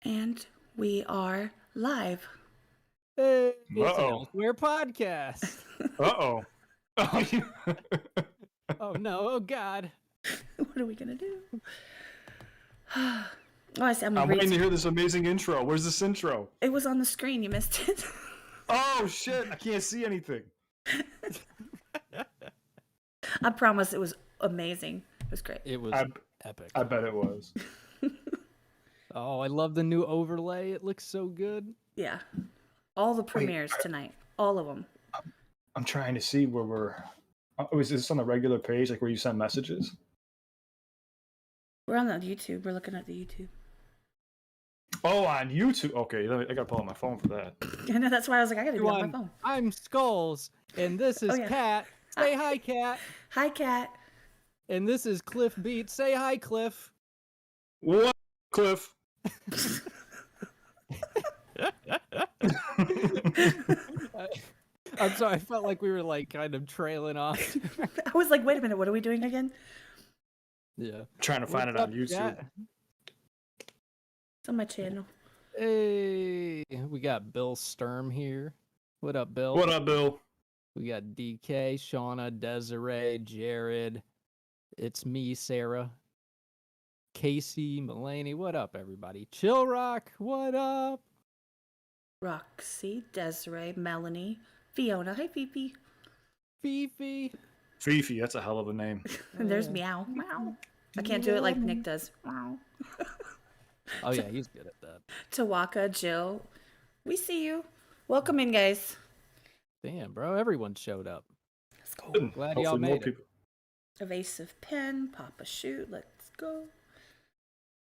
And we are live. Hey, it's an Uh-oh. Elsewhere podcast. Uh-oh. Oh no, oh God. What are we going to do? Oh, I see. I'm I'm read. waiting to hear this amazing intro. Where's this intro? It was on the screen. You missed it. Oh, shit. I can't see anything. I promise it was amazing. It was great. It was epic. I bet it was. Oh, I love the new overlay. It looks so good. Yeah. All the premieres tonight. All of them. I'm trying to see where we're... Oh, is this on the regular page, like where you send messages? We're on the YouTube. We're looking at the YouTube. Oh, on YouTube. Okay, I got to pull out my phone for that. I know, that's why I was like, I got to do it on my phone. I'm Skullz, and this is Kat. Say hi, Kat. Hi, Kat. And this is Cliffbeats. Say hi, Cliff. What, Cliff? I'm sorry, I felt like we were like kind of trailing off. I was like, wait a minute, what are we doing again? Yeah. Trying to find it on YouTube. Kat? It's on my channel. Hey, we got Bill Sturm here. What up, Bill? What up, Bill? We got DK, Shauna, Desiree, Jared. It's me, Sarah. Casey, Mulaney. What up, everybody? Chill Rock. What up? Roxy, Desiree, Melanie, Fiona. Hi, Fifi. Fifi. Fifi, that's a hell of a name. And there's Meow. Meow. I can't do it like Nick does. Meow. Oh, yeah, he's good at that. Tawaka, Jill. We see you. Welcome in, guys. Damn, bro. Everyone showed up. Let's go. Glad y'all Hopefully more made it. people. Evasive pen, Papa Shoot. Let's go.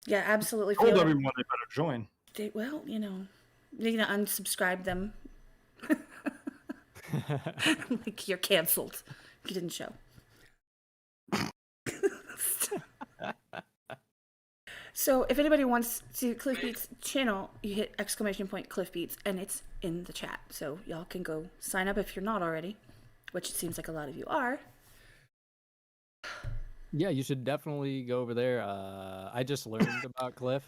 Yeah, absolutely. Told Feel everyone they better join. well, you know, you're gonna unsubscribe them. Like you're canceled. You didn't show. So if anybody wants to Cliffbeats channel, you hit !Cliffbeats and it's in the chat. So y'all can go sign up if you're not already, which it seems like a lot of you are. Yeah, you should definitely go over there. I just learned about Cliff.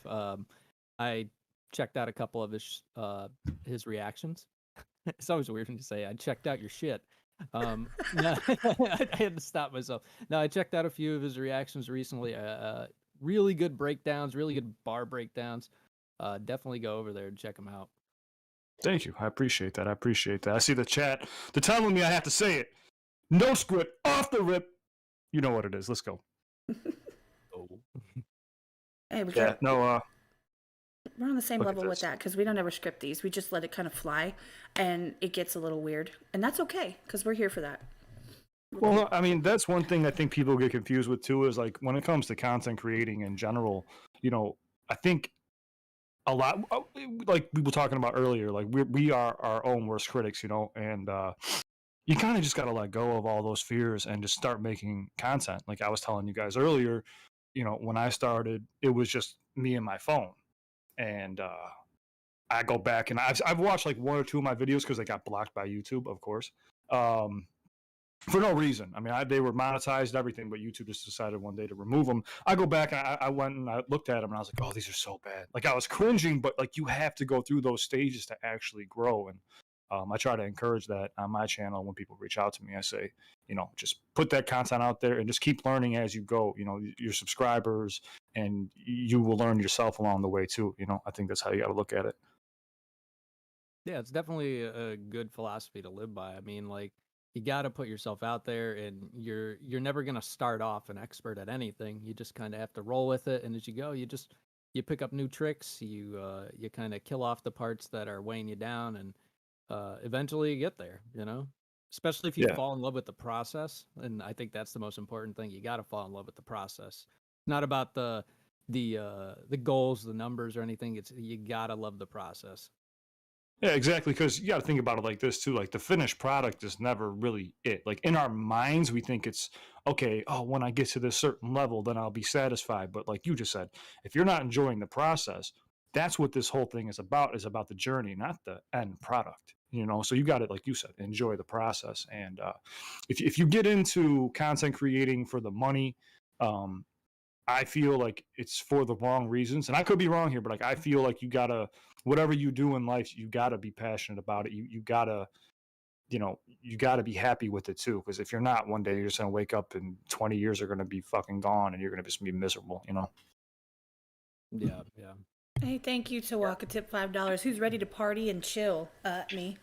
I checked out a couple of his reactions. It's always weird when you say I checked out your shit. No, I had to stop myself. No, I checked out a few of his reactions recently. Really good breakdowns, really good bar breakdowns. Definitely go over there and check them out. Thank you. I appreciate that. I see the chat. They're telling me I have to say it. No script, off the rip. You know what it is. Let's go. Oh. Hey, we Yeah, got, no, we're on the same look at level with this. that because we don't ever script these. We just let it kind of fly, and it gets a little weird, and that's okay because we're here for that. Well, I mean, that's one thing I think people get confused with too is like when it comes to content creating in general, you know, I think a lot, like we were talking about earlier, like we are our own worst critics, you know, and you kind of just got to let go of all those fears and just start making content. Like I was telling you guys earlier, you know, when I started, it was just me and my phone. And I go back and I've watched like one or two of my videos because they got blocked by YouTube, of course, for no reason. I mean, they were monetized and everything, but YouTube just decided one day to remove them. I go back and I went and I looked at them and I was like, oh, these are so bad. Like I was cringing, but like you have to go through those stages to actually grow. And I try to encourage that on my channel when people reach out to me. I say, you know, just put that content out there and just keep learning as you go. You know, your subscribers and you will learn yourself along the way too. You know, I think that's how you got to look at it. Yeah, it's definitely a good philosophy to live by. I mean, like you got to put yourself out there, and you're never gonna start off an expert at anything. You just kind of have to roll with it, and as you go, you pick up new tricks. You kind of kill off the parts that are weighing you down, and eventually you get there. You know, especially if you fall in love with the process, and I think that's the most important thing. You got to fall in love with the process. Not about the goals, the numbers, or anything. It's you gotta love the process. Yeah, exactly. Because you got to think about it like this too. Like the finished product is never really it. Like in our minds, we think it's okay. Oh, when I get to this certain level, then I'll be satisfied. But like you just said, if you're not enjoying the process, that's what this whole thing is about the journey, not the end product. You know, so you got it, like you said, enjoy the process. And if you get into content creating for the money, I feel like it's for the wrong reasons, and I could be wrong here, but like I feel like you gotta, whatever you do in life, you gotta be passionate about it. You gotta, you gotta be happy with it too. Because if you're not, one day you're just gonna wake up and 20 years are gonna be fucking gone, and you're gonna just be miserable. Yeah, yeah. Hey, thank you, Tawaka. Tip $5. Who's ready to party and chill? Me.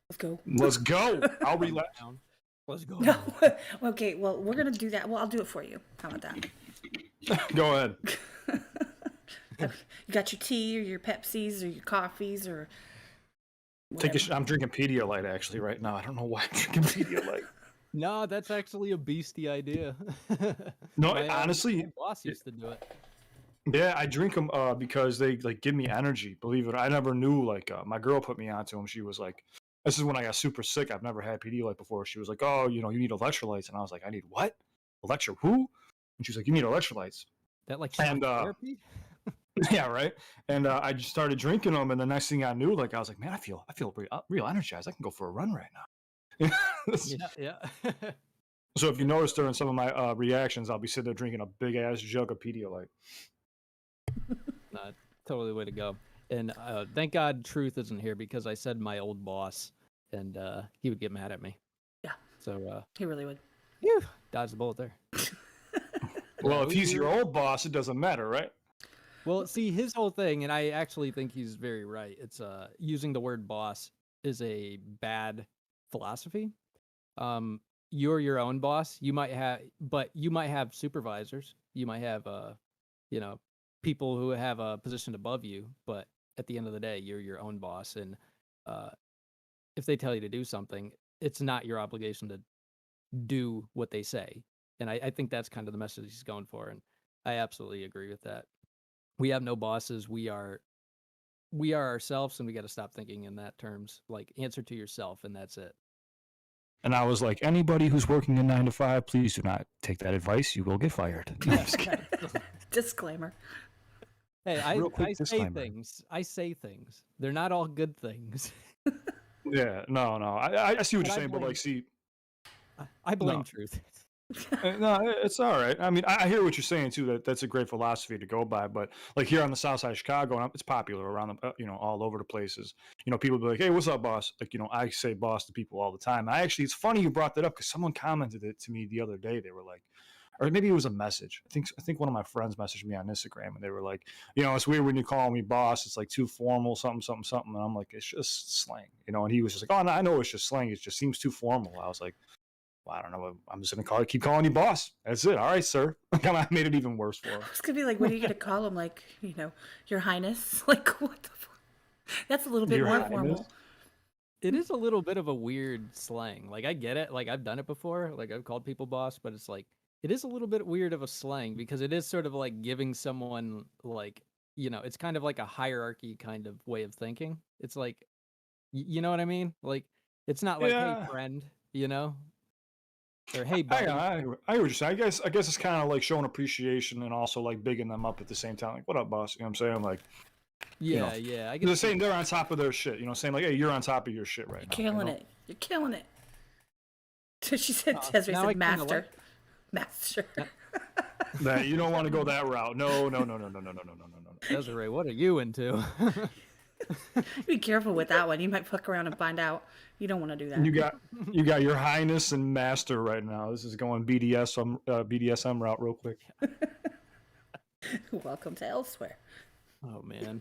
Let's go. Let's go. I'll relax. Let's go. No. Okay, well, we're going to do that. Well, I'll do it for you. How about that? Go ahead. You got your tea or your Pepsis or your coffees or whatever. I'm drinking Pedialyte actually right now. I don't know why I'm drinking Pedialyte. No, that's actually a beastie idea. No, my honestly, boss used to do it. yeah, I drink them because they like give me energy. Believe it, I never knew. Like my girl put me onto them. She was like, "This is when I got super sick. I've never had Pedialyte before." She was like, "Oh, you need electrolytes," and I was like, "I need what? Who?" And she was like, "You need electrolytes." That like And therapy? yeah, right. And I just started drinking them, and the next thing I knew, like I was like, "Man, I feel real energized. I can go for a run right now." Yeah. So if you notice during some of my reactions, I'll be sitting there drinking a big ass jug of Pedialyte. Totally the way to go. And thank God Truth isn't here because I said my old boss, and he would get mad at me. Yeah. So He really would. Phew, dodged the bullet there. Well, if he's your old boss, it doesn't matter, right? Well, see, his whole thing, and I actually think he's very right. It's using the word boss is a bad philosophy. You're your own boss. You might have supervisors. You might have people who have a position above you, but at the end of the day, you're your own boss. And if they tell you to do something, it's not your obligation to do what they say. And I think that's kind of the message he's going for. And I absolutely agree with that. We have no bosses. We are ourselves, and we got to stop thinking in that terms. Like, answer to yourself, and that's it. And I was like, anybody who's working a 9 to 5, please do not take that advice. You will get fired. No, I'm just kidding. Disclaimer. Hey, Real quick I say disclaimer. things. I say things. They're not all good things. Yeah, no. I see what But you're I saying, but blame- like, see, I blame No. Truth. no, it's all right. I mean, I hear what you're saying too. That's a great philosophy to go by. But like here on the South Side of Chicago, and it's popular around the, all over the places. People be like, "Hey, what's up, boss?" Like, I say "boss" to people all the time. It's funny you brought that up because someone commented it to me the other day. They were like, or maybe it was a message. I think one of my friends messaged me on Instagram, and they were like, "It's weird when you call me boss. It's like too formal, something, something, something." And I'm like, "It's just slang," And he was just like, "Oh, no, I know it's just slang. It just seems too formal." I was like, well, I don't know. I'm just gonna keep calling you boss. That's it. All right, sir. I made it even worse for him. It's gonna be like, what are you gonna call him? Like, Your Highness? Like, what the fuck? That's a little bit Your more Highness? formal. It is a little bit of a weird slang. Like, I get it. Like, I've done it before. Like, I've called people boss, but it's like, it is a little bit weird of a slang because it is sort of like giving someone, like, it's kind of like a hierarchy kind of way of thinking. It's like, you know what I mean? Like, it's not like, Yeah. hey, friend, or hey, buddy. I hear what you're saying. I guess it's kind of like showing appreciation and also like bigging them up at the same time. Like, what up, boss? You know what I'm saying? Like, Yeah. I they're saying they're on top of their shit. Saying like, hey, you're on top of your shit right now. Killing it. You're killing it. She said, Desiree now I said, kinda master. like- Master. That you don't want to go that route. No. Desiree, what are you into? Be careful with that one. You might fuck around and find out. You don't want to do that. You got your highness and master right now. This is going BDSM route real quick. Welcome to Elsewhere. Oh, man.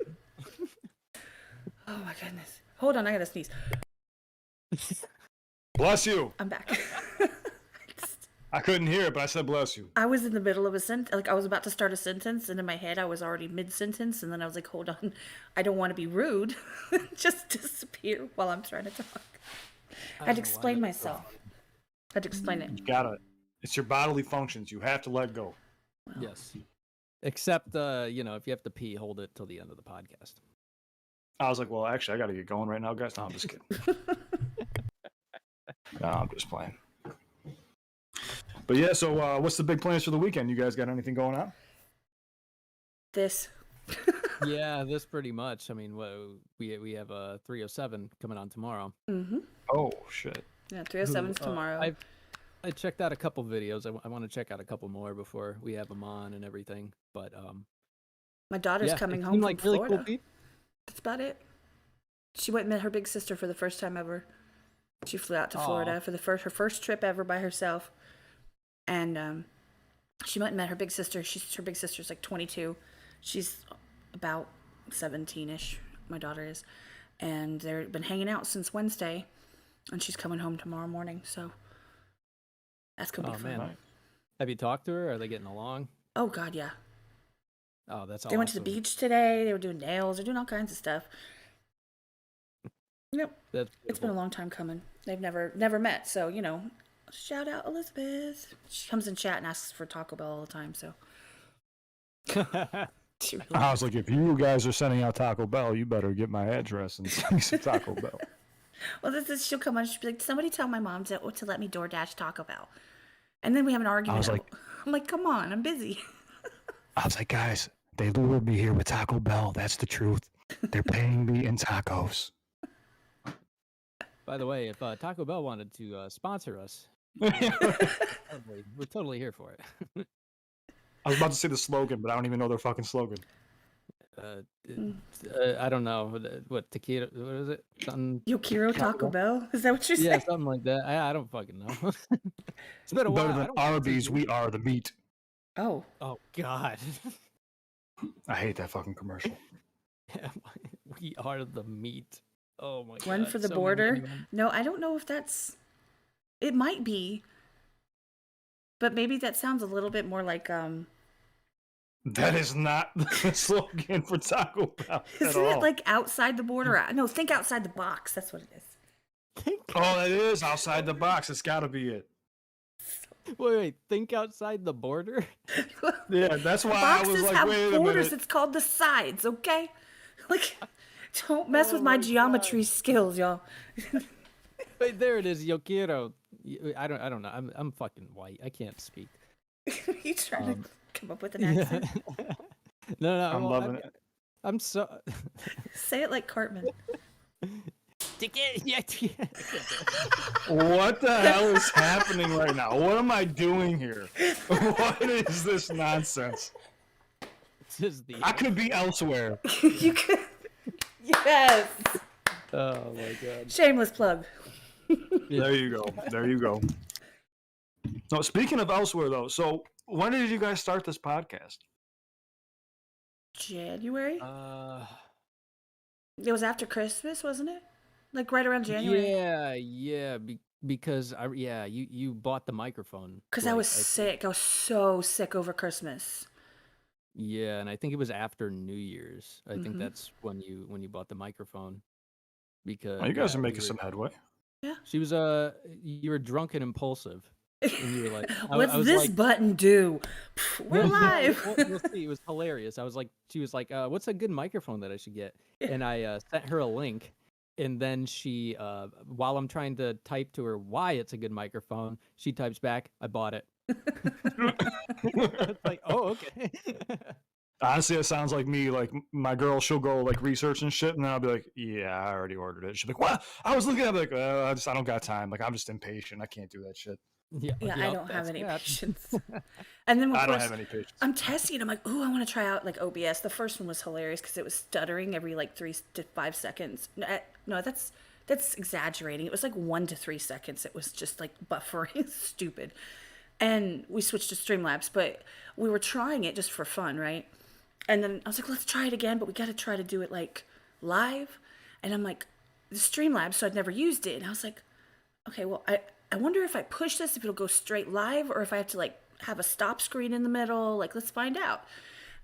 Oh my goodness. Hold on, I gotta sneeze. Bless you. I'm back. I couldn't hear it, but I said bless you. I was in the middle of a sentence. Like, I was about to start a sentence, and in my head, I was already mid-sentence, and then I was like, hold on. I don't want to be rude. Just disappear while I'm trying to talk. I had to explain myself. I had to explain it. You gotta. It's your bodily functions. You have to let go. Well, Yes. Except, if you have to pee, hold it till the end of the podcast. I was like, well, actually, I got to get going right now, guys. No, I'm just kidding. No, I'm just playing. But yeah, so what's the big plans for the weekend? You guys got anything going on? This. Yeah, this pretty much. I mean, we have a 307 coming on tomorrow. Mm-hmm. Oh, shit. Yeah, 307's tomorrow. I checked out a couple videos. I want to check out a couple more before we have them on and everything. But My daughter's yeah, coming it home seemed from like really Florida. cool people. That's about it. She went and met her big sister for the first time ever. She flew out to Florida for her first trip ever by herself, and she went and met her big sister. Her big sister's like 22. She's about 17ish. My daughter is, and they've been hanging out since Wednesday, and she's coming home tomorrow morning. So that's gonna be fun. Man. Have you talked to her? Are they getting along? Oh God, yeah. Oh, that's awesome. They went to the beach today. They were doing nails. They're doing all kinds of stuff. Yep. It's been a long time coming. They've never met. So, shout out Elizabeth. She comes in chat and asks for Taco Bell all the time. So I was like, if you guys are sending out Taco Bell, you better get my address and send me some Taco Bell. Well, she'll come on. She'll be like, somebody tell my mom to let me DoorDash Taco Bell. And then we have an argument. I'm like, come on, I'm busy. I was like, guys, they lured me here with Taco Bell. That's the truth. They're paying me in tacos. By the way, if Taco Bell wanted to sponsor us, we're totally here for it. I was about to say the slogan, but I don't even know their fucking slogan. I don't know what taquito. What is it? Something. Yokiro Taco Bell? Is that what you're saying? Yeah, something like that. I don't fucking know. It's been a while. Better than Arby's, we are the meat. Oh. Oh God. I hate that fucking commercial. Yeah, we are the meat. Oh my God. One for the border? No, I don't know if that's. It might be. But maybe that sounds a little bit more like That is not the slogan for Taco Bell. Isn't it like outside the border? No, think outside the box. That's what it is. Oh, it is outside the box. It's got to be it. Wait, think outside the border? Yeah, that's why Boxes I was like, have wait a borders. minute. It's called the sides, okay? Like, don't mess with my geometry skills, y'all. Wait, there it is. Yo quiero. I don't know. I'm fucking white. I can't speak. You trying to come up with an accent? No, I'm loving it. I'm so. Say it like Cartman. What the hell is happening right now? What am I doing here? What is this nonsense? I could be elsewhere. You could. Yes. Oh my God. Shameless plug. There you go. There you go. No, speaking of elsewhere though, so when did you guys start this podcast? January? It was after Christmas, wasn't it? Like right around January. Yeah. Because you bought the microphone. Because I was sick. I was so sick over Christmas. Yeah, and I think it was after New Year's. I think that's when you bought the microphone. Because you guys are making some headway. Yeah. She was you were drunk and impulsive. And you were like, what's this button do? We're live. We'll see. It was hilarious. She was like, what's a good microphone that I should get? And I sent her a link. And then she, while I'm trying to type to her why it's a good microphone, she types back, I bought it. It's like, oh, okay. Honestly, it sounds like me. Like my girl, she'll go like research and shit, and then I'll be like, "Yeah, I already ordered it." She'll be like, "What? I was looking at it." Like, I don't got time. Like I'm just impatient. I can't do that shit. Yeah, I don't have any patience. And then of I don't course, have any patience. I'm testing it. I'm like, ooh, I want to try out like OBS. The first one was hilarious because it was stuttering every like 3 to 5 seconds. No, that's exaggerating. It was like 1 to 3 seconds. It was just like buffering, stupid. And we switched to Streamlabs, but we were trying it just for fun, right? And then I was like, let's try it again, but we got to try to do it like live. And I'm like, the Streamlabs, so I'd never used it. And I was like, okay, well, I wonder if I push this, if it'll go straight live, or if I have to like have a stop screen in the middle. Like, let's find out.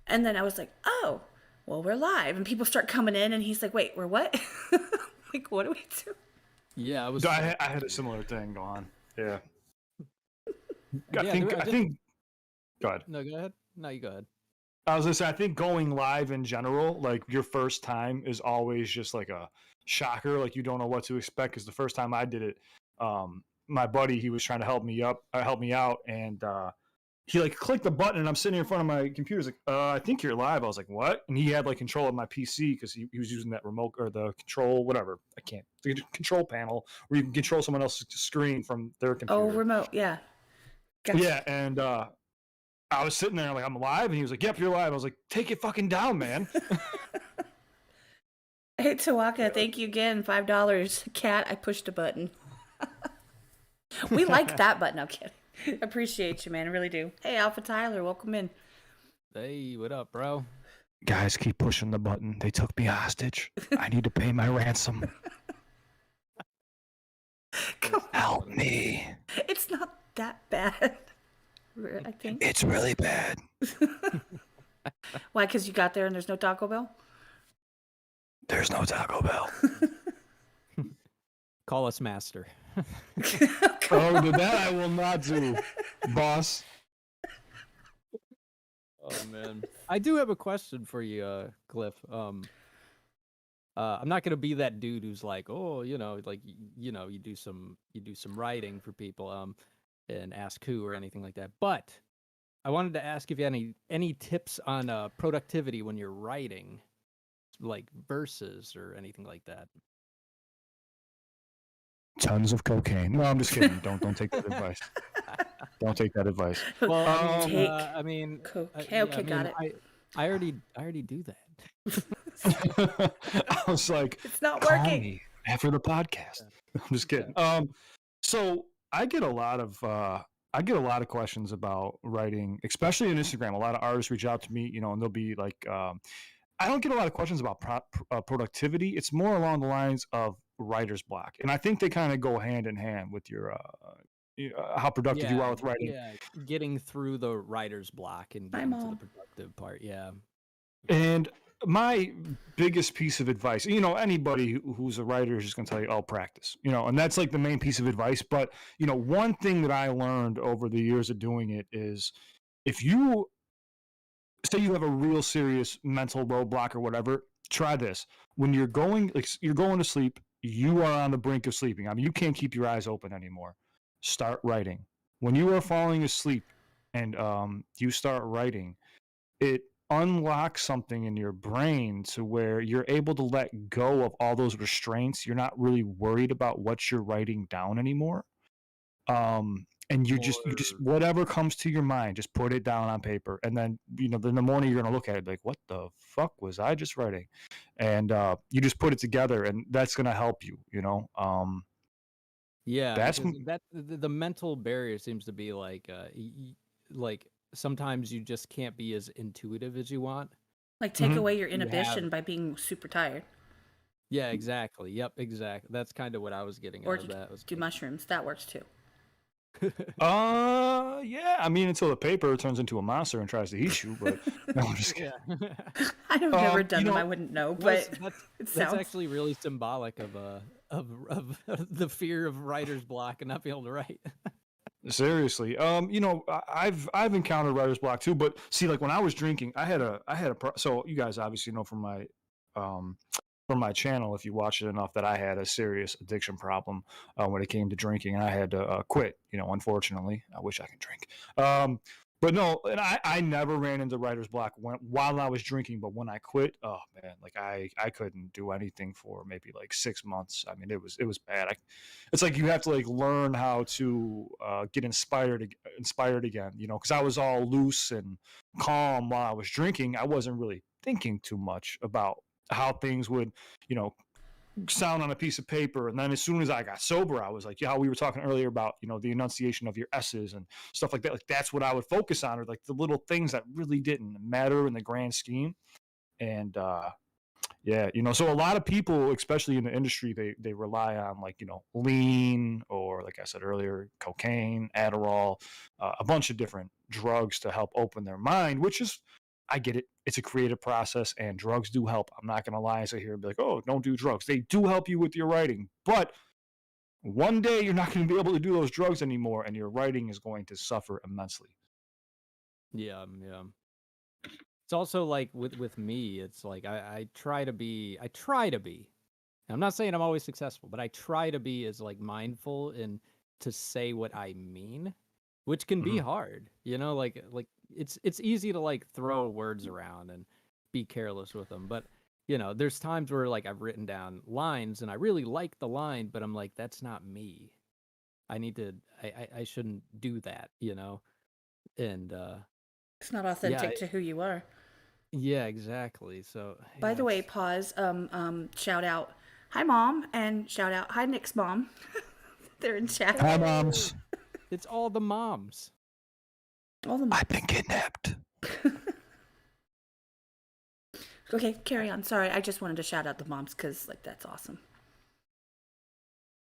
And then I was like, oh, well, we're live. And people start coming in, and he's like, wait, we're what? Like, what do we do? Yeah, I had a similar thing go on. Yeah. I just... think. Go ahead. No, go ahead. No, you go ahead. I was gonna say, I think going live in general, like your first time is always just like a shocker. Like you don't know what to expect. Because the first time I did it, my buddy, he was trying to help me out, and he like clicked the button, and I'm sitting in front of my computer. He's like, I think you're live. I was like, what? And he had like control of my PC because he was using that remote or the control, whatever. The control panel where you can control someone else's screen from their computer. Oh, remote, yeah. Gotcha. Yeah, and I was sitting there like, I'm live, and he was like, yep, you're live. I was like, take it fucking down, man. Hey, Tawaka, thank you again. $5. Cat, I pushed a button. We like that button. I'm kidding. Appreciate you, man. I really do. Hey, Alpha Tyler, welcome in. Hey, what up, bro? Guys, keep pushing the button. They took me hostage. I need to pay my ransom. Help me. It's not that bad. I think. It's really bad. Why? Because you got there and there's no Taco Bell? There's no Taco Bell. Call us master. Oh, that I will not do, boss. Oh man, I do have a question for you, Cliff. I'm not gonna be that dude who's like, oh, like you do some writing for people, and ask who or anything like that. But I wanted to ask if you had any tips on productivity when you're writing, like verses or anything like that. Tons of cocaine. No, I'm just kidding. Don't take that advice. Don't take that advice. Well, Take I mean, cocaine. Okay, got it. I already do that. I was like, It's not call working. me after the podcast. I'm just kidding. So I get a lot of questions about writing, especially on Instagram. A lot of artists reach out to me, and they'll be like, I don't get a lot of questions about productivity. It's more along the lines of writer's block, and I think they kind of go hand in hand with your how productive you are with writing. Yeah, getting through the writer's block and getting to the productive part. Yeah. And my biggest piece of advice, anybody who's a writer is just going to tell you, practice, and that's like the main piece of advice. But, one thing that I learned over the years of doing it is if you say you have a real serious mental roadblock or whatever, try this. When you're going to sleep, you are on the brink of sleeping. I mean, you can't keep your eyes open anymore. Start writing. When you are falling asleep and you start writing, it unlocks something in your brain to where you're able to let go of all those restraints. You're not really worried about what you're writing down anymore. And you just whatever comes to your mind, just put it down on paper. And then, in the morning you're going to look at it like, what the fuck was I just writing? And you just put it together, and that's going to help you, Yeah, that's because the mental barrier seems to be like like sometimes you just can't be as intuitive as you want. Like take away your inhibition by being super tired. Yeah, exactly. Yep, exactly. That's kind of what I was getting out of that. Do mushrooms. That works too. Yeah. I mean, until the paper turns into a monster and tries to eat you. But no, I'm just kidding. I've never done them. I wouldn't know, but that's actually really symbolic of the fear of writer's block and not being able to write. Seriously, I've encountered writer's block too. But see, like when I was drinking, I had a so you guys obviously know from my channel, if you watch it enough, that I had a serious addiction problem when it came to drinking, and I had to quit. Unfortunately, I wish I could drink. But no, and I never ran into writer's block while I was drinking. But when I quit, oh man, like I couldn't do anything for maybe like 6 months. I mean, it was bad. It's like you have to like learn how to get inspired again. Because I was all loose and calm while I was drinking. I wasn't really thinking too much about how things would, sound on a piece of paper. And then as soon as I got sober, I was like, how we were talking earlier about, the enunciation of your S's and stuff like that. Like that's what I would focus on, or like the little things that really didn't matter in the grand scheme. And yeah, so a lot of people, especially in the industry, they rely on like, lean, or like I said earlier, cocaine, Adderall, a bunch of different drugs to help open their mind, which is, I get it. It's a creative process, and drugs do help. I'm not going to lie and sit here and be like, oh, don't do drugs. They do help you with your writing. But one day you're not going to be able to do those drugs anymore, and your writing is going to suffer immensely. Yeah. It's also like with me, it's like I try to be. I'm not saying I'm always successful, but I try to be as like mindful and to say what I mean. which can be Mhm. hard, you know, like it's easy to like throw words around and be careless with them, but you know, there's times where like I've written down lines and I really like the line, but I'm like, that's not me. I need to I shouldn't do that, you know? And It's not yeah, authentic to who you are. yeah, exactly. So By yeah, the way, it's pause. Shout out, hi mom, and shout out, hi Nick's mom. They're in chat. Hi, hey, moms. it's all the moms. All the I've moms. been kidnapped. Okay, carry on. Sorry, I just wanted to shout out the moms because like that's awesome.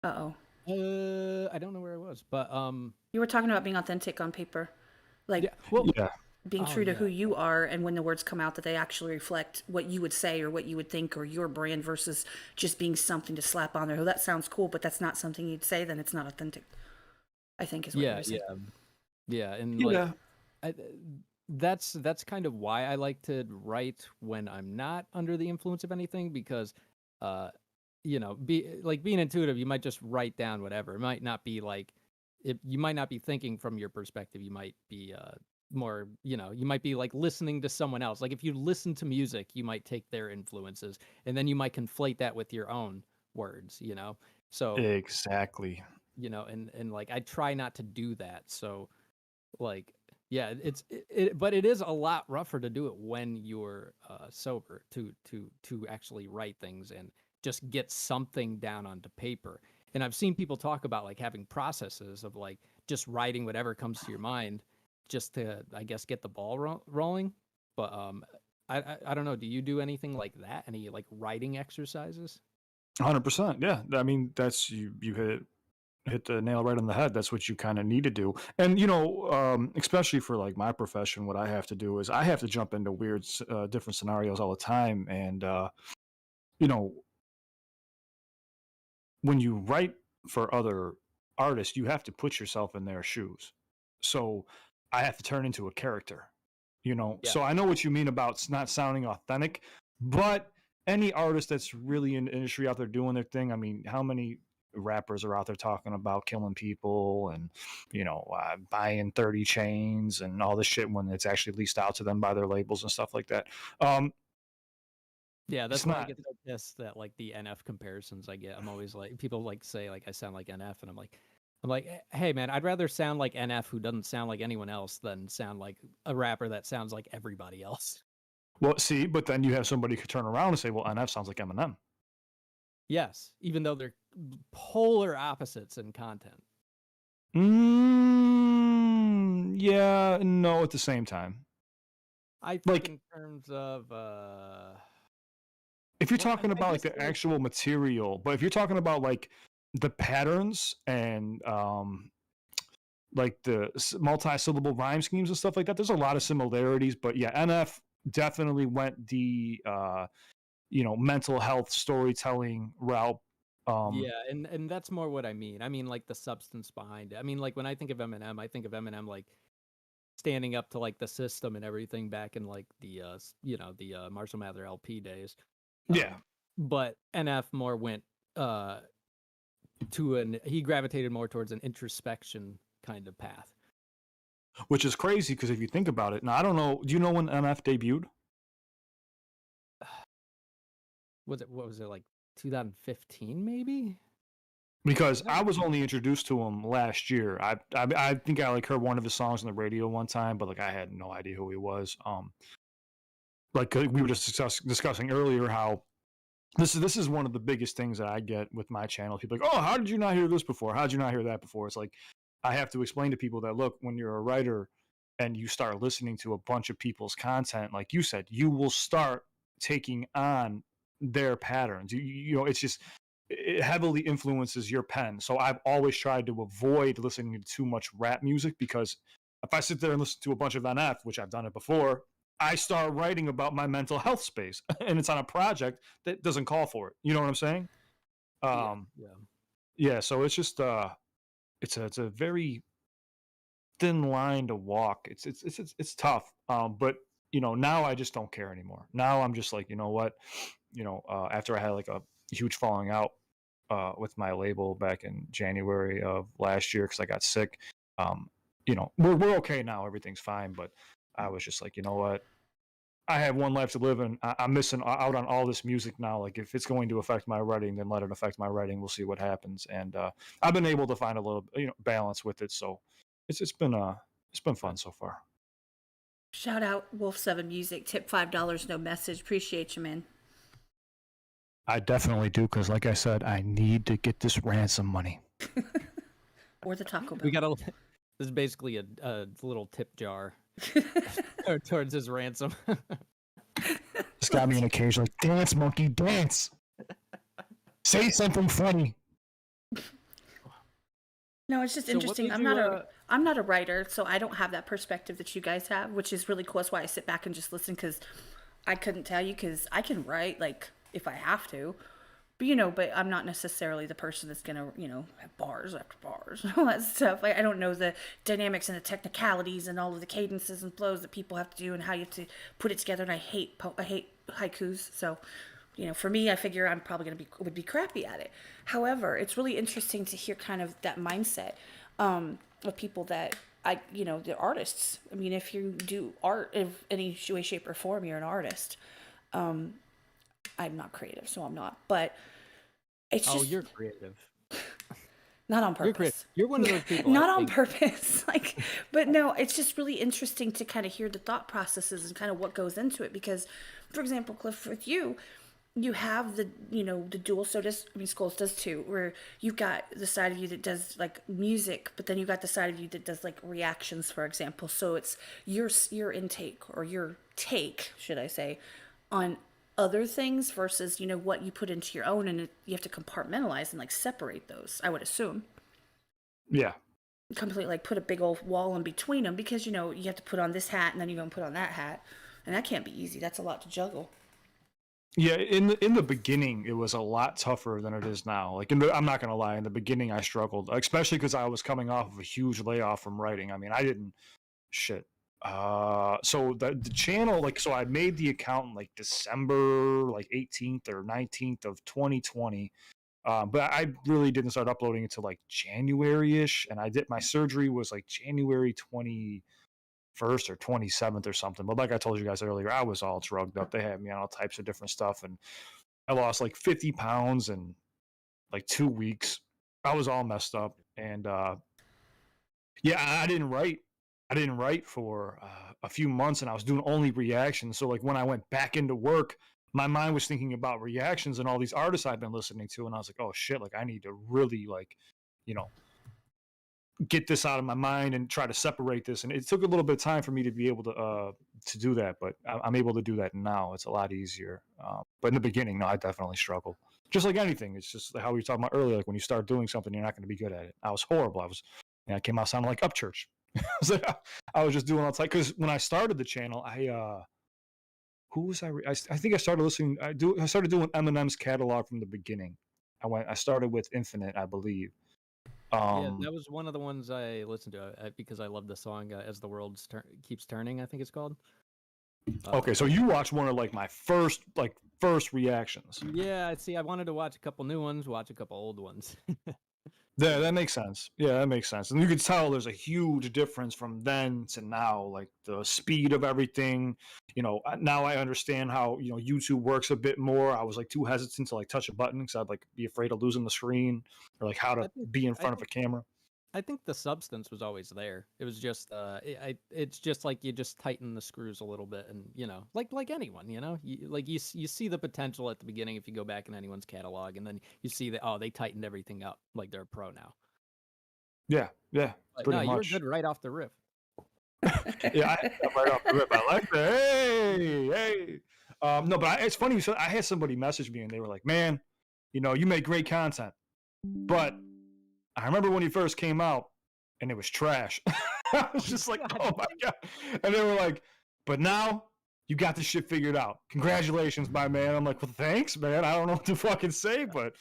Uh oh. I don't know where I was, but You were talking about being authentic on paper, like yeah, well, Yeah. being oh true to who yeah, you are, and when the words come out, that they actually reflect what you would say or what you would think or your brand versus just being something to slap on there. Oh, that sounds cool, but that's not something you'd say. Then it's not authentic. I think is what you yeah, were saying. yeah, yeah, and like Yeah. I, that's kind of why I like to write when I'm not under the influence of anything because uh you know, being intuitive, you might just write down whatever. It might not be like you might not be thinking from your perspective. You might be more, you know, you might be like listening to someone else. Like if you listen to music, you might take their influences and then you might conflate that with your own words, you know. So, Exactly. you know, and like I try not to do that. So like yeah, but it is a lot rougher to do it when you're sober to actually write things and just get something down onto paper. And I've seen people talk about like having processes of like just writing whatever comes to your mind just to I guess get the ball rolling. But I don't know, do you do anything like that, any like writing exercises? 100%. Yeah. I mean, that's you hit the nail right on the head. That's what you kind of need to do. And especially for like my profession, what I have to do is I have to jump into weird different scenarios all the time. And you know, when you write for other artists, you have to put yourself in their shoes. So I have to turn into a character, Yeah. So I know what you mean about not sounding authentic, but any artist that's really in the industry out there doing their thing, I mean, how many rappers are out there talking about killing people and buying 30 chains and all this shit when it's actually leased out to them by their labels and stuff like that. um Yeah, it's that's why I not get so pissed that like the NF comparisons I get. I'm always like people like say like I sound like NF and I'm like, Hey man, I'd rather sound like NF who doesn't sound like anyone else than sound like a rapper that sounds like everybody else." well, see, but then you have somebody who turn around and say, well, NF sounds like Eminem. Yes, even though they're polar opposites in content. Yeah, no, at the same time. I think Like, in terms of if you're well, talking I about like guess the like actual material, but if you're talking about like the patterns and like the multi-syllable rhyme schemes and stuff like that, there's a lot of similarities. But yeah, NF definitely went the mental health storytelling route. yeah, and that's more what I mean. I mean like the substance behind it. I mean like when I think of Eminem, I think of Eminem like standing up to like the system and everything back in like the the Marshall Mather LP days. Yeah, Um, but NF more went uh he gravitated more towards an introspection kind of path. which is crazy because if you think about it, now I don't know, do you know when NF debuted? Was it what was it like 2015 maybe? Because Was that I was only introduced to him last year. I think I like heard one of his songs on the radio one time, but like I had no idea who he was. Like we were just discussing earlier how this is one of the biggest things that I get with my channel. People are like, oh, how did you not hear this before? How did you not hear that before? It's like I have to explain to people that look, when you're a writer and you start listening to a bunch of people's content, like you said, you will start taking on their patterns. It's just it heavily influences your pen. So I've always tried to avoid listening to too much rap music because if I sit there and listen to a bunch of NF, which I've done it before, I start writing about my mental health space, and it's on a project that doesn't call for it. You know what I'm saying? yeah, Um, yeah. yeah. So it's just it's a very thin line to walk. It's tough. But now I just don't care anymore. Now I'm just like, you know what, after I had like a huge falling out with my label back in January of last year because I got sick. we're okay now. Everything's fine. But I was just like, you know what? I have one life to live, and I'm missing out on all this music now. Like, if it's going to affect my writing, then let it affect my writing. We'll see what happens. And I've been able to find a little, balance with it. So it's been fun so far. Shout out Wolf7 Music. Tip $5, no message. Appreciate you, man. I definitely do, because like I said, I need to get this ransom money. Or the Taco Bell. We got this is basically a little tip jar towards his ransom. It's got me in a cage like, dance, monkey, dance. Say something funny. No, it's just So interesting. what I'm made not a writer, so I don't have that perspective that you guys have, which is really cool. That's why I sit back and just listen, because I couldn't tell you, because I can write like if I have to, but I'm not necessarily the person that's gonna have bars after bars and all that stuff. Like, I don't know the dynamics and the technicalities and all of the cadences and flows that people have to do and how you have to put it together. And I hate haikus, so. For me, I figure I'm probably would be crappy at it. However, it's really interesting to hear kind of that mindset of people that they're artists. I mean, if you do art in any way, shape, or form, you're an artist. I'm not creative, so I'm not. But it's just you're creative. not on purpose. You're one of those people. Not on purpose. But no, it's just really interesting to kind of hear the thought processes and kind of what goes into it. Because, for example, Cliff, with you have the dual, skullz does too, where you've got the side of you that does like music, but then you got the side of you that does like reactions, for example. So it's your intake, or your take, should I say, on other things versus what you put into your own, and you have to compartmentalize and like separate those, I would assume. Yeah. Completely, like, put a big old wall in between them, because you have to put on this hat and then you're gonna put on that hat, and that can't be easy. That's a lot to juggle. Yeah, in the beginning, it was a lot tougher than it is now. Like, I'm not gonna lie, in the beginning, I struggled, especially because I was coming off of a huge layoff from writing. I mean, I didn't shit. So the channel, like, so I made the account in like December, like 18th or 19th of 2020. But I really didn't start uploading until like January-ish, and my surgery was like January 21st or 27th or something. But like I told you guys earlier, I was all drugged up. They had me on all types of different stuff, and I lost like 50 pounds in like 2 weeks. I was all messed up, and yeah, I didn't write for a few months, and I was doing only reactions. So like when I went back into work, my mind was thinking about reactions and all these artists I've been listening to, and I was like, oh shit, like I need to really like, get this out of my mind and try to separate this. And it took a little bit of time for me to be able to do that, but I'm able to do that now. It's a lot easier. But in the beginning, no, I definitely struggled. Just like anything, it's just how we were talking about earlier. Like when you start doing something, you're not going to be good at it. I was horrible. I came out sounding like Upchurch. I was just doing all the time, because when I started the channel, who was I think I started listening. I started doing Eminem's catalog from the beginning. I started with Infinite, I believe. Yeah, that was one of the ones I listened to because I love the song "As the World Keeps Turning." I think it's called. Okay, so you watched one of like my first reactions. Yeah, see, I wanted to watch a couple new ones, watch a couple old ones. Yeah, that makes sense. Yeah, that makes sense. And you could tell there's a huge difference from then to now, like the speed of everything. Now I understand how, YouTube works a bit more. I was like too hesitant to like touch a button because I'd like be afraid of losing the screen, or like how to be in front of a camera. I think the substance was always there. It was just it's just like you just tighten the screws a little bit, and like anyone, you see the potential at the beginning if you go back in anyone's catalog, and then you see that they tightened everything up, like they're a pro now. Yeah, pretty much. You were good right off the riff. Yeah, right off the rip. I like that. Hey. No, but it's funny. So I had somebody message me, and they were like, "Man, you make great content, but I remember when you first came out, and it was trash." I was just like, "Oh my god!" And they were like, "But now you got this shit figured out. Congratulations, my man." I'm like, "Well, thanks, man. I don't know what to fucking say, but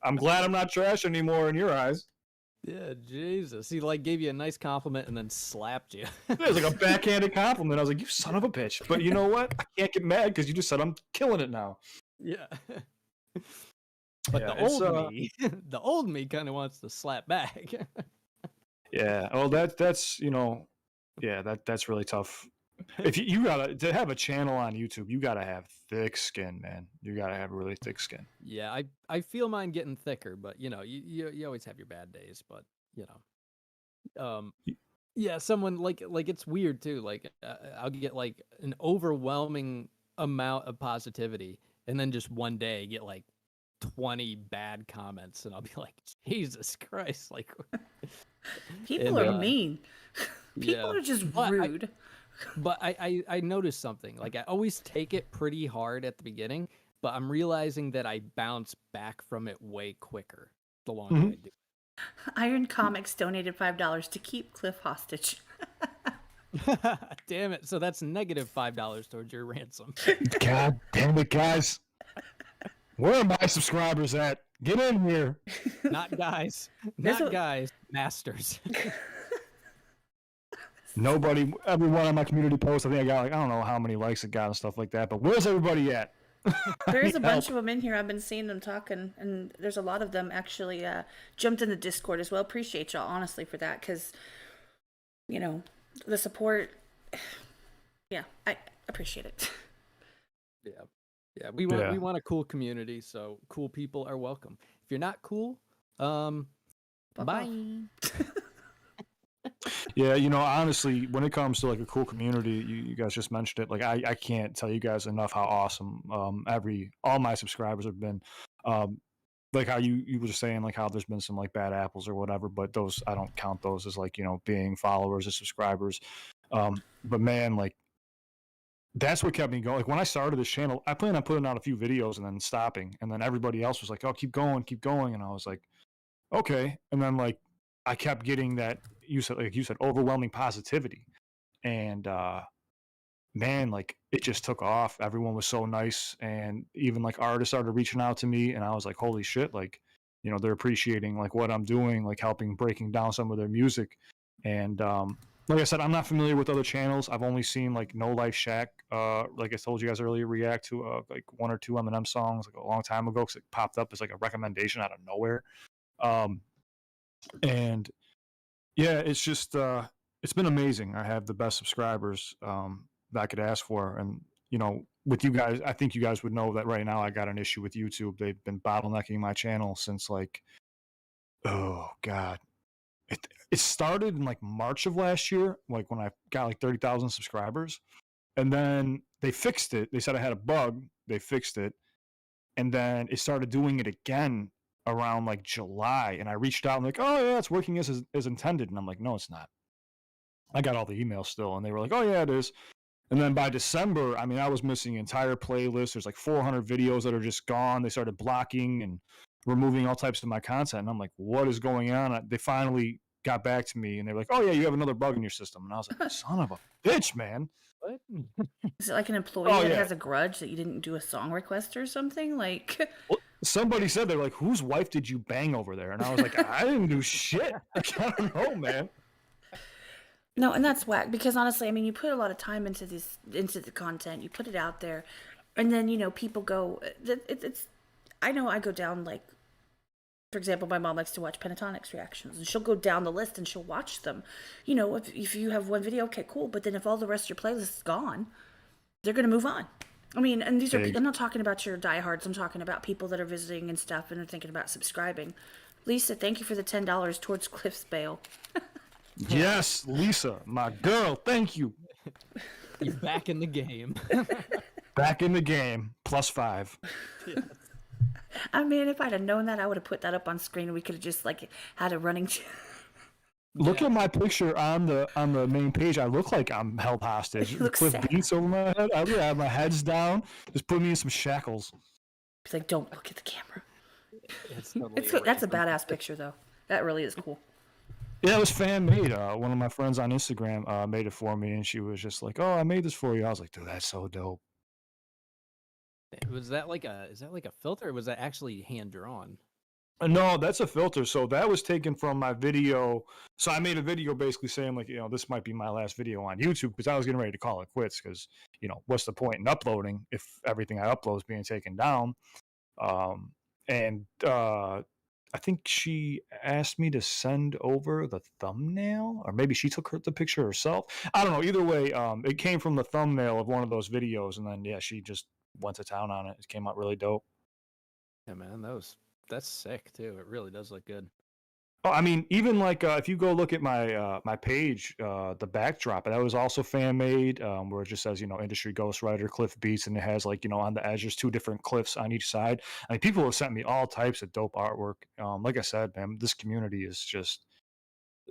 I'm glad I'm not trash anymore in your eyes." Yeah, Jesus. He gave you a nice compliment and then slapped you. It was like a backhanded compliment. I was like, "You son of a bitch." But you know what? I can't get mad because you just said I'm killing it now. Yeah. But the old me kind of wants to slap back. Yeah. Oh, that's yeah, that's really tough. If you gotta to have a channel on YouTube, you gotta have thick skin, man. You gotta have really thick skin. Yeah, I feel mine getting thicker, but you always have your bad days, but you know. Y- Yeah, someone like it's weird too. Like I'll get like an overwhelming amount of positivity, and then just one day get like 20 bad comments, and I'll be like, Jesus Christ! Like, People and are mean. People yeah, are just but rude. I noticed something. Like I always take it pretty hard at the beginning, but I'm realizing that I bounce back from it way quicker the longer Mhm. I do. Iron Comics donated $5 to keep Cliff hostage. Damn it! So that's negative $5 towards your ransom. God damn it, guys. Where are my subscribers at? Get in here. Not guys, There's not a- guys, masters. Nobody, every one of my community posts, I think I got like, I don't know how many likes it got and stuff like that, but where's everybody at? There's a bunch Help. of them in here. I've been seeing them talking, and there's a lot of them actually jumped in the Discord as well. Appreciate y'all, honestly, for that, because, the support, yeah, I appreciate it. Yeah, yeah. We want Yeah. we want a cool community, so cool people are welcome. If you're not cool, Fuck bye. off. Yeah, honestly, when it comes to like a cool community, you guys just mentioned it. Like I can't tell you guys enough how awesome all my subscribers have been. Like how you were just saying, like how there's been some like bad apples or whatever, but those I don't count those as like being followers or subscribers. But man, like that's what kept me going. Like when I started this channel, I planned on putting out a few videos and then stopping, and then everybody else was like, "Oh, keep going," and I was like, "Okay," and then like I kept getting that like you said overwhelming positivity, and man, like it just took off. Everyone was so nice, and even like artists started reaching out to me, and I was like, "Holy shit!" Like they're appreciating like what I'm doing, like helping breaking down some of their music, and like I said, I'm not familiar with other channels. I've only seen like No Life Shack, like I told you guys earlier, react to like one or two Eminem songs like a long time ago because it popped up as like a recommendation out of nowhere. Um, and yeah, it's just it's been amazing. I have the best subscribers that I could ask for, and with you guys, I think you guys would know that right now I got an issue with YouTube. They've been bottlenecking my channel since like, oh god, it started in like March of last year, like when I got like 30,000 subscribers, and then they fixed it. They said I had a bug. They fixed it, and then it started doing it again around like July. And I reached out and like, oh yeah, it's working as intended. And I'm like, no, it's not. I got all the emails still, and they were like, oh yeah, it is. And then by December, I mean, I was missing entire playlists. There's like 400 videos that are just gone. They started blocking and removing all types of my content. And I'm like, what is going on? They finally got back to me, and they were like, oh yeah, you have another bug in your system. And I was like, son of a bitch, man. What? Is it like an employee Oh, that yeah. has a grudge that you didn't do a song request or something? Like, Somebody said, they're like, whose wife did you bang over there? And I was like, I didn't do shit. Like, I don't know, man. no, and that's whack because honestly, I mean, you put a lot of time into the content, you put it out there, and then people go. It's I know I go down like, for example, my mom likes to watch Pentatonics reactions, and she'll go down the list and she'll watch them. If you have one video, okay, cool, but then if all the rest of your playlist is gone, they're gonna move on. I mean, and these are I'm not talking about your diehards. I'm talking about people that are visiting and stuff and are thinking about subscribing. Lisa, thank you for the $10 towards Cliff's bail. Yes, Lisa, my girl, thank you. You're back in the game. Back in the game, +5. I mean, if I'd have known that, I would have put that up on screen and we could have just like had a running. Look at my picture on the main page. I look like I'm held hostage. You look Cliff sad. beats over my head. I have my head's down. Just put me in some shackles. It's like, don't look at the camera. It's totally That's a badass picture, though. That really is cool. Yeah, it was fan made. One of my friends on Instagram made it for me, and she was just like, "Oh, I made this for you." I was like, "Dude, that's so dope." Is that like a filter, or was that actually hand drawn? No, that's a filter. So that was taken from my video. So I made a video basically saying like, this might be my last video on YouTube because I was getting ready to call it quits because, what's the point in uploading if everything I upload is being taken down? And I think she asked me to send over the thumbnail, or maybe she took the picture herself. I don't know. Either way, it came from the thumbnail of one of those videos, and then yeah, she just went to town on it. It came out really dope. Yeah, man, that's sick too. It really does look good. Oh, I mean, even like if you go look at my page, the backdrop that was also fan made, where it just says industry ghostwriter Cliff Beats, and it has like on the edge there's two different cliffs on each side. I mean, people have sent me all types of dope artwork. Like I said, man, this community is just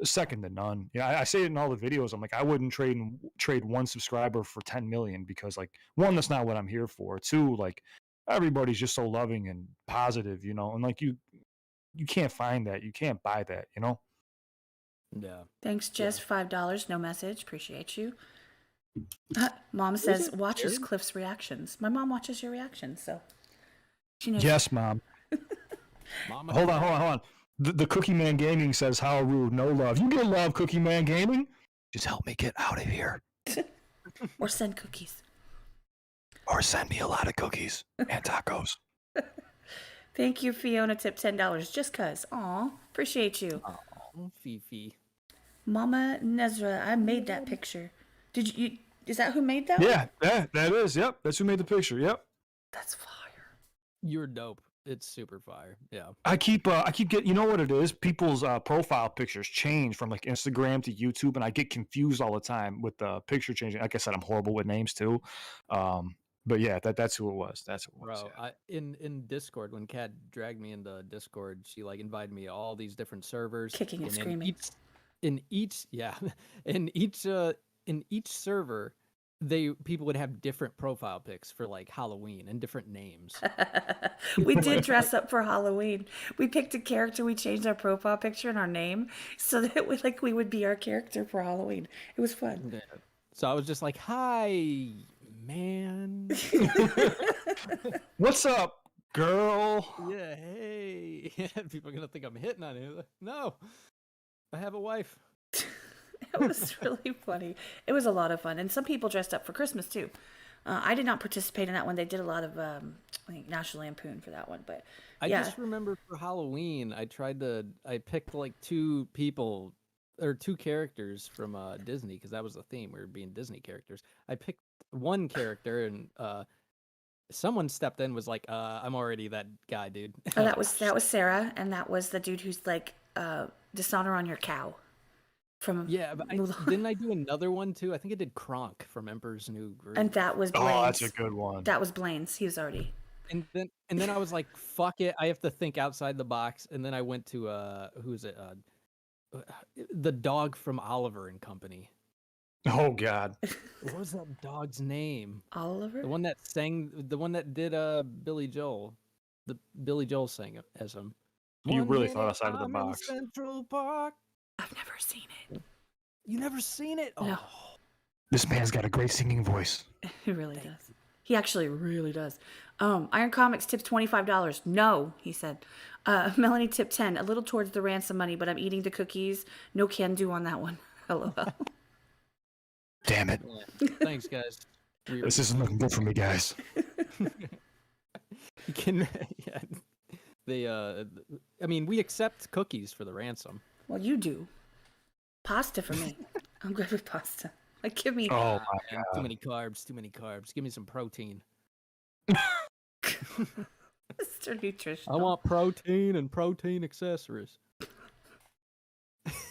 second to none. Yeah, I say it in all the videos. I'm like, I wouldn't trade one subscriber for 10 million because like one, that's not what I'm here for. Two, like everybody's just so loving and positive, and like you can't find that. You can't buy that. Yeah. Thanks, Jess. $5. No message. Appreciate you. Mom Is says it watches weird? Cliff's reactions. My mom watches your reactions, so she knows. Yes, mom. Mama, Hold on. The Cookie Man Gaming says, how rude, no love. You get love, Cookie Man Gaming. Just help me get out of here. Or send cookies. Or send me a lot of cookies and tacos. Thank you, Fiona. Tip $10 just cuz. Aw, appreciate you. Oh, Fifi. Mama Nezra, I made that picture. Did you? Is that who made that? Yeah, that is. Yep, that's who made the picture. Yep. That's fire. You're dope. It's super fire. Yeah. I keep getting, you know what it is? People's profile pictures change from like Instagram to YouTube, and I get confused all the time with the picture changing. Like I said, I'm horrible with names too. But yeah, that's who it was. That's who it was. Bro, Yeah. in Discord, when Kat dragged me into Discord, she like invited me to all these different servers. Kicking and screaming. In each server, people would have different profile pics for like Halloween and different names. We did dress up for Halloween. We picked a character. We changed our profile picture and our name so that we would be our character for Halloween. It was fun. Yeah. So I was just like, "Hi, man." What's up, girl? Yeah, hey. People are gonna think I'm hitting on you. No, I have a wife. It was really funny. It was a lot of fun. And some people dressed up for Christmas too. I did not participate in that one. They did a lot of I think National Lampoon for that one. But I yeah. just remember for Halloween, I picked like two people or two characters from Disney because that was the theme. We were being Disney characters. I picked one character and someone stepped in was like, I'm already that guy, dude. Oh, that was Sarah, and that was the dude who's like dishonor on your cow. From yeah, but didn't I do another one too? I think I did Kronk from Emperor's New Groove. And that was Blaine's. Oh, that's a good one. That was Blaine's. He was already. And then I was like, fuck it, I have to think outside the box. And then I went to who's it? The dog from Oliver and Company. Oh God. What was that dog's name? Oliver? The one that did Billy Joel. The Billy Joel sang as him. You really thought outside of the box. Central Park. I've never seen it. You never seen it? No. Oh. This man's got a great singing voice. He really does. He actually really does. Iron Comics tips $25. No, he said. Melanie tipped 10. A little towards the ransom money, but I'm eating the cookies. No can do on that one. LOL. Damn it. Yeah. Thanks, guys. This isn't looking good for me, guys. You can, yeah. They, I mean, we accept cookies for the ransom. Well, you do. Pasta for me. I'm good with pasta. Like, give me. Oh my Man, God. too many carbs. Give me some protein. Mr. Nutritional. I want protein and protein accessories.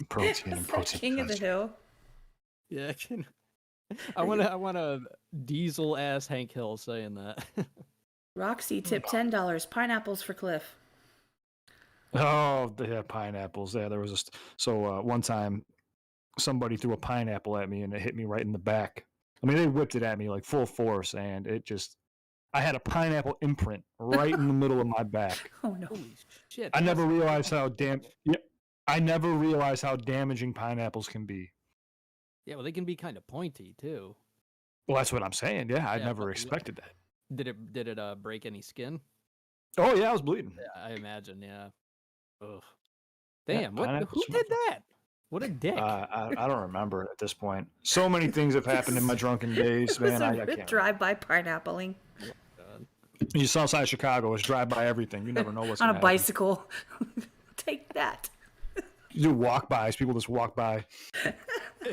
Protein and Is that protein. King of the Hill. Yeah, I want a diesel ass Hank Hill saying that. Roxy tipped $10. Pineapples for Cliff. Oh, they have pineapples. Yeah, there was one time somebody threw a pineapple at me and it hit me right in the back. I mean, they whipped it at me like full force, and I had a pineapple imprint right in the middle of my back. Oh no! Holy shit! I never realized how damaging pineapples can be. Yeah, well, they can be kind of pointy too. Well, that's what I'm saying. Yeah, I Yeah, never but- expected that. Did it break any skin? Oh yeah, I was bleeding. Yeah, I imagine. Yeah. Ugh. Yeah, Damn. pineapples Who are did that? What a dick. I don't remember at this point. So many things have happened in my drunken days, It was man. a I can't. drive-by pineappling You south side of Chicago, it's drive by everything. You never know what's on a gonna happen. bicycle. Take that. You do walk-bys. People just walk by.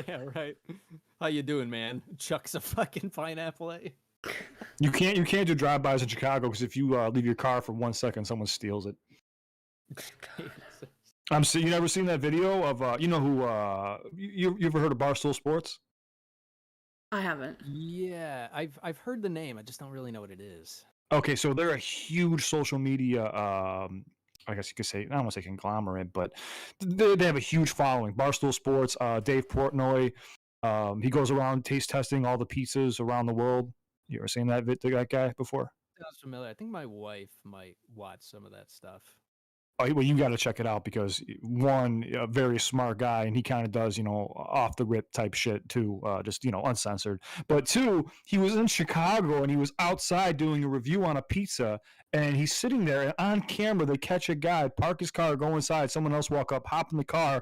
Yeah, right. How you doing, man? Chucks a fucking pineapple at you. You can't do drive-bys in Chicago because if you leave your car for 1 second, someone steals it. You never seen that video of you know who you ever heard of Barstool Sports? I haven't. Yeah, I've heard the name. I just don't really know what it is. Okay, so they're a huge social media I guess you could say, I don't want to say conglomerate, but they have a huge following. Barstool Sports, Dave Portnoy, he goes around taste testing all the pizzas around the world. You ever seen that guy before? Sounds familiar. I think my wife might watch some of that stuff. Oh, well, you got to check it out because one, a very smart guy, and he kind of does, off the rip type shit too, just uncensored. But two, he was in Chicago and he was outside doing a review on a pizza, and he's sitting there, and on camera they catch a guy park his car, go inside, someone else walk up, hop in the car,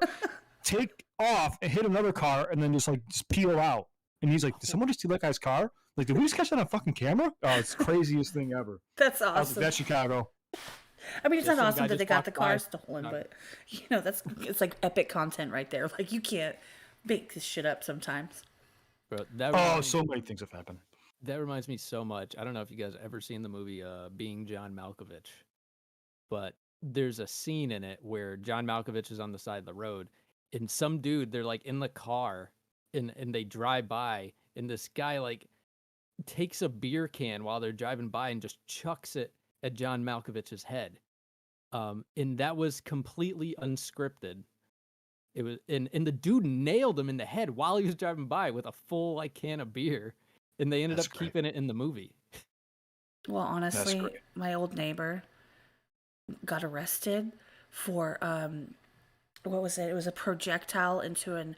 take off, and hit another car, and then just peel out. And he's like, "Did someone just steal that guy's car? Like, did we just catch that on fucking camera? Oh, it's the craziest thing ever." That's I was like, awesome. that's Chicago. I mean, it's Yeah, not some awesome guy that they just got the walked by. car stolen, but it's like epic content right there. Like, you can't make this shit up sometimes. Bro, that Oh, reminds, so many things have happened. that reminds me so much. I don't know if you guys ever seen the movie Being John Malkovich, but there's a scene in it where John Malkovich is on the side of the road, and some dude, they're like in the car, and they drive by, and this guy like takes a beer can while they're driving by and just chucks it at John Malkovich's head. And that was completely unscripted. It was, and the dude nailed him in the head while he was driving by with a full can of beer, and they ended That's up great. keeping it in the movie. Well, honestly, great. my old neighbor got arrested for what was it? It was a projectile into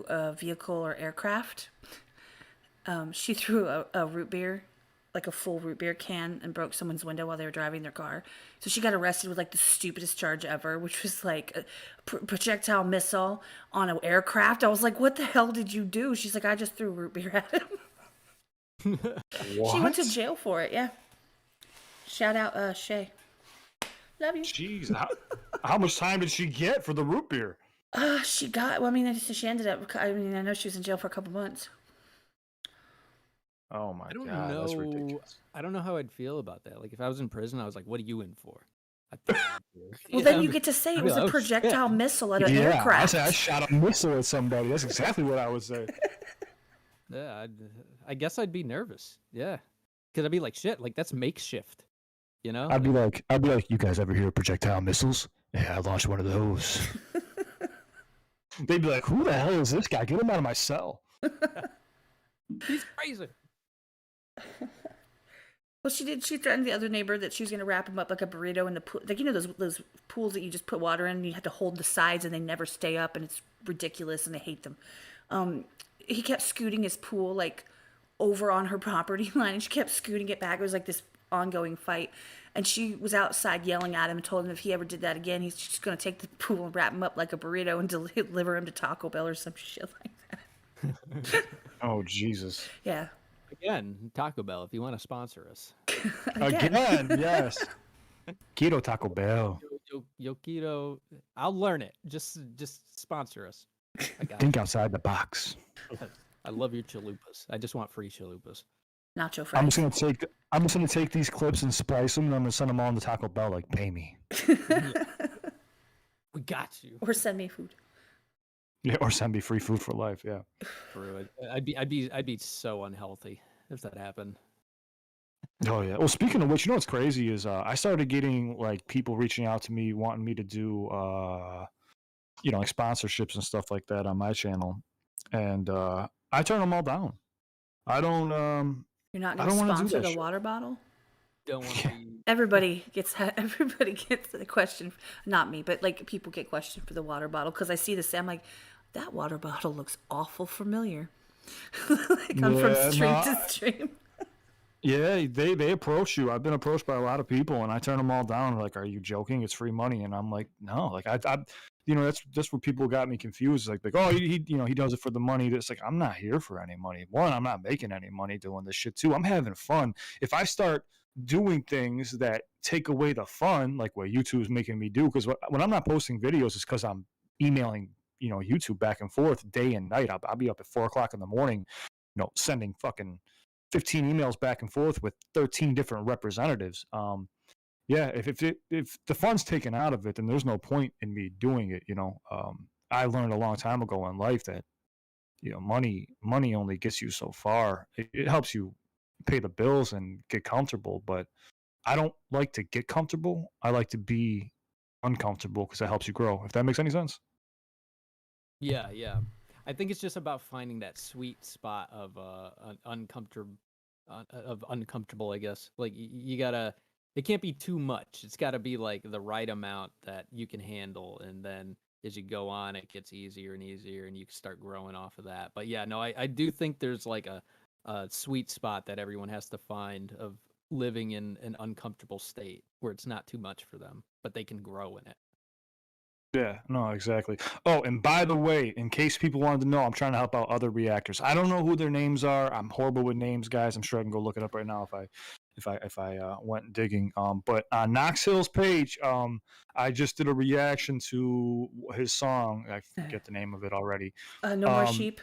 a vehicle or aircraft. She threw a root beer, like a full root beer can, and broke someone's window while they were driving their car. So she got arrested with the stupidest charge ever, which was a projectile missile on an aircraft. I was like, "What the hell did you do?" She's like, "I just threw root beer at him." What? She went to jail for it. Yeah. Shout out Shay. Love you. Jeez, how much time did she get for the root beer? She got. Well, I mean, she ended up. I mean, I know she was in jail for a couple months. Oh my I don't god, that's know. ridiculous. I don't know how I'd feel about that. Like if I was in prison, I was like, "What are you in for?" I'd throw a beer. Well, then you get to say it was a "Oh, shit." projectile missile at an Yeah, I aircraft. said I shot a missile at somebody. That's exactly what I would say. Yeah, I guess I'd be nervous. Yeah, because I'd be like, "Shit, like that's makeshift," you know? I'd be like, you guys ever hear of projectile missiles? Yeah, I launched one of those. They'd be like, who the hell is this guy? Get him out of my cell. He's crazy. Well, she threatened the other neighbor that she was going to wrap him up like a burrito in the pool. Like, those pools that you just put water in and you have to hold the sides and they never stay up and it's ridiculous and they hate them. He kept scooting his pool over on her property line and she kept scooting it back. It was like this ongoing fight. And she was outside yelling at him and told him if he ever did that again, he's just going to take the pool and wrap him up like a burrito and deliver him to Taco Bell or some shit like that. Oh, Jesus. Yeah. Again, Taco Bell, if you want to sponsor us. Again, yes. Keto Taco Bell. Yo keto, I'll learn it. Just sponsor us. I got Think outside the box. it. I love your chalupas. I just want free chalupas. Nacho I'm fries. just gonna take these clips and splice them, and I'm gonna send them all to Taco Bell. Like, pay me. We got you. Or send me food. Yeah, or send me free food for life. Yeah. Screw it. I'd be so unhealthy if that happened. Oh yeah. Well, speaking of which, what's crazy is I started getting people reaching out to me wanting me to do sponsorships and stuff like that on my channel, and I turn them all down. I don't. You're not I going to don't wanna do sponsor that the shit. water bottle? Don't want to be. Everybody gets the question, not me, but people get questioned for the water bottle because I see this. I'm like, that water bottle looks awful familiar. I'm from Yeah, stream no, to stream. Yeah, they approach you. I've been approached by a lot of people, and I turn them all down. They're like, "Are you joking? It's free money." And I'm like, "No." That's where people got me confused. Like, oh, he does it for the money. It's like, I'm not here for any money. One, I'm not making any money doing this shit. Two, I'm having fun. If I start doing things that take away the fun, like what YouTube is making me do. Because when I'm not posting videos, it's because I'm emailing, YouTube back and forth day and night. I'll be up at 4 o'clock in the morning, sending fucking 15 emails back and forth with 13 different representatives. Yeah, if the fun's taken out of it, then there's no point in me doing it. I learned a long time ago in life that money only gets you so far. It helps you pay the bills and get comfortable, but I don't like to get comfortable. I like to be uncomfortable because it helps you grow. If that makes any sense. Yeah, yeah. I think it's just about finding that sweet spot of uncomfortable, I guess. Like you gotta, it can't be too much. It's got to be like the right amount that you can handle, and then as you go on, it gets easier and easier, and you can start growing off of that. But yeah, no, I do think there's like a sweet spot that everyone has to find of living in an uncomfortable state where it's not too much for them, but they can grow in it. Yeah, no, exactly. Oh, and by the way, in case people wanted to know, I'm trying to help out other reactors. I don't know who their names are. I'm horrible with names, guys. I'm sure I can go look it up right now if I went digging. But on Knox Hill's page, I just did a reaction to his song. I forget the name of it already. No More Sheep.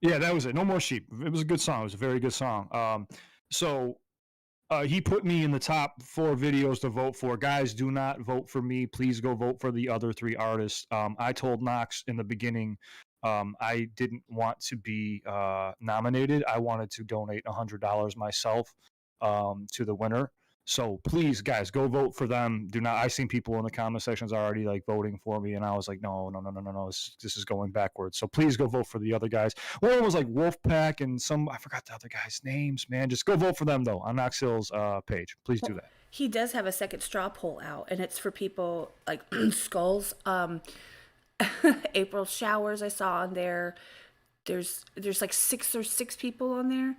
Yeah, that was it. No More Sheep. It was a good song. It was a very good song. So he put me in the top 4 videos to vote for. Guys, do not vote for me. Please go vote for the other 3 artists. I told Knox in the beginning I didn't want to be nominated. I wanted to donate $100 myself to the winner. So please, guys, go vote for them. Do not. I've seen people in the comment sections already like voting for me, and I was like, no. This is going backwards. So please go vote for the other guys. One was like Wolfpack and I forgot the other guys' names. Man, just go vote for them though on Knox Hill's page. Please do that. He does have a second straw poll out, and it's for people like skullz. April Showers I saw on there. There's like 6 people on there.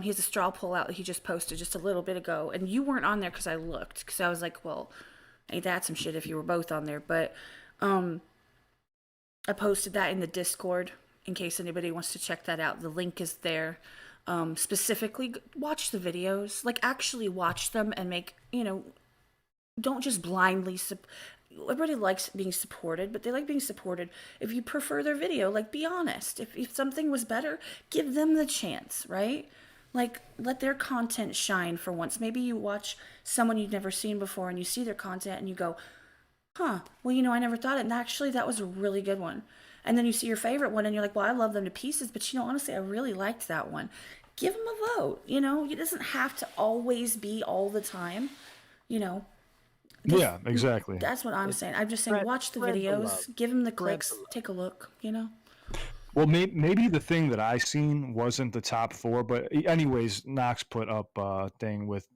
He has a straw poll out that he just posted just a little bit ago, and you weren't on there because I looked, because I was like, well, ain't that some shit if you were both on there. But I posted that in the Discord in case anybody wants to check that out. The link is there. Specifically, watch the videos, like actually watch them and make, don't just blindly everybody likes being supported, but they like being supported. If you prefer their video, like, be honest. If something was better, give them the chance, right? Like, let their content shine for once. Maybe you watch someone you've never seen before and you see their content and you go, well, I never thought it. And actually, that was a really good one. And then you see your favorite one and you're like, well, I love them to pieces, but honestly, I really liked that one. Give them a vote. It doesn't have to always be all the time, Yeah, exactly. That's what I'm saying. I'm just saying, watch the videos, give them the clicks, take a look, Well, maybe the thing that I seen wasn't the top 4, but anyways, Knox put up a thing with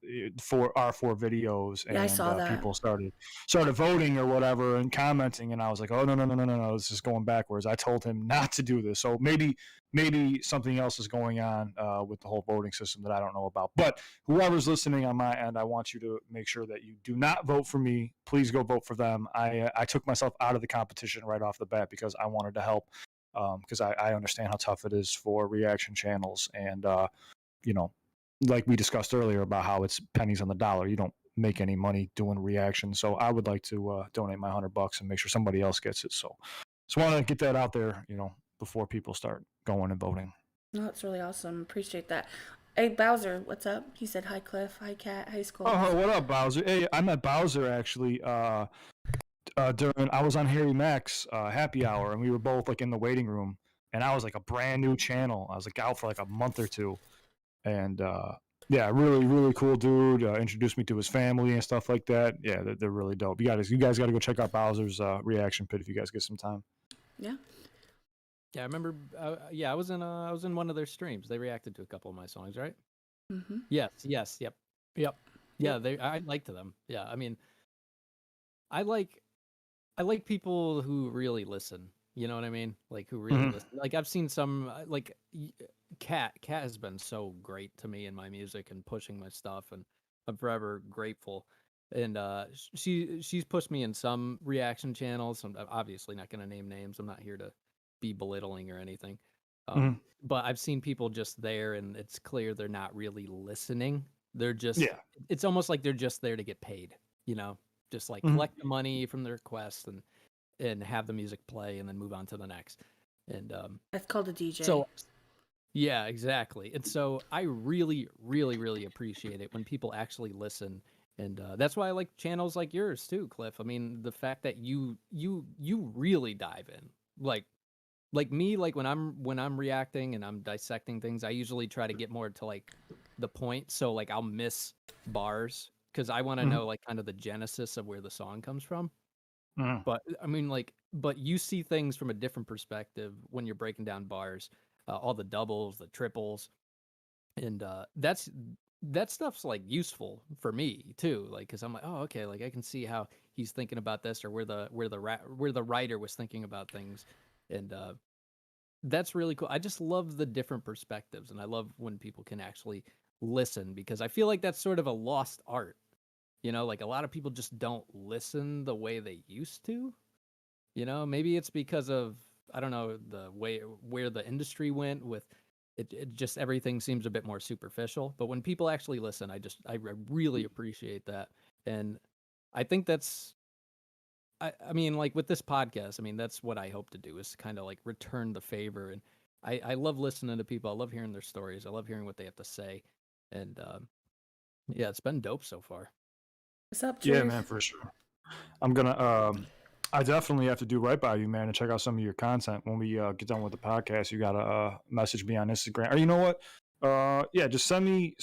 our 4 videos, and Yeah, I saw that. people started voting or whatever and commenting, and I was like, oh no, this is going backwards. I told him not to do this, so maybe something else is going on with the whole voting system that I don't know about. But whoever's listening on my end, I want you to make sure that you do not vote for me. Please go vote for them. I took myself out of the competition right off the bat because I wanted to help. Because I understand how tough it is for reaction channels, and like we discussed earlier about how it's pennies on the dollar. You don't make any money doing reactions, so I would like to donate my $100 and make sure somebody else gets it. So just want to get that out there, before people start going and voting. No, that's really awesome. Appreciate that. Hey, Bowser, what's up? He said, hi, Cliff. Hi, Cat. Hi, Skull. Oh, what up, Bowser? Hey, I met Bowser actually during I was on Harry Mack's happy hour, and we were both like in the waiting room, and I was like a brand new channel. I was like out for like a month or 2, and yeah, really cool dude. Introduced me to his family and stuff like that. Yeah, they're really dope. You guys got to go check out Bowser's reaction pit if you guys get some time. Yeah. Yeah, I remember. I was in one of their streams. They reacted to a couple of my songs, right? Mm-hmm. Yes. Yep. Yeah, I liked them. Yeah, I mean, I like people who really listen. You know what I mean? Like who really listen. Like I've seen some like Cat has been so great to me in my music and pushing my stuff, and I'm forever grateful. And she's pushed me in some reaction channels. I'm obviously not going to name names. I'm not here to be belittling or anything. But I've seen people just there, and it's clear they're not really listening. They're just, Yeah. it's almost like they're just there to get paid, just like Mhm. collect the money from the request and have the music play and then move on to the next. And That's called a DJ. so yeah, exactly. And so I really, really, really appreciate it when people actually listen. And that's why I like channels like yours too, Cliff. I mean, the fact that you really dive in. Like me, like when I'm reacting and I'm dissecting things, I usually try to get more to like the point. So like I'll miss bars because I want to Mhm. know like kind of the genesis of where the song comes from. Mhm. But I mean, like, but you see things from a different perspective when you're breaking down bars, all the doubles, the triples, and that stuff's like useful for me too. Like, because I'm like, oh, okay, like I can see how he's thinking about this, or where the writer was thinking about things, and that's really cool. I just love the different perspectives, and I love when people can actually listen because I feel like that's sort of a lost art. Like a lot of people just don't listen the way they used to. Maybe it's because of, I don't know, the way where the industry went with it just everything seems a bit more superficial. But when people actually listen, I really appreciate that. And I think I mean, like with this podcast, I mean, that's what I hope to do is kind of like return the favor. And I love listening to people. I love hearing their stories. I love hearing what they have to say. And yeah, it's been dope so far. What's up, Yeah, Truth? man, for sure. I'm gonna. I definitely have to do right by you, man, and check out some of your content when we get done with the podcast. You gotta message me on Instagram, or you know what? Yeah, just send me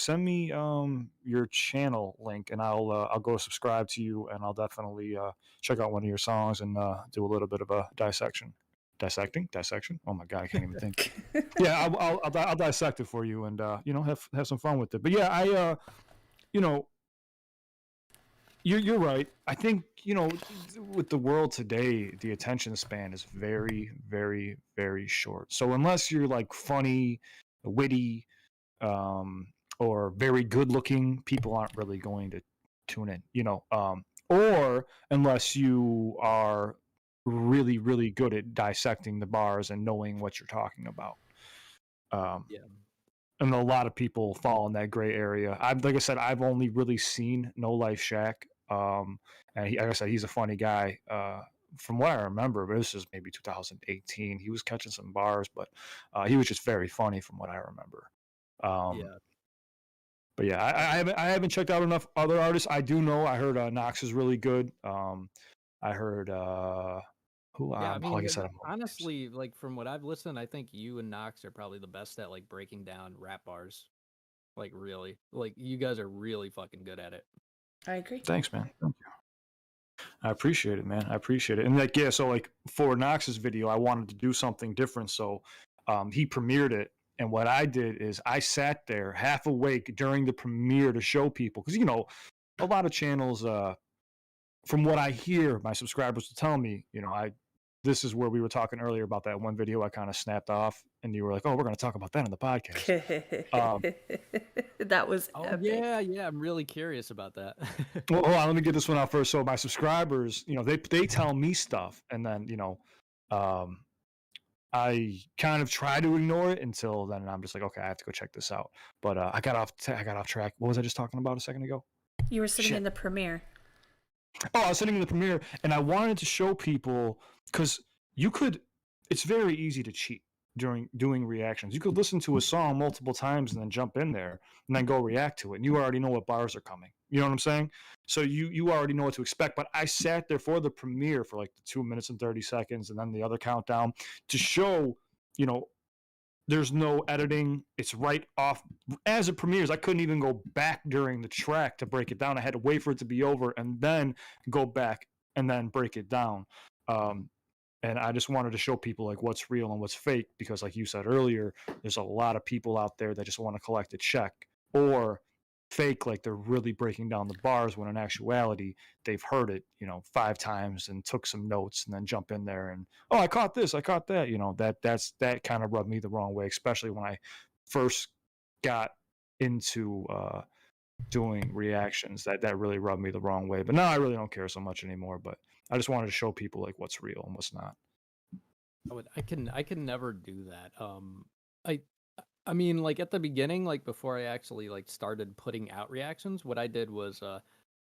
your channel link, and I'll go subscribe to you, and I'll definitely check out one of your songs and do a little bit of a dissection. Oh my god, I can't even think. Yeah, I'll dissect it for you, and have some fun with it. But yeah, you know you're right. I think with the world today, the attention span is very, very, very short. So unless you're like funny, witty, um, or very good looking, people aren't really going to tune in. Or unless you are really, really good at dissecting the bars and knowing what you're talking about. Um, Yeah. and a lot of people fall in that gray area. Like I said, I've only really seen No Life Shack, and like I said, he's a funny guy. From what I remember, but this is maybe 2018. He was catching some bars, but he was just very funny from what I remember. Um, Yeah. but yeah, I haven't checked out enough other artists. I do know I heard Knox is really good. I heard who Yeah, I like mean, I said, I'm honestly, like from what I've listened, I think you and Knox are probably the best at like breaking down rap bars. Like really, like you guys are really fucking good at it. I agree. thanks, man. Thank you. I appreciate it, man. I appreciate it. And like, yeah, so like for Knox's video, I wanted to do something different. So he premiered it. And what I did is I sat there half awake during the premiere to show people. Because, a lot of channels, from what I hear, my subscribers will tell me, this is where we were talking earlier about that one video I kind of snapped off. And you were like, oh, we're going to talk about that in the podcast. That was Oh epic. yeah, I'm really curious about that. Well, hold on, let me get this one out first. So my subscribers, they tell me stuff, and then um, I kind of try to ignore it until then, and I'm just like, okay, I have to go check this out. But I got off track. What was I just talking about a second ago? You were sitting Shit. in the premiere. Oh, I was sitting in the premiere, and I wanted to show people because it's very easy to cheat during doing reactions. You could listen to a song multiple times and then jump in there and then go react to it, and you already know what bars are coming. You know what I'm saying? So you already know what to expect. But I sat there for the premiere for like the 2 minutes and 30 seconds, and then the other countdown to show, you know, there's no editing. It's right off as it premieres. I couldn't even go back during the track to break it down. I had to wait for it to be over and then go back and then break it down. And I just wanted to show people like what's real and what's fake because, like you said earlier, there's a lot of people out there that just want to collect a check or fake like they're really breaking down the bars when in actuality they've heard it 5 times and took some notes and then jump in there and I caught this, I caught that. That kind of rubbed me the wrong way, especially when I first got into doing reactions. That really rubbed me the wrong way, but now I really don't care so much anymore. But I just wanted to show people like what's real and what's not. I can never do that. I I mean, like at the beginning, like before I actually like started putting out reactions, what I did was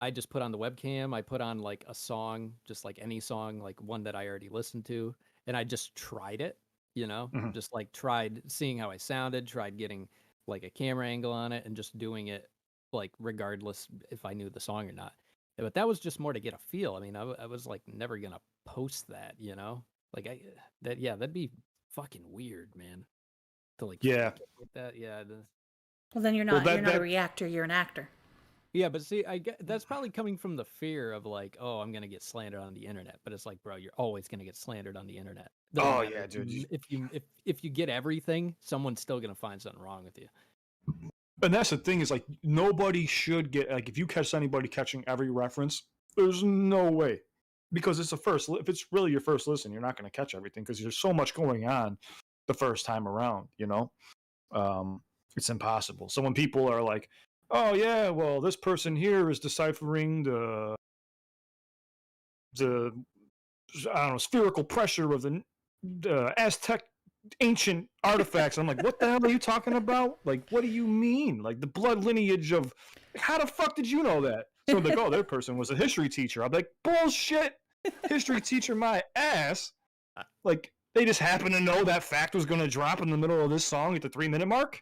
I just put on the webcam, I put on like a song, just like any song, like one that I already listened to, and I just tried it, you know, Mhm. just like tried seeing how I sounded, tried getting like a camera angle on it and just doing it like regardless if I knew the song or not. But that was just more to get a feel. I mean, I was like never gonna post that, you know? Like that'd be fucking weird, man. To like Yeah. fake it like that, yeah. Well, then Well, you're not a that reactor. You're an actor. Yeah, but see, I get that's probably coming from the fear of like, oh, I'm gonna get slandered on the internet. But it's like, bro, you're always gonna get slandered on the internet. Doesn't oh matter yeah, dude. if you get everything, someone's still gonna find something wrong with you. And that's the thing is like nobody should get like if you catch anybody catching every reference, there's no way because it's the first. If it's really your first listen, you're not going to catch everything because there's so much going on the first time around. You know, it's impossible. So when people are like, "Oh yeah, well this person here is deciphering the I don't know spherical pressure of the Aztec ancient artifacts." I'm like, what the hell are you talking about? Like, what do you mean? Like the blood lineage of how the fuck did you know that? So like, oh, that person was a history teacher. I'm like, bullshit. History teacher my ass. Like they just happen to know that fact was gonna drop in the middle of this song at the 3-minute mark.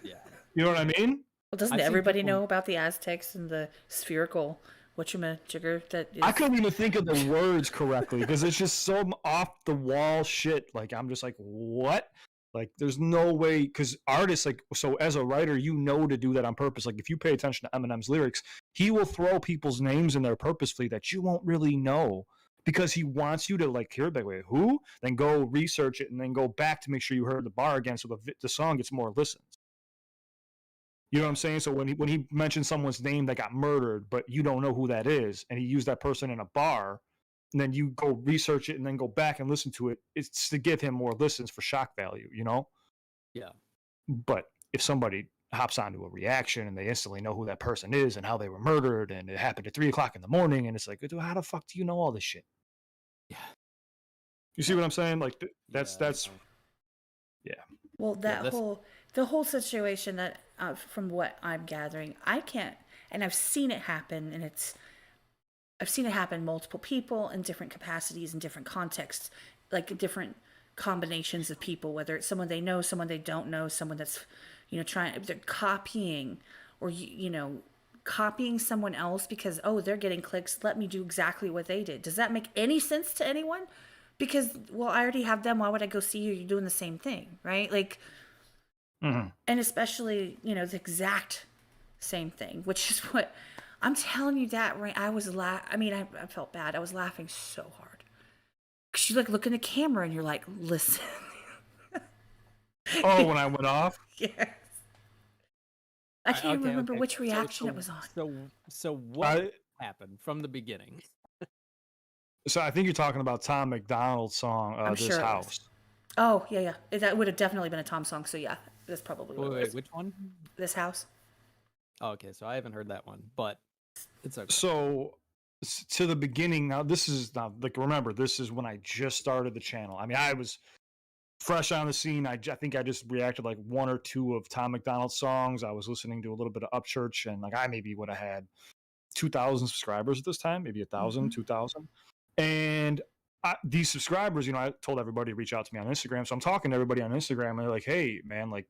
Yeah. You know what I mean? Well, doesn't I've seen everybody people know about the Aztecs and the spherical whatchamajigger that is? I couldn't even think of the words correctly because it's just so off the wall shit. Like I'm just like, what? Like there's no way because artists like so as a writer, you know to do that on purpose. Like if you pay attention to Eminem's lyrics, he will throw people's names in there purposefully that you won't really know because he wants you to like hear it that way. Who? Then go research it and then go back to make sure you heard the bar again so the song gets more listens. You know what I'm saying? So when he mentioned someone's name that got murdered, but you don't know who that is, and he used that person in a bar, and then you go research it and then go back and listen to it, it's to give him more listens for shock value, you know? Yeah. But if somebody hops onto a reaction and they instantly know who that person is and how they were murdered and it happened at 3 o'clock in the morning, and it's like, how the fuck do you know all this shit? Yeah. You see what I'm saying? Like that's Yeah, yeah. Well, Yeah, that's the whole situation that from what I'm gathering, I can't, and I've seen it happen, and I've seen it happen multiple people in different capacities in different contexts, like different combinations of people, whether it's someone they know, someone they don't know, someone that's trying they're copying or copying someone else because they're getting clicks, let me do exactly what they did. Does that make any sense to anyone? Because well, I already have them, why would I go see you, you're doing the same thing, right? Like Mm-hmm. and especially the exact same thing, which is what I'm telling you. That right, I mean, I felt bad, I was laughing so hard because you like look in the camera and you're like, listen. Oh, when I went off? Yes. I can't okay, remember okay. which reaction it was on. So what I happened from the beginning? so I think you're talking about Tom McDonald's song, I'm This sure it was. House. Oh yeah. That would have definitely been a Tom song, so yeah, that's probably what it Wait, was. which one? This house. Oh, okay, so I haven't heard that one, but it's okay. So to the beginning, now this is now like remember this is when I just started the channel. I mean, I was fresh on the scene. I think I just reacted like one or two of Tom McDonald's songs. I was listening to a little bit of Upchurch, and like I maybe would have had 2,000 subscribers at this time, maybe 1,000, 2,000. And these subscribers, I told everybody to reach out to me on Instagram. So I'm talking to everybody on Instagram, and they're like, "Hey, man, like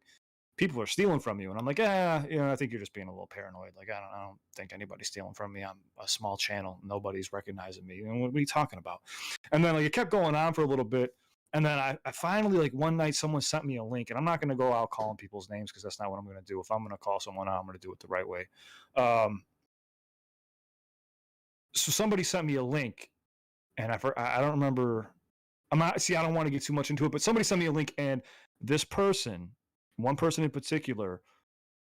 people are stealing from you." And I'm like, "Yeah, I think you're just being a little paranoid. Like I don't think anybody's stealing from me. I'm a small channel. Nobody's recognizing me. What are you talking about?" And then like it kept going on for a little bit. And then I finally, like one night, someone sent me a link, and I'm not going to go out calling people's names because that's not what I'm going to do. If I'm going to call someone out, I'm going to do it the right way. So somebody sent me a link, and I don't remember. I don't want to get too much into it, but somebody sent me a link, and this person, one person in particular,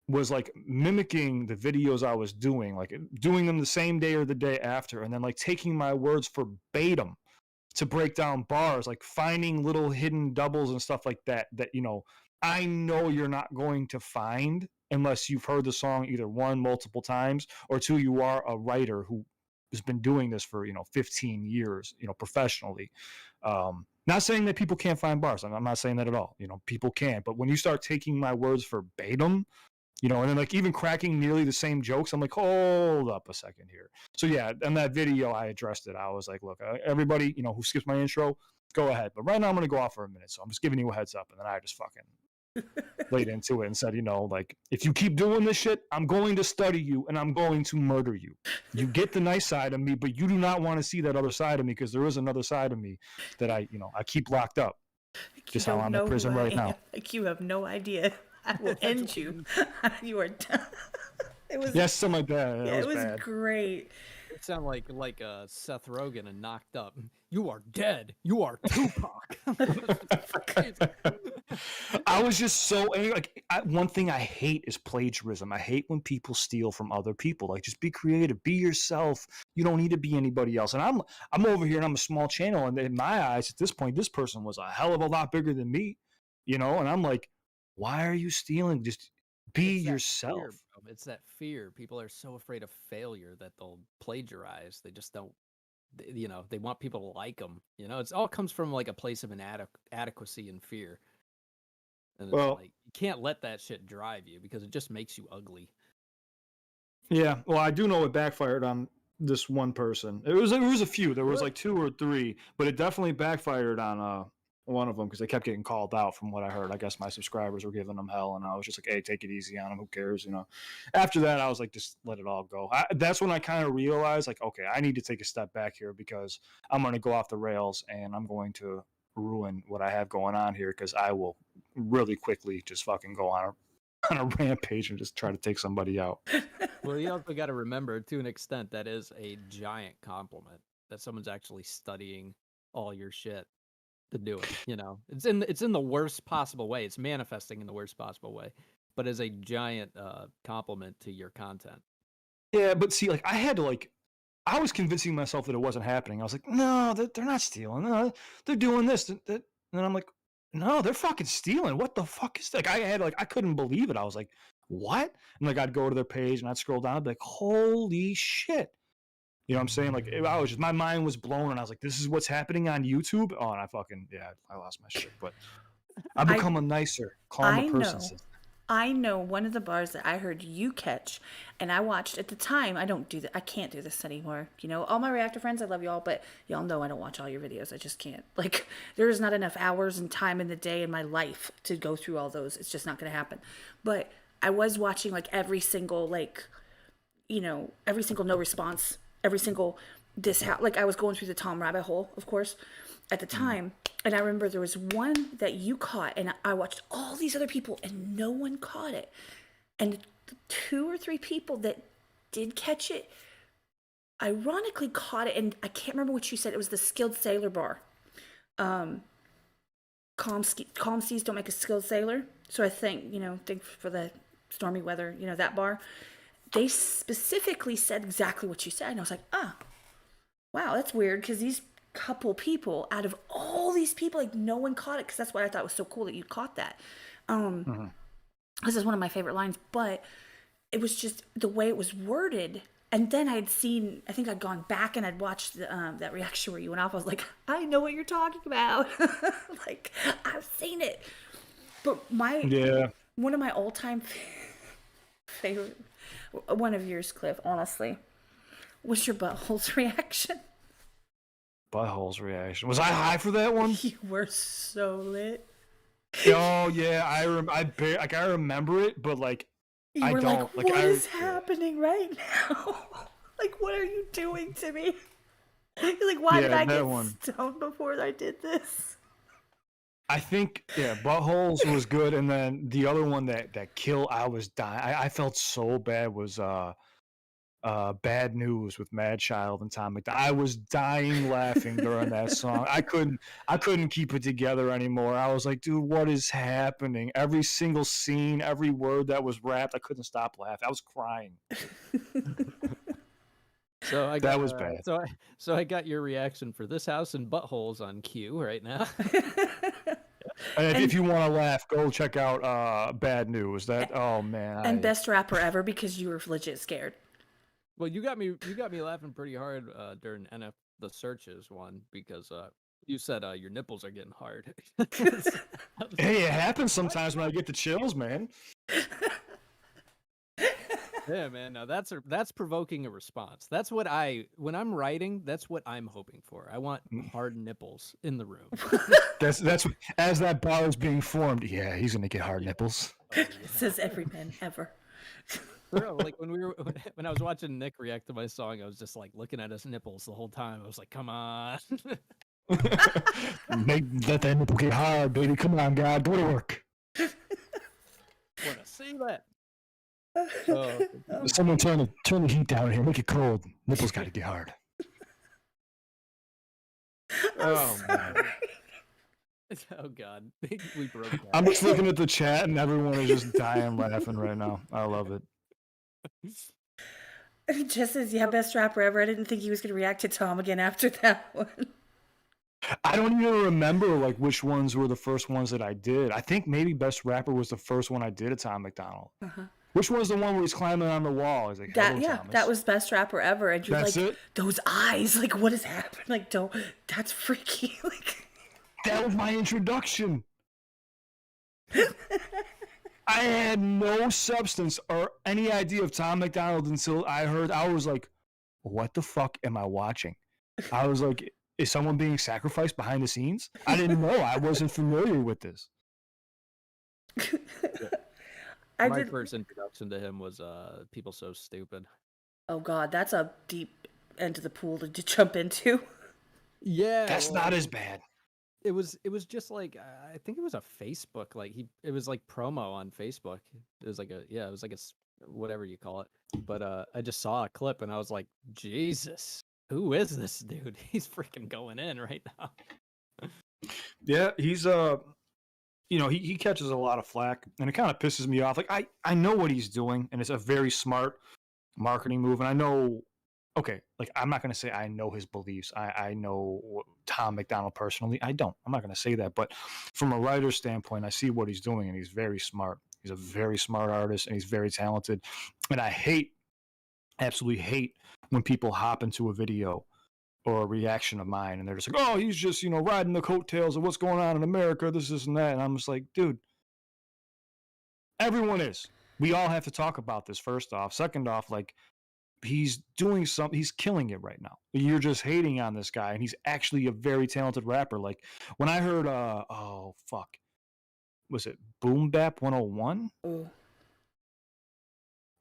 was like mimicking the videos I was doing, like doing them the same day or the day after, and then like taking my words verbatim to break down bars, like finding little hidden doubles and stuff like that I know you're not going to find unless you've heard the song either one multiple times or two you are a writer who has been doing this for 15 years, professionally. Not saying that people can't find bars. I'm not saying that at all. People can, but when you start taking my words verbatim, and then like even cracking nearly the same jokes, I'm like, hold up a second here. So yeah, in that video, I addressed it. I was like, look, everybody, who skips my intro, go ahead. But right now I'm going to go off for a minute. So I'm just giving you a heads up. And then I just fucking laid into it and said, like, if you keep doing this shit, I'm going to study you and I'm going to murder you. You get the nice side of me, but you do not want to see that other side of me, because there is another side of me that I keep locked up. Just how I'm in prison right now. Like, you have no idea. I will end you. You are done. It was something like that. Yeah, it was bad. Great. It sounded like Seth Rogen and Knocked Up. You are dead. You are Tupac. I was just so like, one thing I hate is plagiarism. I hate when people steal from other people. Like, just be creative, be yourself. You don't need to be anybody else. And I'm over here and I'm a small channel, and in my eyes at this point, this person was a hell of a lot bigger than me, and I'm like, why are you stealing? Just be yourself. Fear, it's that fear. People are so afraid of failure that they'll plagiarize. They just don't, they want people to like them. It all comes from like a place of inadequacy and fear. And it's like, you can't let that shit drive you, because it just makes you ugly. Yeah, well, I do know it backfired on this one person. It was a few. There was like 2 or 3, but it definitely backfired on one of them, because they kept getting called out from what I heard. I guess my subscribers were giving them hell, and I was just like, hey, take it easy on them. Who cares? After that, I was like, just let it all go. That's when I kind of realized, like, okay, I need to take a step back here, because I'm going to go off the rails and I'm going to ruin what I have going on here, because I will really quickly just fucking go on a rampage and just try to take somebody out. Well, you also got to remember, to an extent, that is a giant compliment that someone's actually studying all your shit to do it. It's in the worst possible way. It's manifesting in the worst possible way, but as a giant compliment to your content. Yeah, but see, like, I was convincing myself that it wasn't happening. I was like, no, they're not stealing. No, they're doing this. And I'm like, no, they're fucking stealing. What the fuck is that? Like, I couldn't believe it. I was like, what? And like, I'd go to their page and I'd scroll down. I'd be like, holy shit. You know what I'm saying? Like, my mind was blown, and I was like, this is what's happening on YouTube? Oh, and I lost my shit. But I've become a nicer, calmer person since. I know one of the bars that I heard you catch, and I watched at the time. I can't do this anymore. All my reactor friends, I love y'all, but y'all know I don't watch all your videos. I just can't. Like, there's not enough hours and time in the day in my life to go through all those. It's just not going to happen. But I was watching, like, every single no response, every single like, I was going through the Tom rabbit hole, of course, at the time. And I remember there was one that you caught, and I watched all these other people, and no one caught it. And the 2 or 3 people that did catch it, ironically caught it, and I can't remember what you said. It was the skilled sailor bar. Calm seas don't make a skilled sailor. So I think for the stormy weather, that bar. They specifically said exactly what you said. And I was like, wow, that's weird, because these couple people, out of all these people, like, no one caught it, because that's why I thought it was so cool that you caught that. This is one of my favorite lines, but it was just the way it was worded. And then I think I'd gone back and I'd watched that reaction where you went off. I was like, I know what you're talking about. Like, I've seen it. But one of my all-time favorite, one of yours, Cliff, honestly, was your butthole's reaction. Butthole's reaction. Was I high for that one? You were so lit. Oh yeah, I remember it, but like, you were like, what is happening right now? Like, what are you doing to me? You're like, why did I get stoned before I did this? I think Buttholes was good, and then the other one that killed, I was dying. I felt so bad was Bad News with Mad Child and Tom McDonald. I was dying laughing during that song. I couldn't keep it together anymore. I was like, dude, what is happening? Every single scene, every word that was rapped, I couldn't stop laughing. I was crying. That was bad. So I got your reaction for This House and Buttholes on cue right now. And if you want to laugh, go check out Bad News. Oh man. And Best Rapper Ever, because you were legit scared. Well, you got me laughing pretty hard during the searches one because you said your nipples are getting hard. Hey, it happens sometimes when I get the chills, man. Yeah, man. No, that's provoking a response. That's what when I'm writing, that's what I'm hoping for. I want hard nipples in the room. That's as that bar is being formed. Yeah, he's gonna get hard nipples. Oh, yeah. Says every man ever. Bro, like when I was watching Nick react to my song, I was just like looking at his nipples the whole time. I was like, come on. Let that nipple get hard, baby. Come on, God, go to work. Wanna see that? Oh, Someone turn the heat down here. Make it cold. Nipples got to get hard. Oh man. oh God, we broke that. I'm just looking at the chat and everyone is just dying laughing right now. I love it. Just says, yeah, best rapper ever. I didn't think he was going to react to Tom again after that one. I don't even remember like which ones were the first ones that I did. I think maybe best rapper was the first one I did at Tom McDonald. Uh-huh. Which one's the one where he's climbing on the wall? He's like, That Thomas. that was best rapper ever, and you're That's like, it? those eyes, like, what is happening? Like, don't. That's freaky. Like, That was my introduction. I had no substance or any idea of Tom McDonald until I was like, what the fuck am I watching? I was like, is someone being sacrificed behind the scenes? I didn't know. I wasn't familiar with this. My first introduction to him was People So Stupid. Oh God, that's a deep end of the pool to jump into. Yeah, That's not as bad. It was just like I think it was a Facebook, like it was like promo on Facebook. It was like whatever you call it. But I just saw a clip and I was like, Jesus, who is this dude? He's freaking going in right now. Yeah, he's he catches a lot of flack and it kind of pisses me off. Like I know what he's doing and it's a very smart marketing move, and I know. Okay, like I'm not going to say I know his beliefs. I know Tom McDonald personally. I don't. I'm not going to say that. But from a writer's standpoint, I see what he's doing, and he's very smart. He's a very smart artist, and he's very talented. And I absolutely hate, when people hop into a video or a reaction of mine, and they're just like, "Oh, he's just riding the coattails of what's going on in America. This and that." And I'm just like, dude, everyone is. We all have to talk about this. First off, second off, like. He's doing something. He's killing it right now. You're just hating on this guy, and he's actually a very talented rapper. Like when I heard, was it Boom Bap 101? Ooh.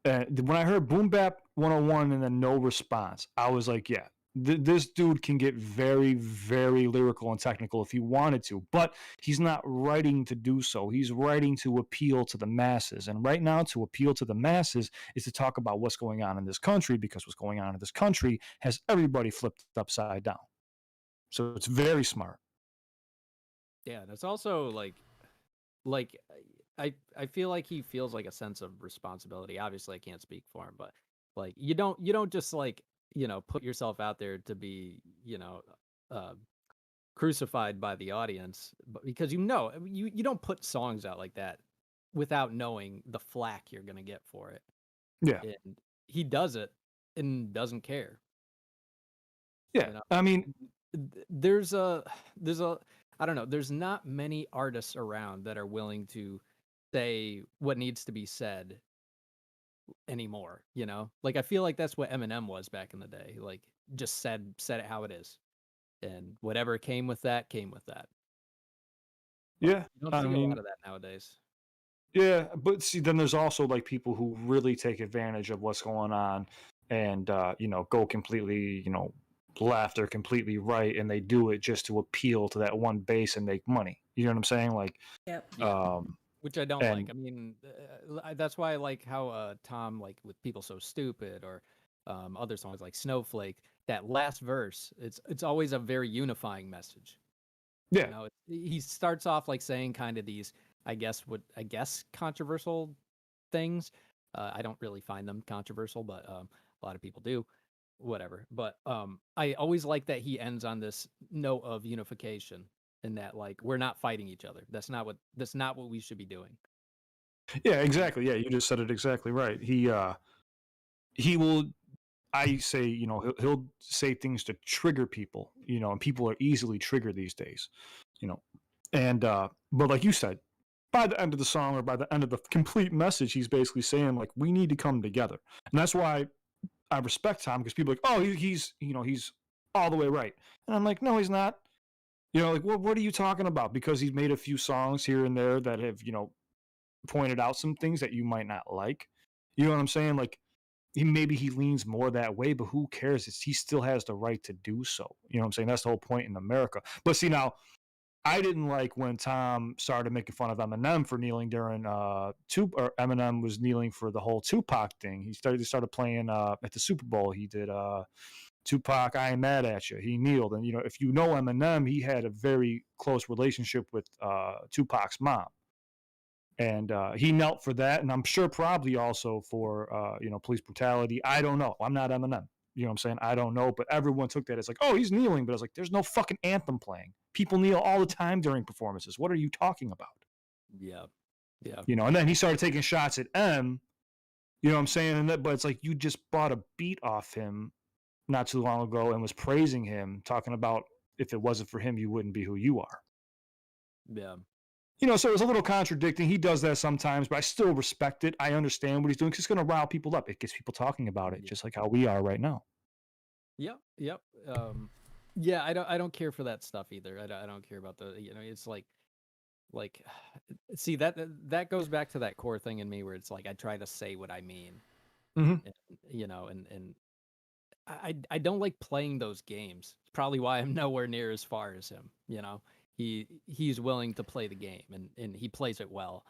When I heard Boom Bap 101 and then no response, I was like, yeah, this dude can get very, very lyrical and technical if he wanted to, but he's not writing to do so. He's writing to appeal to the masses. And right now, to appeal to the masses is to talk about what's going on in this country, because what's going on in this country has everybody flipped upside down. So it's very smart. Yeah, and it's also like I feel like he feels like a sense of responsibility. Obviously, I can't speak for him, but like you don't just like put yourself out there to be crucified by the audience, but because you don't put songs out like that without knowing the flack you're gonna get for it. Yeah, and he does it and doesn't care. Yeah, I mean, there's a I don't know. There's not many artists around that are willing to say what needs to be said anymore. Like I feel like that's what Eminem was back in the day. Like just said it how it is, and whatever came with that came with that. Yeah, you don't see a lot of that nowadays. Yeah, but see, then there's also like people who really take advantage of what's going on, and go completely left or completely right, and they do it just to appeal to that one base and make money. You know what I'm saying? Like, Yep. Which I don't like. I mean, that's why I like how Tom, like with People So Stupid, or other songs like Snowflake, that last verse, it's always a very unifying message. Yeah. He starts off like saying kind of these, I guess controversial things. I don't really find them controversial, but a lot of people do. Whatever. But I always like that he ends on this note of unification, and that like we're not fighting each other. That's not what we should be doing. Yeah, exactly. Yeah, you just said it exactly right. He will I say, he'll say things to trigger people, and people are easily triggered these days, you know. And but like you said, by the end of the song or by the end of the complete message, he's basically saying like we need to come together, and that's why I respect Tom, because people are like, oh, he's he's all the way right, and I'm like, no, he's not. Like what are you talking about? Because he's made a few songs here and there that have pointed out some things that you might not like. You know what I'm saying? Like maybe he leans more that way, but who cares? He still has the right to do so. You know what I'm saying? That's the whole point in America. But see, now I didn't like when Tom started making fun of Eminem for kneeling during or Eminem was kneeling for the whole Tupac thing. He started playing at the Super Bowl. He did Tupac, I Ain't Mad at You. He kneeled, and if you know Eminem, he had a very close relationship with Tupac's mom. And he knelt for that, and I'm sure probably also for police brutality. I don't know. I'm not Eminem. You know what I'm saying? I don't know, but everyone took that as like, oh, he's kneeling. But I was like, there's no fucking anthem playing. People kneel all the time during performances. What are you talking about? Yeah. And then he started taking shots at M. You know what I'm saying? But it's like you just bought a beat off him not too long ago and was praising him, talking about if it wasn't for him, you wouldn't be who you are. Yeah. So it's a little contradicting. He does that sometimes, but I still respect it. I understand what he's doing because it's going to rile people up. It gets people talking about it, just like how we are right now. Yep. Yeah, I don't care for that stuff either. I don't care about it's like see that goes back to that core thing in me where it's like I try to say what I mean. Mm-hmm. And I don't like playing those games. It's probably why I'm nowhere near as far as him, He's willing to play the game and he plays it well.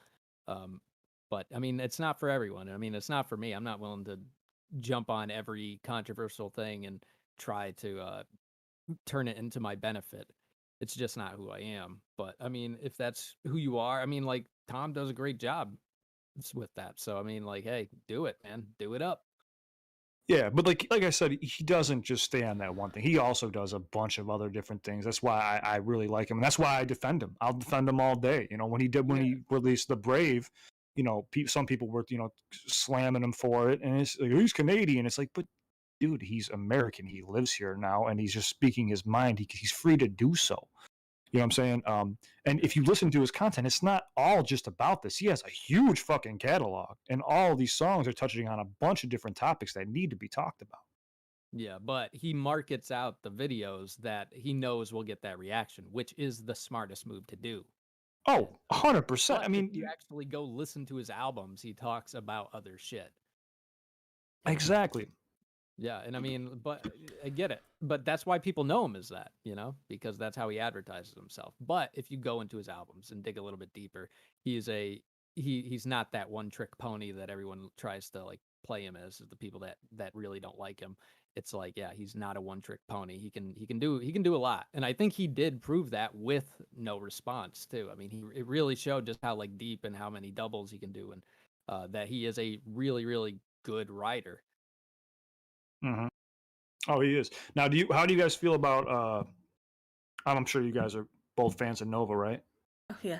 But I mean, it's not for everyone. I mean, it's not for me. I'm not willing to jump on every controversial thing and try to turn it into my benefit. It's just not who I am. But I mean, if that's who you are, I mean, like Tom does a great job with that. So I mean, like, hey, do it, man. Do it up. Yeah, but like I said, he doesn't just stay on that one thing. He also does a bunch of other different things. That's why I really like him, and that's why I defend him. I'll defend him all day. When he released The Brave, some people were slamming him for it, and it's like, he's Canadian. It's like, but dude, he's American. He lives here now, and he's just speaking his mind. He's free to do so. You know what I'm saying? And if you listen to his content, it's not all just about this. He has a huge fucking catalog, and all these songs are touching on a bunch of different topics that need to be talked about. Yeah, but he markets out the videos that he knows will get that reaction, which is the smartest move to do. Oh, 100%. I mean, if you actually go listen to his albums, he talks about other shit. Exactly. Yeah, and I mean, but I get it. But that's why people know him as that, because that's how he advertises himself. But if you go into his albums and dig a little bit deeper, he's not that one trick pony that everyone tries to like play him as, the people that really don't like him. It's like, yeah, he's not a one trick pony. He can do a lot. And I think he did prove that with No Response too. I mean, it really showed just how like deep and how many doubles he can do, and that he is a really, really good writer. Mm-hmm. Oh, he is. Now, how do you guys feel about? I'm sure you guys are both fans of Nova, right? Oh, yeah.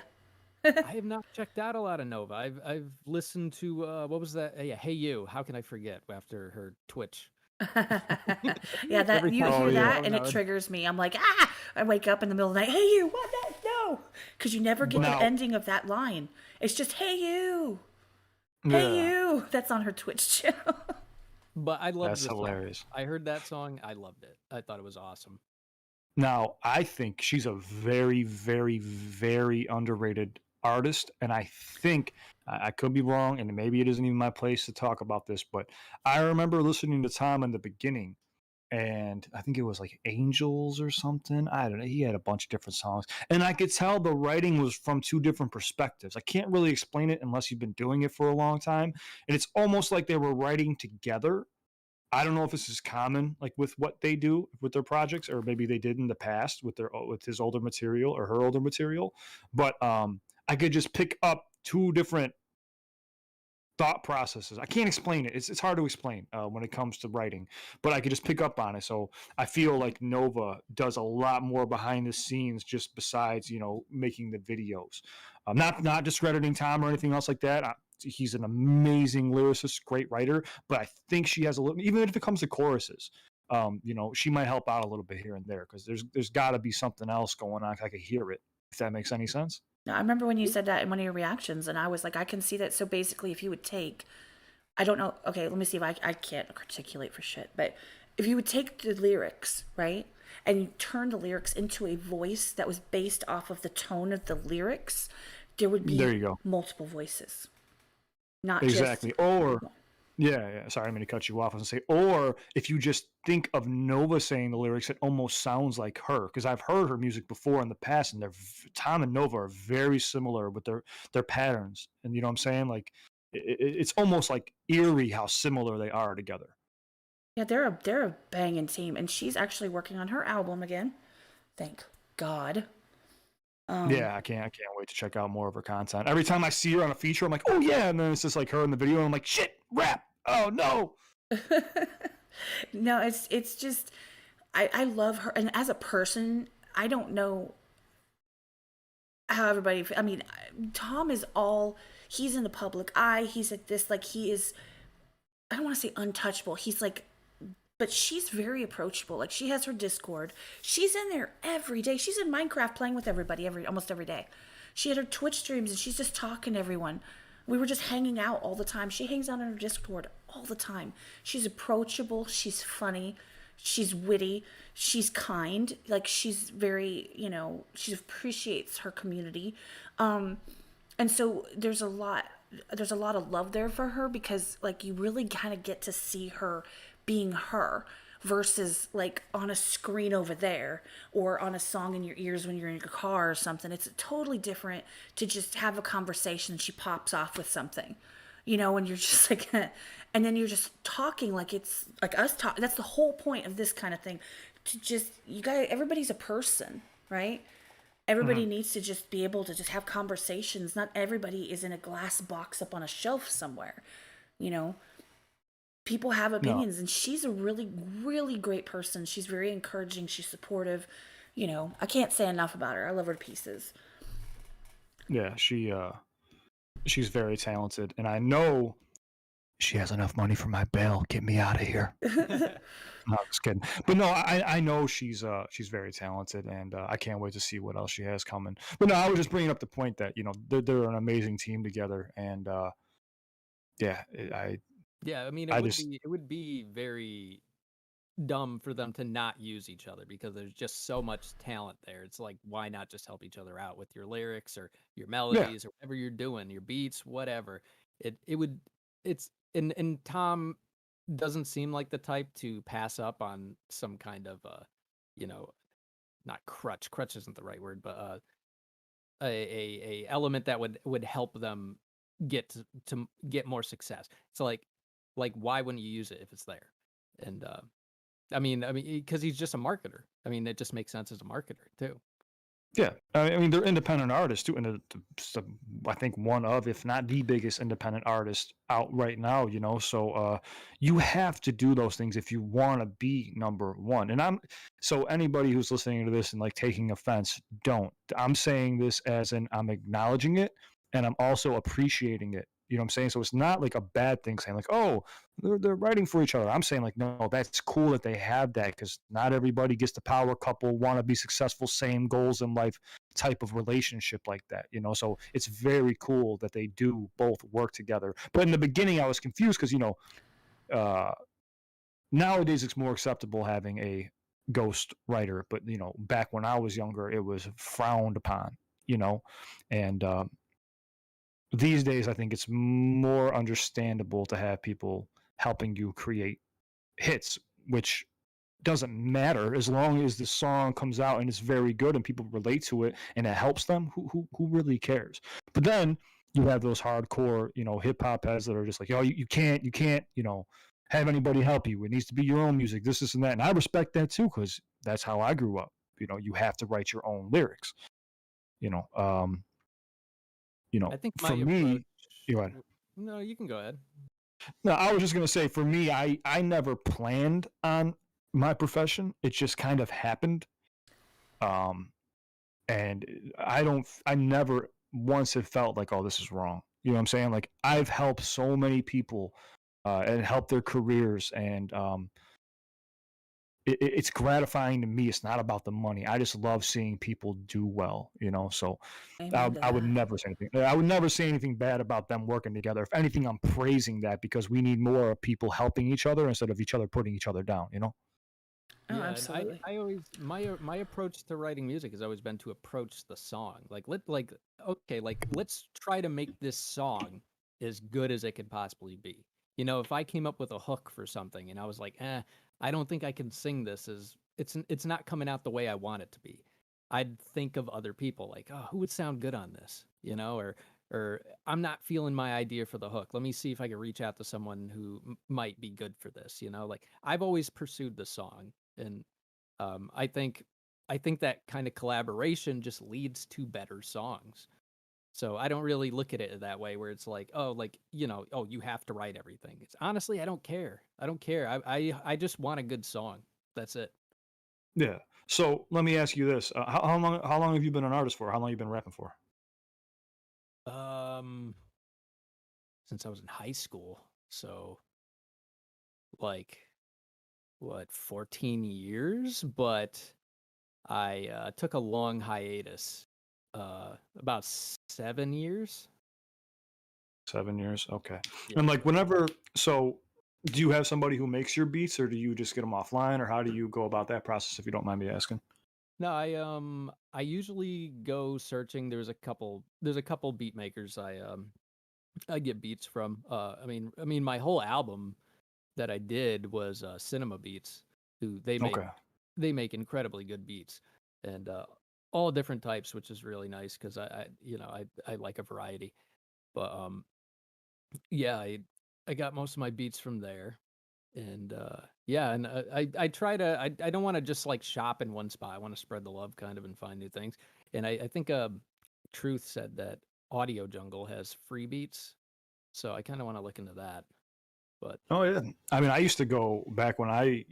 I have not checked out a lot of Nova. I've listened to what was that? Yeah, Hey You. How can I forget after her Twitch? Yeah, that Every you time- hear Oh, yeah. that and it triggers me. I'm like, I wake up in the middle of the night. Hey you, what? No, because you never get Now- the ending of that line. It's just hey you, Yeah. hey you. That's on her Twitch channel. But I loved That's the song. hilarious. I heard that song. I loved it. I thought it was awesome. Now, I think she's a very, very, very underrated artist, and I think I could be wrong, and maybe it isn't even my place to talk about this, but I remember listening to Tom in the beginning, and I think it was like Angels or something. I don't know. He had a bunch of different songs, and I could tell the writing was from two different perspectives. I can't really explain it unless you've been doing it for a long time, and it's almost like they were writing together. I don't know if this is common, like with what they do with their projects, or maybe they did in the past with his older material or her older material. But I could just pick up two different thought processes. I can't explain it. It's hard to explain when it comes to writing, but I could just pick up on it. So I feel like Nova does a lot more behind the scenes, just besides making the videos. Not discrediting Tom or anything else like that. he's an amazing lyricist, great writer. But I think she has a little, even if it comes to choruses, you know, she might help out a little bit here and there because there's got to be something else going on. I could hear it. If that makes any sense. Now, I remember when you said that in one of your reactions, and I was like, I can see that. So basically, if you would take, I don't know, okay, let me see if I can't articulate for shit, but if you would take the lyrics, right, and you turn the lyrics into a voice that was based off of the tone of the lyrics, there would There be you go. multiple voices. Not Exactly. just. Or yeah. Sorry, I'm going to cut you off and say, or if you just think of Nova saying the lyrics, it almost sounds like her because I've heard her music before in the past, and Tom and Nova are very similar with their patterns, and you know what I'm saying? Like it's almost like eerie how similar they are together. Yeah, they're a banging team, and she's actually working on her album again. Thank God. Yeah, I can't wait to check out more of her content. Every time I see her on a feature, I'm like, oh yeah, and then it's just like her in the video, and I'm like, shit, rap. Oh no. No, it's just I love her, and as a person, I don't know how everybody. I mean, Tom is all he's in the public eye. He's like this, like he is. I don't want to say untouchable. He's like, but she's very approachable. Like she has her Discord. She's in there every day. She's in Minecraft playing with everybody almost every day. She had her Twitch streams and she's just talking to everyone. We were just hanging out all the time. She hangs out on her Discord all the time. She's approachable. She's funny. She's witty. She's kind. Like she's very, you know, she appreciates her community. And so there's a lot of love there for her because like you really kind of get to see her being her versus like on a screen over there or on a song in your ears when you're in your car or something. It's totally different to just have a conversation and she pops off with something, you know, and you're just like, and then you're just talking like it's like us talk. That's the whole point of this kind of thing. To just, you guys, everybody's a person, right? Everybody needs to just be able to just have conversations. Not everybody is in a glass box up on a shelf somewhere, you know? People have opinions, and she's a really, really great person. She's very encouraging. She's supportive. You know, I can't say enough about her. I love her to pieces. Yeah, she's very talented, and I know she has enough money for my bail. Get me out of here. No, just kidding. But no, I know she's very talented, and I can't wait to see what else she has coming. But no, I was just bringing up the point that you know they're an amazing team together, and yeah, Yeah, I mean, I it would be very dumb for them to not use each other because there's just so much talent there. It's like, why not just help each other out with your lyrics or your melodies or whatever you're doing, your beats, whatever. And Tom doesn't seem like the type to pass up on some kind of you know, not crutch. Crutch isn't the right word, but a element that would help them get to get more success. So like why wouldn't you use it if it's there? And I mean because he's just a marketer. I mean, it just makes sense as a marketer too. Yeah, I mean they're independent artists too, and I think one of, if not the biggest independent artist out right now. You know, so you have to do those things if you want to be number one. And so anybody who's listening to this and like taking offense, don't. I'm saying this as I'm acknowledging it, and I'm also appreciating it. You know what I'm saying? So it's not like a bad thing saying like, oh, they're writing for each other. I'm saying like, no, that's cool that they have that because not everybody gets the power couple, want to be successful, same goals in life type of relationship like that, you know? So it's very cool that they do both work together. But in the beginning, I was confused because, you know, nowadays it's more acceptable having a ghost writer. But, you know, back when I was younger, it was frowned upon, you know? And, these days, I think it's more understandable to have people helping you create hits, which doesn't matter as long as the song comes out and it's very good and people relate to it and it helps them. Who really cares? But then you have those hardcore, you know, hip hop heads that are just like, oh, you can't, you know, have anybody help you. It needs to be your own music, this, and that. And I respect that too because that's how I grew up. You know, you have to write your own lyrics. You know, I think for me, go ahead. No, you can go ahead. No, I was just gonna say, for me, I never planned on my profession. It just kind of happened, and I never once have felt like, oh, this is wrong. You know what I'm saying? Like I've helped so many people and helped their careers, and it's gratifying to me. It's not about the money. I just love seeing people do well, you know. So Amen to I would that. never say anything. I would never say anything bad about them working together. If anything, I'm praising that because we need more of people helping each other instead of each other putting each other down. You know. Oh, Yeah, and absolutely. I always my approach to writing music has always been to approach the song. Okay, like let's try to make this song as good as it could possibly be. You know, if I came up with a hook for something and I was like, I don't think I can sing this as it's not coming out the way I want it to be. I'd think of other people like, oh, who would sound good on this? You know, or I'm not feeling my idea for the hook. Let me see if I can reach out to someone who might be good for this. You know, like I've always pursued the song, and I think that kind of collaboration just leads to better songs. So I don't really look at it that way, where it's like, oh, like oh, you have to write everything. It's honestly, I don't care. I don't care. I just want a good song. That's it. Yeah. So let me ask you this: how long have you been an artist for? How long have you been rapping for? Um, since I was in high school, so like what, 14 years, but I took a long hiatus, about 7 years. 7 years. Okay. Yeah. And like whenever, so do you have somebody who makes your beats, or do you just get them offline, or how do you go about that process? If you don't mind me asking. No, I usually go searching. There's a couple beat makers I get beats from. I mean my whole album that I did was Cinema Beats, who Okay. they make incredibly good beats, and all different types, which is really nice because I like a variety. But yeah, I got most of my beats from there. And yeah, and I try to I don't want to just like shop in one spot. I want to spread the love kind of and find new things. And I think Truth said that Audio Jungle has free beats, so I kind of want to look into that. But Oh yeah. I mean, I used to go back when I,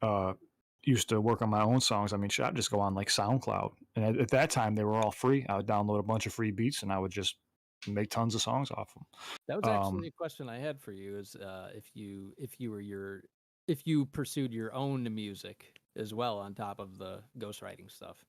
uh, used to work on my own songs. I mean, shit, I'd just go on like SoundCloud, and at that time they were all free. I would download a bunch of free beats, and I would just make tons of songs off them. that was actually a question I had for you: is if you pursued your own music as well on top of the ghostwriting stuff.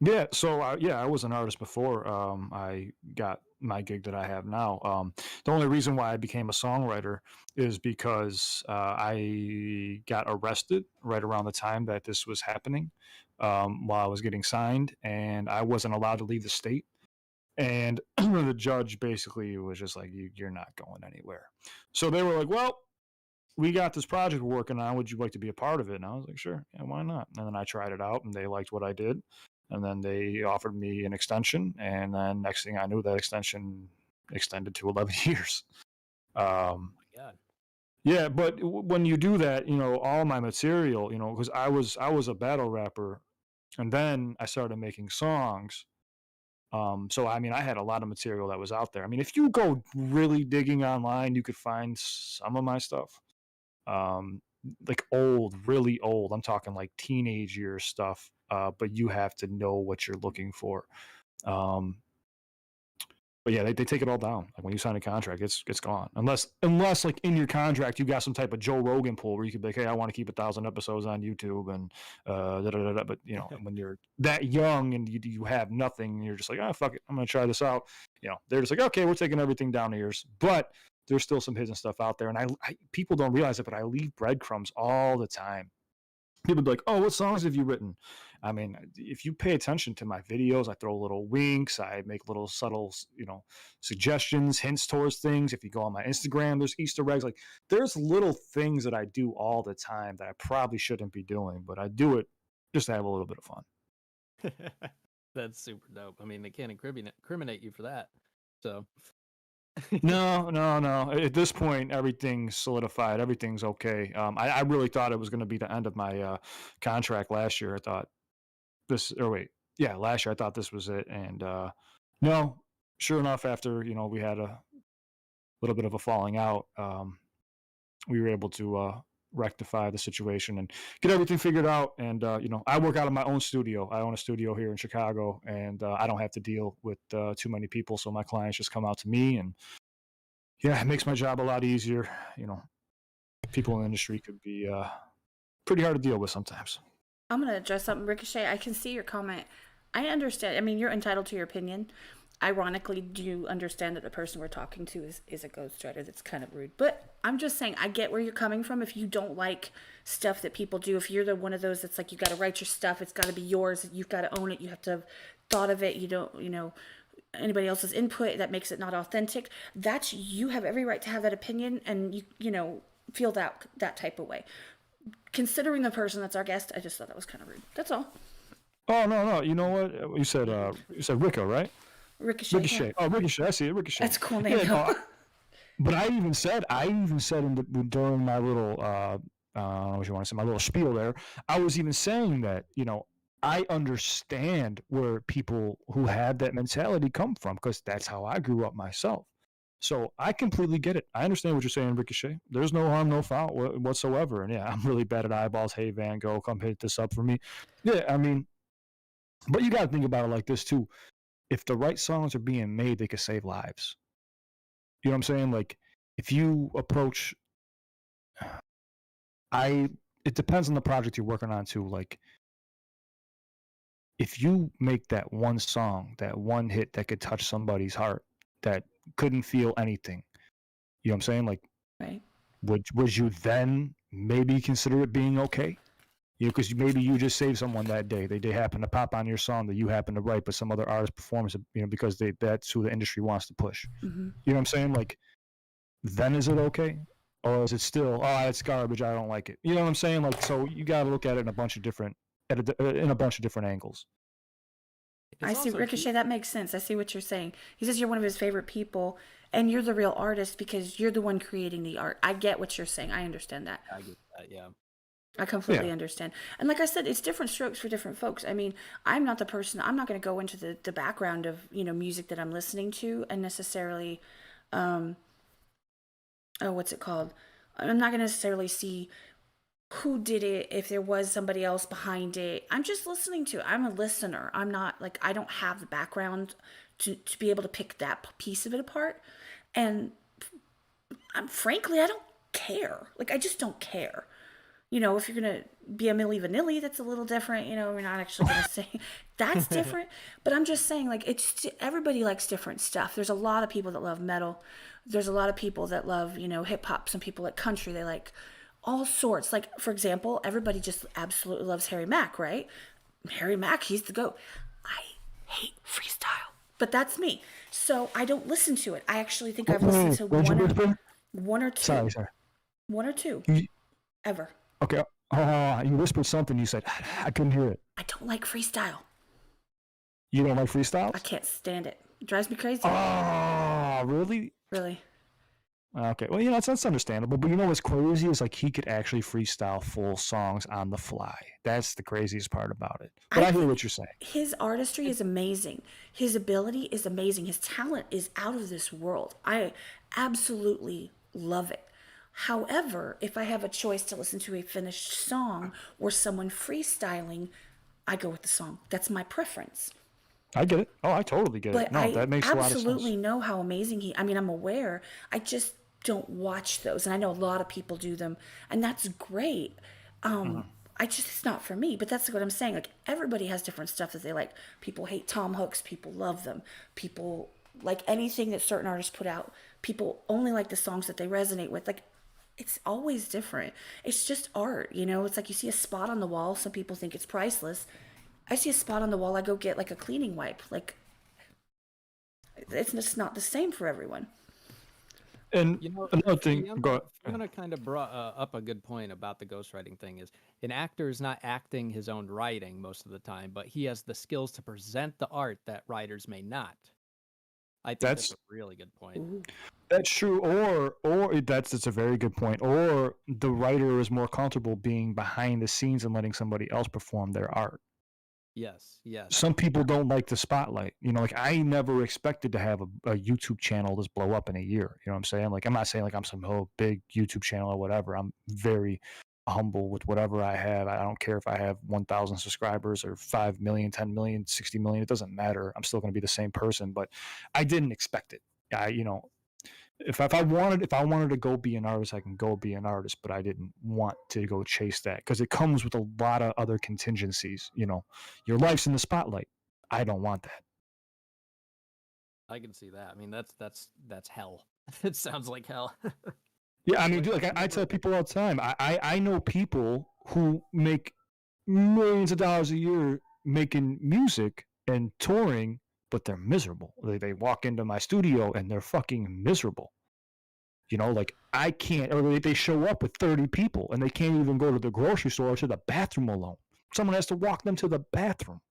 Yeah, so yeah, I was an artist before I got my gig that I have now. The only reason why I became a songwriter is because I got arrested right around the time that this was happening, while I was getting signed, and I wasn't allowed to leave the state. And the judge basically was just like, You're not going anywhere." So they were like, "Well, we got this project we're working on. Would you like to be a part of it?" And I was like, "Sure, yeah, why not?" And then I tried it out, and they liked what I did, and then they offered me an extension, and then next thing I knew, that extension extended to 11 years. Um, My God. yeah, but when you do that, all my material, because I was a battle rapper, and then I started making songs. So I mean, I had a lot of material that was out there. I mean, if you go really digging online, you could find some of my stuff, um, like old, really old. I'm talking like teenage year stuff. But you have to know what you're looking for. Um, but yeah, they take it all down. Like when you sign a contract, it's gone. Unless like in your contract you got some type of Joe Rogan pull where you could be like, hey, I want to keep 1,000 episodes on YouTube and da, da, da, da. But when you're that young and you have nothing, and you're just like, oh fuck it, I'm gonna try this out. They're just like, okay, we're taking everything down to yours. But there's still some hidden stuff out there, and I people don't realize it, but I leave breadcrumbs all the time. People be like, oh, what songs have you written? I mean, if you pay attention to my videos, I throw little winks, I make little subtle, suggestions, hints towards things. If you go on my Instagram, there's Easter eggs. Like, there's little things that I do all the time that I probably shouldn't be doing, but I do it just to have a little bit of fun. That's super dope. I mean, they can't incriminate you for that. So No, no, no. At this point, everything's solidified. Everything's okay. I really thought it was going to be the end of my contract last year. I thought last year I thought this was it, and no, sure enough, after we had a little bit of a falling out, we were able to rectify the situation and get everything figured out. And I work out of my own studio. I own a studio here in Chicago, and I don't have to deal with too many people, so my clients just come out to me, and yeah, it makes my job a lot easier. People in the industry could be pretty hard to deal with sometimes. I'm going to address something, Ricochet. I can see your comment. I understand. I mean, you're entitled to your opinion. Ironically, do you understand that the person we're talking to is a ghostwriter? That's kind of rude. But I'm just saying, I get where you're coming from. If you don't like stuff that people do, if you're one of those that's like, you got to write your stuff, it's got to be yours, you've got to own it, you have to have thought of it, you don't, anybody else's input, that makes it not authentic. You have every right to have that opinion, and you feel that type of way. Considering the person that's our guest, I just thought that was kind of rude. That's all. Oh, no. You know what? You said Rico, right? Ricochet. Yeah. Oh, Ricochet. I see it. Ricochet. That's a cool name. Yeah, no, but I even said during my little, what you want to say, my little spiel there, I was even saying that, I understand where people who have that mentality come from, because that's how I grew up myself. So I completely get it. I understand what you're saying, Ricochet. There's no harm, no foul whatsoever. And yeah, I'm really bad at eyeballs. Hey, Van Gogh, come hit this up for me. Yeah, I mean, but you got to think about it like this too. If the right songs are being made, they could save lives. You know what I'm saying? Like, if you approach, it depends on the project you're working on too. Like, if you make that one song, that one hit that could touch somebody's heart, that couldn't feel anything, you know what I'm saying? Like, Right. would you then maybe consider it being okay? Because maybe you just saved someone that day. They happen to pop on your song that you happen to write, but some other artist performs it, because that's who the industry wants to push. Mm-hmm. You know what I'm saying? Like, then is it okay? Or is it still, oh, it's garbage, I don't like it? You know what I'm saying? Like, so you got to look at it in a bunch of different angles. I see, Ricochet, that makes sense. I see what you're saying. He says you're one of his favorite people, and you're the real artist because you're the one creating the art. I get what you're saying. I understand that. I get that, yeah. I completely understand. And like I said, it's different strokes for different folks. I mean, I'm not the person, I'm not going to go into the background of, music that I'm listening to and necessarily, what's it called? I'm not going to necessarily see who did it, if there was somebody else behind it. I'm just listening to it. I'm a listener. I'm not like, I don't have the background to be able to pick that piece of it apart. And frankly, I don't care. Like, I just don't care. If you're going to be a Milli Vanilli, that's a little different. We're not actually going to say that's different. But I'm just saying, like, everybody likes different stuff. There's a lot of people that love metal. There's a lot of people that love, hip hop. Some people like country. They like all sorts. Like, for example, everybody just absolutely loves Harry Mack, right? Harry Mack, he's the GOAT. I hate freestyle, but that's me. So I don't listen to it. I actually think I've listened to one or two. Sorry. One or two. Ever. Okay. You whispered something. You said, I couldn't hear it. I don't like freestyle. You don't like freestyle? I can't stand it. It drives me crazy. Oh, really? Really? Okay. Well, that's understandable. But what's crazy is, like, he could actually freestyle full songs on the fly. That's the craziest part about it. But I hear what you're saying. His artistry is amazing. His ability is amazing. His talent is out of this world. I absolutely love it. However, if I have a choice to listen to a finished song or someone freestyling, I go with the song. That's my preference. I get it. Oh, I totally get it. No, that makes a lot of sense. I absolutely know how amazing I'm aware. I just don't watch those. And I know a lot of people do them. And that's great. It's not for me. But that's what I'm saying. Like, everybody has different stuff that they like. People hate Tom Hooks. People love them. People like anything that certain artists put out. People only like the songs that they resonate with. Like, it's always different. It's just art, It's like you see a spot on the wall. Some people think it's priceless. I see a spot on the wall, I go get like a cleaning wipe. Like, it's just not the same for everyone. And another thing, Fiona kind of brought up a good point about the ghostwriting thing. Is an actor is not acting his own writing most of the time, but he has the skills to present the art that writers may not. I think that's a really good point. Ooh. That's true, or that's a very good point. Or the writer is more comfortable being behind the scenes and letting somebody else perform their art. Yes, yes. Some people don't like the spotlight. You know, like I never expected to have a YouTube channel just blow up in a year. You know what I'm saying? Like I'm not saying like I'm some big YouTube channel or whatever. I'm very humble with whatever I have. I don't care if I have 1,000 subscribers or 5 million, 10 million, 60 million. It doesn't matter. I'm still going to be the same person, but I didn't expect it. You know, if I wanted to go be an artist, I can go be an artist, but I didn't want to go chase that because it comes with a lot of other contingencies. You know, your life's in the spotlight. I don't want that. I can see that. I mean, that's hell. It sounds like hell. Yeah, I mean, dude, Like, like I tell people all the time, I know people who make millions of dollars a year making music and touring, but they're miserable. They walk into my studio and they're fucking miserable. You know, like I can't, or they show up with 30 people and they can't even go to the grocery store or to the bathroom alone. Someone has to walk them to the bathroom.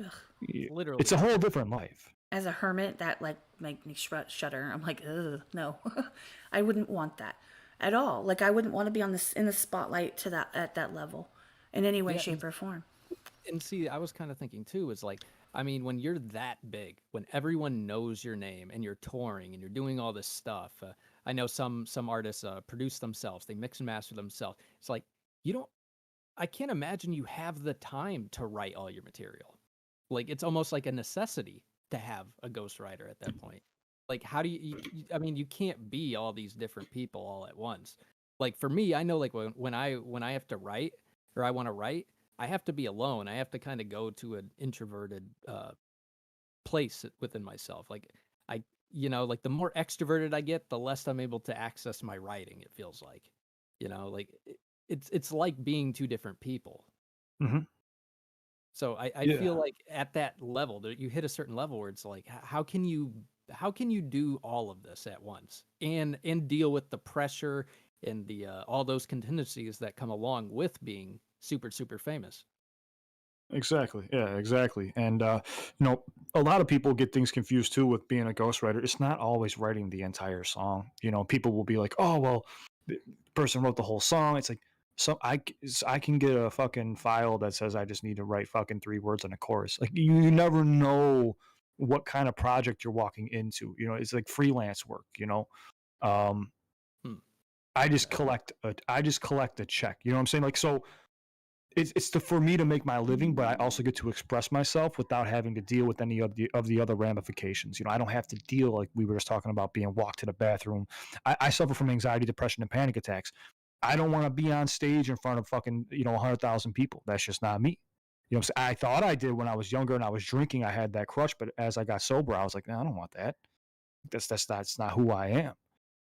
Ugh. literally. It's a whole different life. As a hermit, that like make me shudder. I'm like, ugh, no, I wouldn't want that at all. Like I wouldn't want to be on this in the spotlight to that at that level, in any way, Yeah, shape, or form. And see, I was kind of thinking too, is like, I mean, when you're that big, when everyone knows your name and you're touring and you're doing all this stuff, I know some artists produce themselves, they mix and master themselves. It's like you don't. I can't imagine you have the time to write all your material. Like it's almost like a necessity to have a ghostwriter at that point. Like, how do I mean, you can't be all these different people all at once. Like for me, I know like when I have to write or I want to write, I have to be alone. I have to kind of go to an introverted place within myself. Like I, like the more extroverted I get, the less I'm able to access my writing. It feels like, like it's like being two different people. Mm-hmm. So I Yeah. feel like at that level, you hit a certain level where it's like, how can you do all of this at once and deal with the pressure and the all those contingencies that come along with being super super famous? Exactly. Yeah, exactly. And a lot of people get things confused too with being a ghostwriter. It's not always writing the entire song. You know, people will be like, "Oh, well, the person wrote the whole song." It's like, so I can get a fucking file that says I just need to write fucking 3 words on a chorus. Like you never know what kind of project you're walking into. You know, it's like freelance work. You know, um, Hmm. I just collect a check. You know what I'm saying? Like so it's for me to make my living, but I also get to express myself without having to deal with any of the other ramifications. You know, I don't have to deal like we were just talking about being walked to the bathroom. I suffer from anxiety, depression, and panic attacks. I don't want to be on stage in front of fucking 100,000 people. That's just not me. You know, what I'm saying? I thought I did when I was younger and I was drinking. I had that crush, but as I got sober, I was like, no, I don't want that. That's not who I am.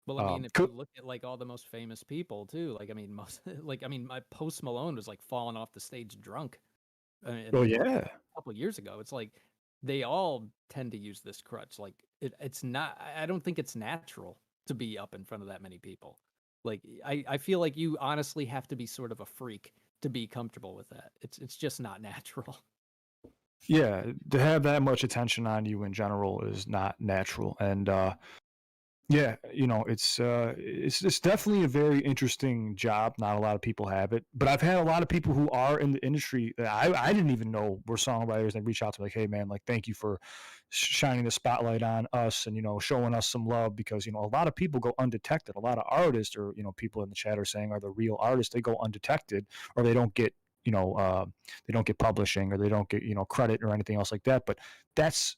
Well, I mean, if you look at like all the most famous people too, like I mean, most my Post Malone was like falling off the stage drunk. Oh A yeah. couple of years ago. It's like they all tend to use this crutch. Like it's not. I don't think it's natural to be up in front of that many people. Like I feel like you honestly have to be sort of a freak to be comfortable with that. It's just not natural. Yeah, to have that much attention on you in general is not natural, and yeah, it's definitely a very interesting job. Not a lot of people have it, but I've had a lot of people who are in the industry that I didn't even know were songwriters. They reach out to me like, hey man, like thank you for shining the spotlight on us and showing us some love because a lot of people go undetected. A lot of artists or people in the chat are saying are the real artists. They go undetected or they don't get they don't get publishing or they don't get credit or anything else like that. But it's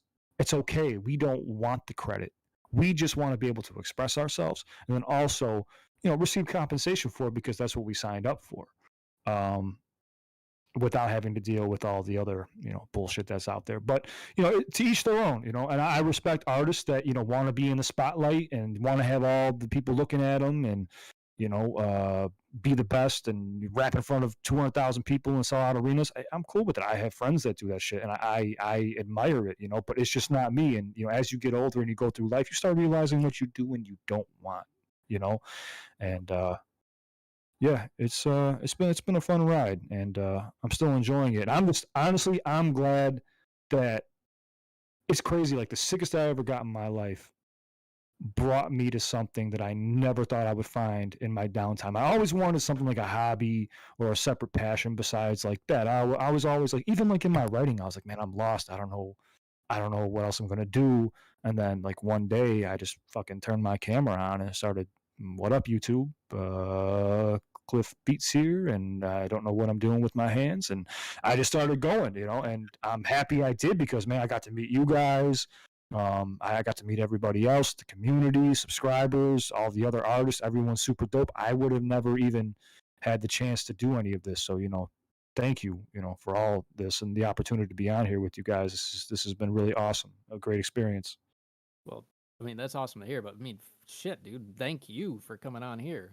okay. We don't want the credit. We just want to be able to express ourselves and then also, receive compensation for it because that's what we signed up for, without having to deal with all the other, bullshit that's out there. But, to each their own, and I respect artists that, want to be in the spotlight and want to have all the people looking at them and, be the best and rap in front of 200,000 people and sell out arenas. I'm cool with it. I have friends that do that shit and I admire it, but it's just not me. And, as you get older and you go through life, you start realizing what you do and you don't want, and, yeah, it's been a fun ride and, I'm still enjoying it. I'm glad that it's crazy. Like the sickest I ever got in my life brought me to something that I never thought I would find in my downtime. I always wanted something like a hobby or a separate passion besides like that. I was always like, even like in my writing, I was like, man, I'm lost. I don't know what else I'm gonna do. And then like one day, I just fucking turned my camera on and started, "What up, YouTube? Cliff Beats here, and I don't know what I'm doing with my hands." And I just started going, you know, and I'm happy I did because man, I got to meet you guys. I got to meet everybody else, the community, subscribers, all the other artists. Everyone's super dope. I would have never even had the chance to do any of this. So, you know, thank you, you know, for all this and the opportunity to be on here with you guys. This has been really awesome. A great experience. Well, I mean, that's awesome to hear, but I mean, shit, dude, thank you for coming on here.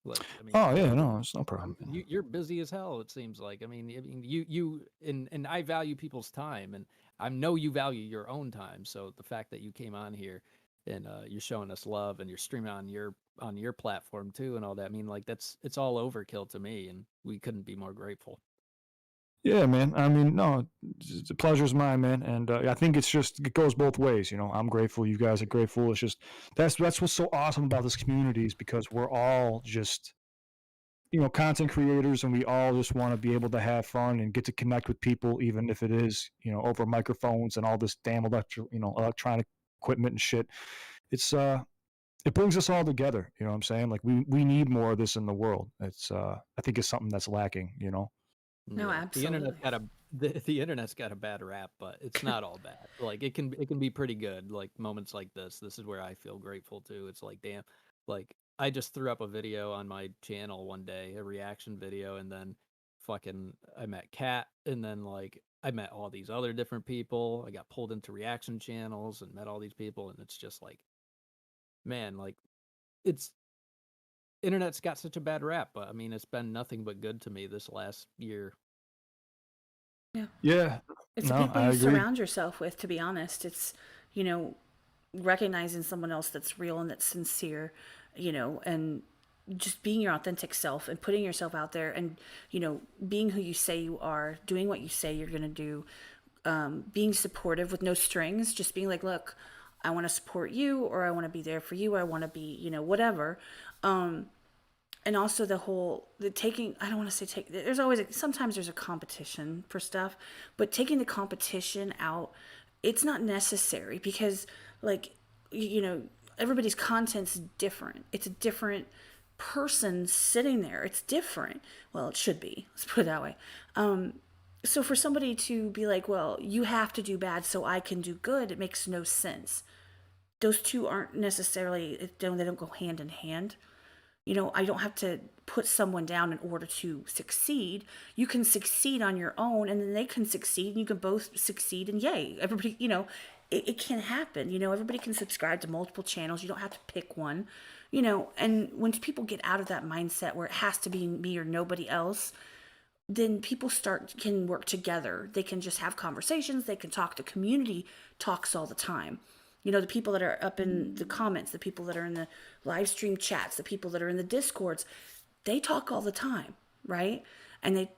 Like, I mean, Oh yeah, no, it's no problem. you're busy as hell. It seems like. I mean, you and I value people's time, and I know you value your own time. So the fact that you came on here and you're showing us love and you're streaming on your platform too and all that, I mean, like it's all overkill to me, and we couldn't be more grateful. Yeah, man. I mean, no, the pleasure's mine, man. And I think it goes both ways. You know, I'm grateful. You guys are grateful. It's just that's what's so awesome about this community is because we're all just, you know, content creators, and we all just want to be able to have fun and get to connect with people, even if it is, you know, over microphones and all this damn electronic equipment and shit. It's it brings us all together. You know what I'm saying? Like we need more of this in the world. It's I think it's something that's lacking. You know. No, Yeah, the internet's absolutely. got a the internet's got a bad rap, but it's not all bad. Like it can be pretty good. Like moments like this is where I feel grateful too. It's like damn, like I just threw up a video on my channel one day, a reaction video, and then fucking I met Kat, and then like I met all these other different people. I got pulled into reaction channels and met all these people, and it's just like, man, like it's internet's got such a bad rap, but I mean it's been nothing but good to me this last year. Yeah. Yeah. It's the No, people I you agree. surround yourself with, to be honest. It's, you know, recognizing someone else that's real and that's sincere, you know, and just being your authentic self and putting yourself out there and, you know, being who you say you are, doing what you say you're going to do, being supportive with no strings, just being like, look, I want to support you, or I want to be there for you, or I want to be, you know, whatever. And also the taking, I don't want to say take, there's always sometimes there's a competition for stuff, but taking the competition out, it's not necessary because like, you know, everybody's content's different. It's a different person sitting there. It's different. Well, it should be, let's put it that way. So for somebody to be like, well, you have to do bad so I can do good, it makes no sense. Those two aren't necessarily, they don't go hand in hand. You know, I don't have to put someone down in order to succeed. You can succeed on your own, and then they can succeed, and you can both succeed, and yay. Everybody, you know, it can happen. You know, everybody can subscribe to multiple channels. You don't have to pick one, you know. And when people get out of that mindset where it has to be me or nobody else, then people can work together. They can just have conversations. They can talk. The community talks all the time. You know, the people that are up in the comments, the people that are in the live stream chats, the people that are in the discords, they talk all the time, right? And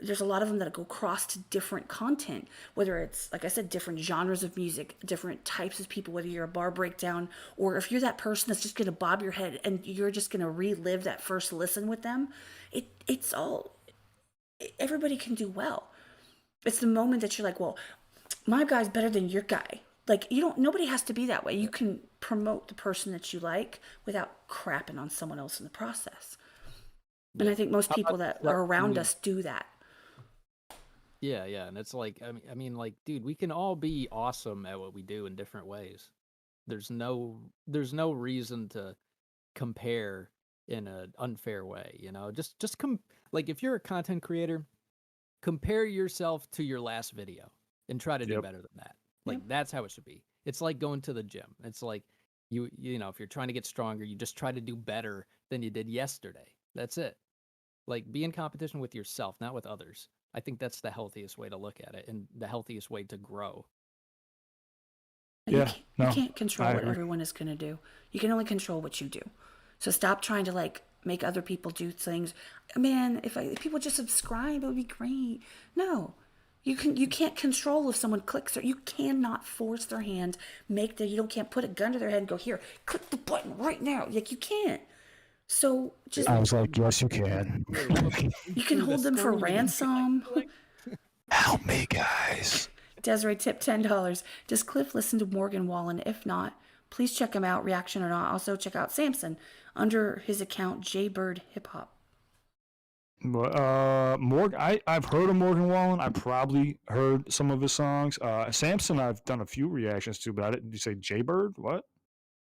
there's a lot of them that go across to different content, whether it's, like I said, different genres of music, different types of people, whether you're a bar breakdown or if you're that person that's just going to bob your head and you're just going to relive that first listen with them. It's all, everybody can do well. It's the moment that you're like, well, my guy's better than your guy. Like, you don't, nobody has to be that way. You can promote the person that you like without crapping on someone else in the process. And Yeah. I think most How people about that like are when around we us do that. Yeah, yeah, and it's like I mean like dude, we can all be awesome at what we do in different ways. There's no reason to compare in an unfair way, you know? Just like if you're a content creator, compare yourself to your last video and try to do Yep. better than that. Yep. Like that's how it should be. It's like going to the gym. It's like you know, if you're trying to get stronger, you just try to do better than you did yesterday. That's it. Like be in competition with yourself, not with others. I think that's the healthiest way to look at it and the healthiest way to grow. Yeah. You No, can't control I what agree. everyone is going to do. You can only control what you do. So stop trying to like make other people do things. Man, if people just subscribe, it would be great. No, You can't control if someone clicks or you cannot force their hand, you can't put a gun to their head and go, here, click the button right now. Like, you can't. So just I was like, yes, you can. you can hold them for ransom. Help me, guys. Desiree tipped $10. Does Cliff listen to Morgan Wallen? If not, please check him out, reaction or not. Also check out Samson under his account Jaybird Hip Hop. I've heard of Morgan Wallen. I probably heard some of his songs. Samson, I've done a few reactions to, but did you say Jaybird? What?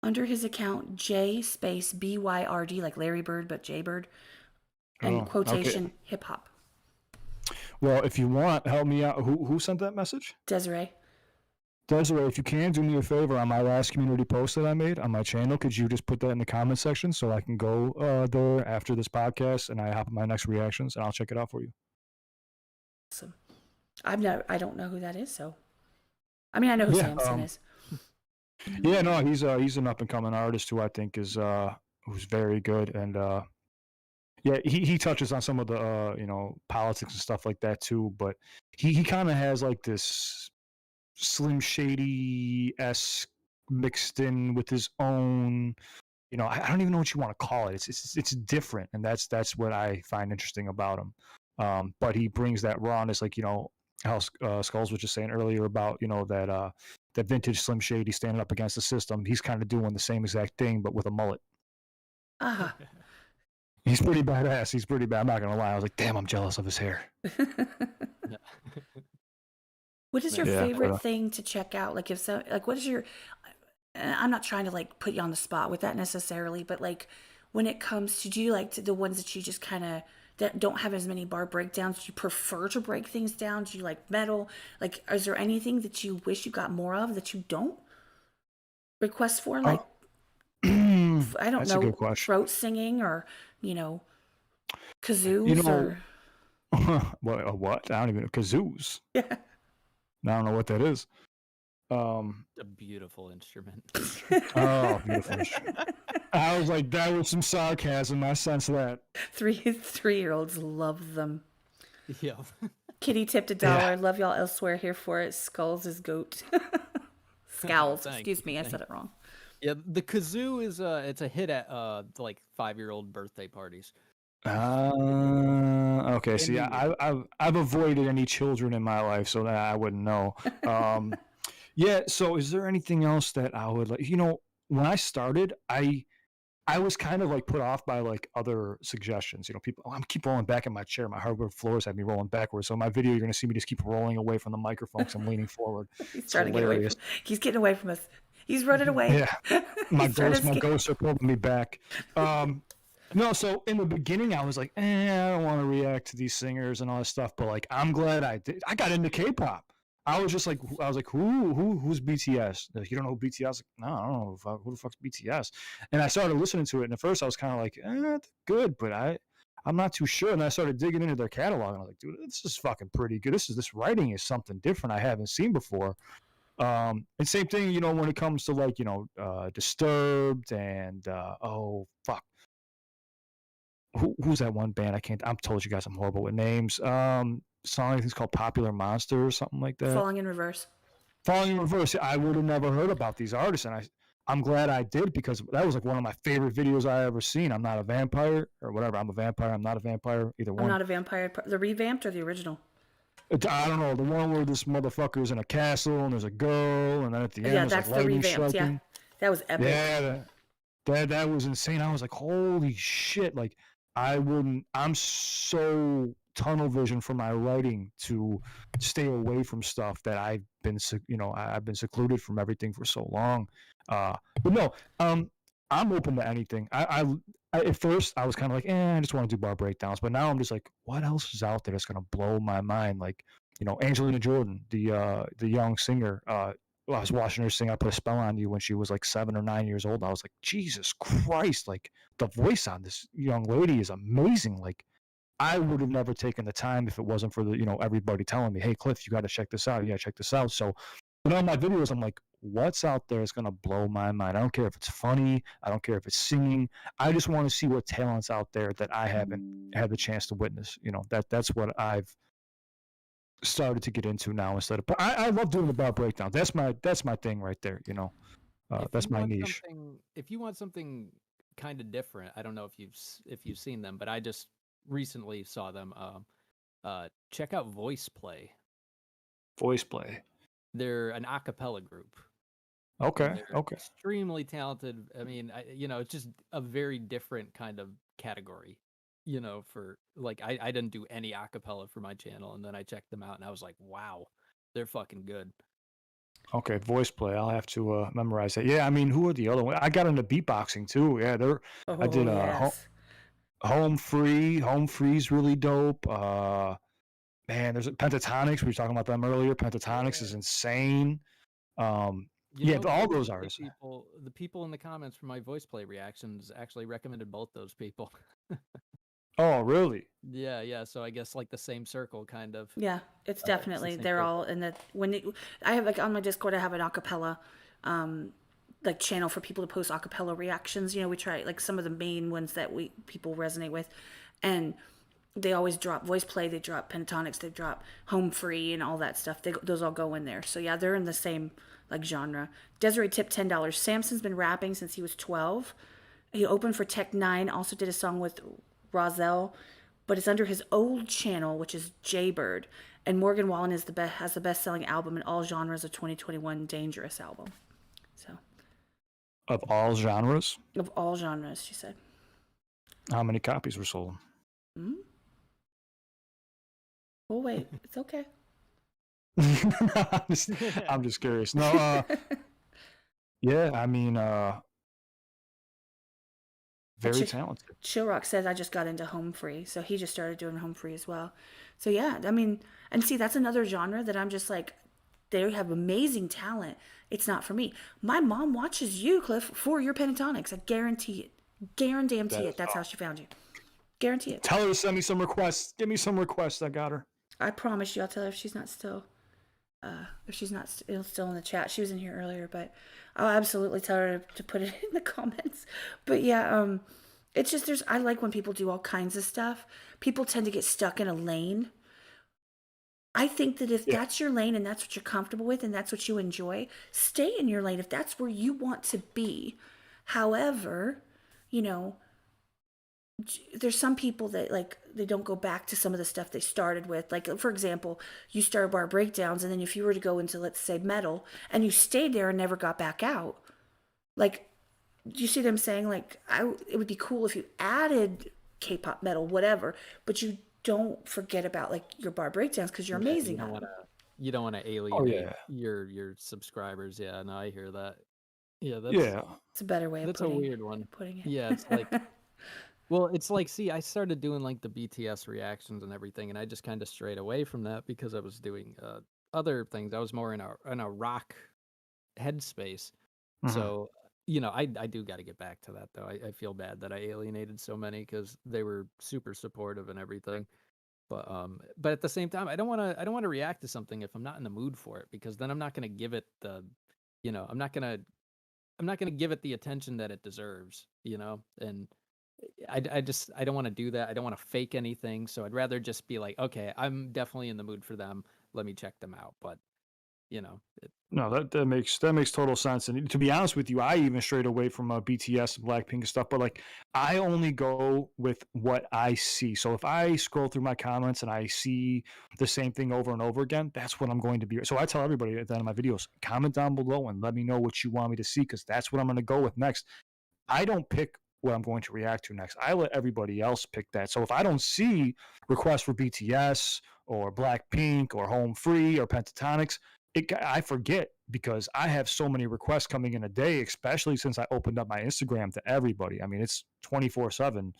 Under his account J space BYRD, like Larry Bird, but Jaybird, and quotation okay. hip hop. Well, if you want, help me out. Who sent that message? Desiree, if you can, do me a favor. On my last community post that I made on my channel, could you just put that in the comment section so I can go there after this podcast and I hop on my next reactions and I'll check it out for you. Awesome. I don't know who that is, so. I mean, I know who Samson is. Yeah, no, he's an up and coming artist who I think is who's very good, and yeah, he touches on some of the politics and stuff like that too, but he kind of has like this Slim Shady-esque mixed in with his own, I don't even know what you want to call it. It's different, and that's what I find interesting about him. But he brings that rawness, like how skullz was just saying earlier about that vintage Slim Shady standing up against the system. He's kind of doing the same exact thing, but with a mullet. Ah. He's pretty badass. He's pretty bad. I'm not gonna lie. I was like, damn, I'm jealous of his hair. What is your favorite thing to check out? Like, what is your? I'm not trying to like put you on the spot with that necessarily, but like when it comes to, do you like the ones that you just kind of that don't have as many bar breakdowns? Do you prefer to break things down? Do you like metal? Like, is there anything that you wish you got more of that you don't request for? Like, I don't know, throat singing or kazoos or what? I don't even know. Kazoos. Yeah. I don't know what that is. A beautiful instrument. Oh, beautiful instrument. I was like, that was some sarcasm. I sense that. 3-year-olds love them. Yeah. Kitty tipped $1. Yeah. Love y'all elsewhere, here for it. Skullz is goat. Skullz. Excuse me, I said it wrong. Yeah, the kazoo is it's a hit at like 5-year-old birthday parties. Okay. See, I've avoided any children in my life, so that I wouldn't know. Yeah. So, is there anything else that I would like? When I started, I was kind of like put off by like other suggestions. People, I'm keep rolling back in my chair. My hardwood floors have me rolling backwards. So in my video, you're gonna see me just keep rolling away from the microphone because I'm leaning forward. He's trying to get away. He's getting away from us. He's running away. Yeah. My ghosts are pulling me back. No, so in the beginning, I was like, I don't want to react to these singers and all this stuff, but like, I'm glad I did. I got into K-pop. I was like, who's BTS? Like, you don't know who BTS? Like, no, I don't know who the fuck's BTS. And I started listening to it, and at first I was kind of like, good, but I'm not too sure. And I started digging into their catalog, and I was like, dude, this is fucking pretty good. This writing is something different I haven't seen before. And same thing, when it comes to like, Disturbed and who's that one band? I'm told you guys I'm horrible with names. Song I think it's called Popular Monster or something like that. Falling in Reverse. I would have never heard about these artists, and I'm glad I did, because that was like one of my favorite videos I ever seen. I'm not a vampire or whatever. I'm a vampire. I'm not a vampire. Either one. I'm not a vampire. The revamped or the original? I don't know, the one where this motherfucker's in a castle and there's a girl, and then at the end that's like the revamped. striking. Yeah, that was epic. Yeah, that was insane. I was like, holy shit! Like, I'm so tunnel vision for my writing to stay away from stuff that I've been secluded from everything for so long. But no, I'm open to anything. I at first I was kind of like, I just want to do bar breakdowns, but now I'm just like, what else is out there that's gonna blow my mind? Like, Angelina Jordan, the young singer. I was watching her sing "I Put a Spell on You" when she was like 7 or 9 years old. I was like, Jesus Christ! Like, the voice on this young lady is amazing. Like, I would have never taken the time if it wasn't for the everybody telling me, hey, Cliff, you got to check this out. You got to check this out. So, in my videos, I'm like, what's out there is going to blow my mind. I don't care if it's funny. I don't care if it's singing. I just want to see what talent's out there that I haven't had the chance to witness. That's what I've started to get into now instead of. But I love doing the bar breakdown. That's my thing right there. You know, that's my niche. If you want something kind of different, I don't know if you've seen them, but I just recently saw them. Check out Voice Play. Voice play. They're an a cappella group. Okay. They're Okay. extremely talented. I mean, it's just a very different kind of category. For like, I didn't do any a cappella for my channel, and then I checked them out, and I was like, wow, they're fucking good. Okay, voice play. I'll have to memorize that. Yeah, I mean, who are the other ones? I got into beatboxing too. Yeah, I Oh did yes. home free. Home free's really dope. Man, there's Pentatonics. We were talking about them earlier. Pentatonics is insane. Yeah, all those artists. The people in the comments for my Voice Play reactions actually recommended both those people. Oh, really? Yeah. So I guess like the same circle, kind of. Yeah, it's the definitely same they're circle. all in the I have like on my Discord I have an acapella like channel for people to post acapella reactions. We try like some of the main ones that people resonate with, and they always drop Voice Play, they drop Pentatonics, they drop Home Free and all that stuff. Those all go in there. So yeah, they're in the same like genre. Desiree tipped $10. Samson's been rapping since he was 12. He opened for Tech Nine, also did a song with Roselle, but it's under his old channel, which is Jaybird. And Morgan Wallen has the best-selling album in all genres of 2021, Dangerous album. So, Of all genres? of all genres, she said. How many copies were sold? Oh wait, it's okay. I'm just curious. No, yeah, I mean, very talented. Chill Rock says I just got into Home Free, so he just started doing Home Free as well. So yeah, I mean, and see, that's another genre that I'm just like, they have amazing talent. It's not for me. My mom watches you, Cliff, for your Pentatonics. I guarantee it. Guarantee it. That's how she found you. Guarantee it. Tell her to send me some requests. Give me some requests. I got her. I promise you. I'll tell her if she's not still, still in the chat. She was in here earlier, but I'll absolutely tell her to put it in the comments. But yeah, it's just I like when people do all kinds of stuff. People tend to get stuck in a lane. I think that if that's your lane and that's what you're comfortable with and that's what you enjoy, stay in your lane if that's where you want to be. However, there's some people that like they don't go back to some of the stuff they started with. Like for example, you start bar breakdowns, and then if you were to go into, let's say, metal, and you stayed there and never got back out, like, do you see what I'm saying? Like, it would be cool if you added K-pop, metal, whatever, but you don't forget about like your bar breakdowns because you're amazing. You don't want to alienate your subscribers. Yeah, no, I hear that. Yeah, it's a better way of that's a weird one. Putting it. Yeah, it's like. Well, it's like, see, I started doing like the BTS reactions and everything, and I just kind of strayed away from that because I was doing other things. I was more in a rock headspace. So, I do got to get back to that though. I feel bad that I alienated so many because they were super supportive and everything. But at the same time, I don't want to react to something if I'm not in the mood for it, because then I'm not going to give it I'm not going to give it the attention that it deserves, and I don't want to do that. I don't want to fake anything. So I'd rather just be like, okay, I'm definitely in the mood for them. Let me check them out. But no, that makes total sense. And to be honest with you, I even strayed away from BTS and Blackpink and stuff. But like, I only go with what I see. So if I scroll through my comments and I see the same thing over and over again, that's what I'm going to be. So I tell everybody at the end of my videos, comment down below and let me know what you want me to see, because that's what I'm going to go with next. I don't pick what I'm going to react to next. I let everybody else pick that. So if I don't see requests for BTS or Blackpink or Home Free or Pentatonics, I forget, because I have so many requests coming in a day, especially since I opened up my Instagram to everybody. I mean, it's 24/7.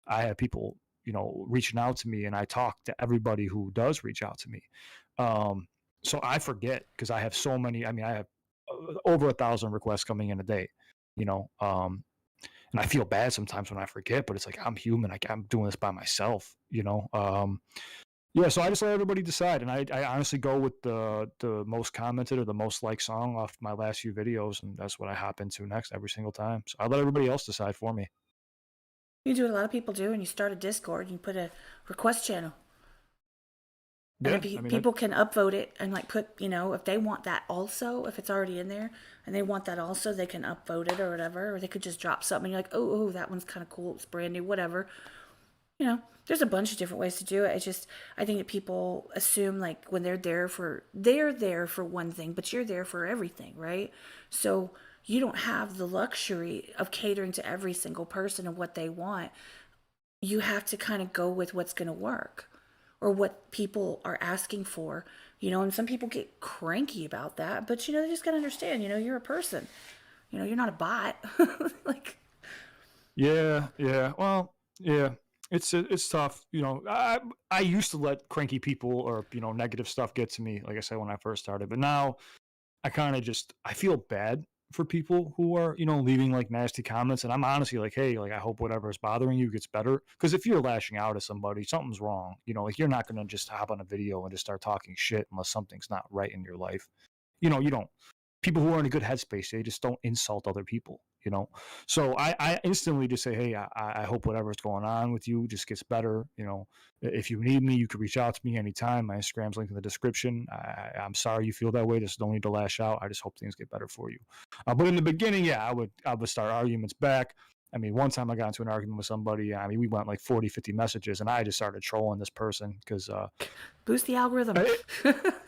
I have people, reaching out to me, and I talk to everybody who does reach out to me. So I forget because I have so many. I mean, I have over 1,000 requests coming in a day, and I feel bad sometimes when I forget, but it's like, I'm human. I'm doing this by myself, Yeah, so I just let everybody decide, and I honestly go with the most commented or the most liked song off my last few videos, and that's what I hop into next every single time. So I let everybody else decide for me. You do what a lot of people do, and you start a Discord and you put a request channel. And then Yeah, I mean, people can upvote it and like put, if they want that also, if it's already in there and they want that also, they can upvote it or whatever. Or they could just drop something and you're like, oh, that one's kind of cool. It's brand new, whatever. There's a bunch of different ways to do it. It's just, I think that people assume like when they're there for one thing, but you're there for everything, right? So you don't have the luxury of catering to every single person and what they want. You have to kind of go with what's going to work or what people are asking for, and some people get cranky about that, but they just got to understand, you're a person, you're not a bot. Like, yeah, well, yeah, it's tough. I used to let cranky people or negative stuff get to me, like I said when I first started, but now I kind of I feel bad for people who are leaving like nasty comments, and I'm honestly like, hey, like I hope whatever is bothering you gets better, because if you're lashing out at somebody, something's wrong. Like you're not gonna just hop on a video and just start talking shit unless something's not right in your life. You don't. People who are in a good headspace, they just don't insult other people. So I instantly just say, hey, I hope whatever's going on with you just gets better. If you need me, you can reach out to me anytime. My Instagram's linked in the description. I'm sorry you feel that way. Just don't need to lash out. I just hope things get better for you. But in the beginning, yeah, I would start arguments back. I mean, one time I got into an argument with somebody. I mean, we went like 40, 50 messages, and I just started trolling this person because boost the algorithm.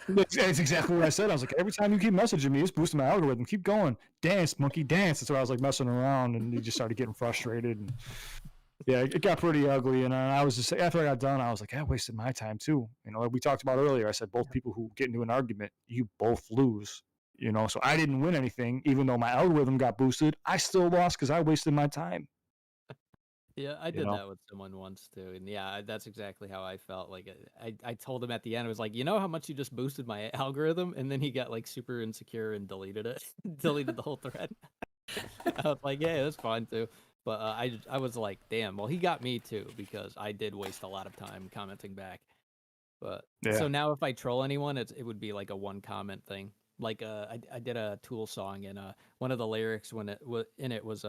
That's exactly what I said. I was like, every time you keep messaging me, it's boosting my algorithm. Keep going. Dance, monkey, dance. That's why I was like messing around, and he just started getting frustrated. And yeah, it got pretty ugly. And I was just, after I got done, I was like, I wasted my time too. Like we talked about earlier, I said both people who get into an argument, you both lose. So I didn't win anything, even though my algorithm got boosted. I still lost because I wasted my time. Yeah, I did that with someone once too, and yeah, that's exactly how I felt. Like I told him at the end, I was like, how much you just boosted my algorithm, and then he got like super insecure and deleted it, deleted the whole thread. I was like, yeah, that's fine too, but I was like, damn, well he got me too because I did waste a lot of time commenting back. But so now if I troll anyone, it would be like a one comment thing. Like I did a Tool song, and one of the lyrics when it was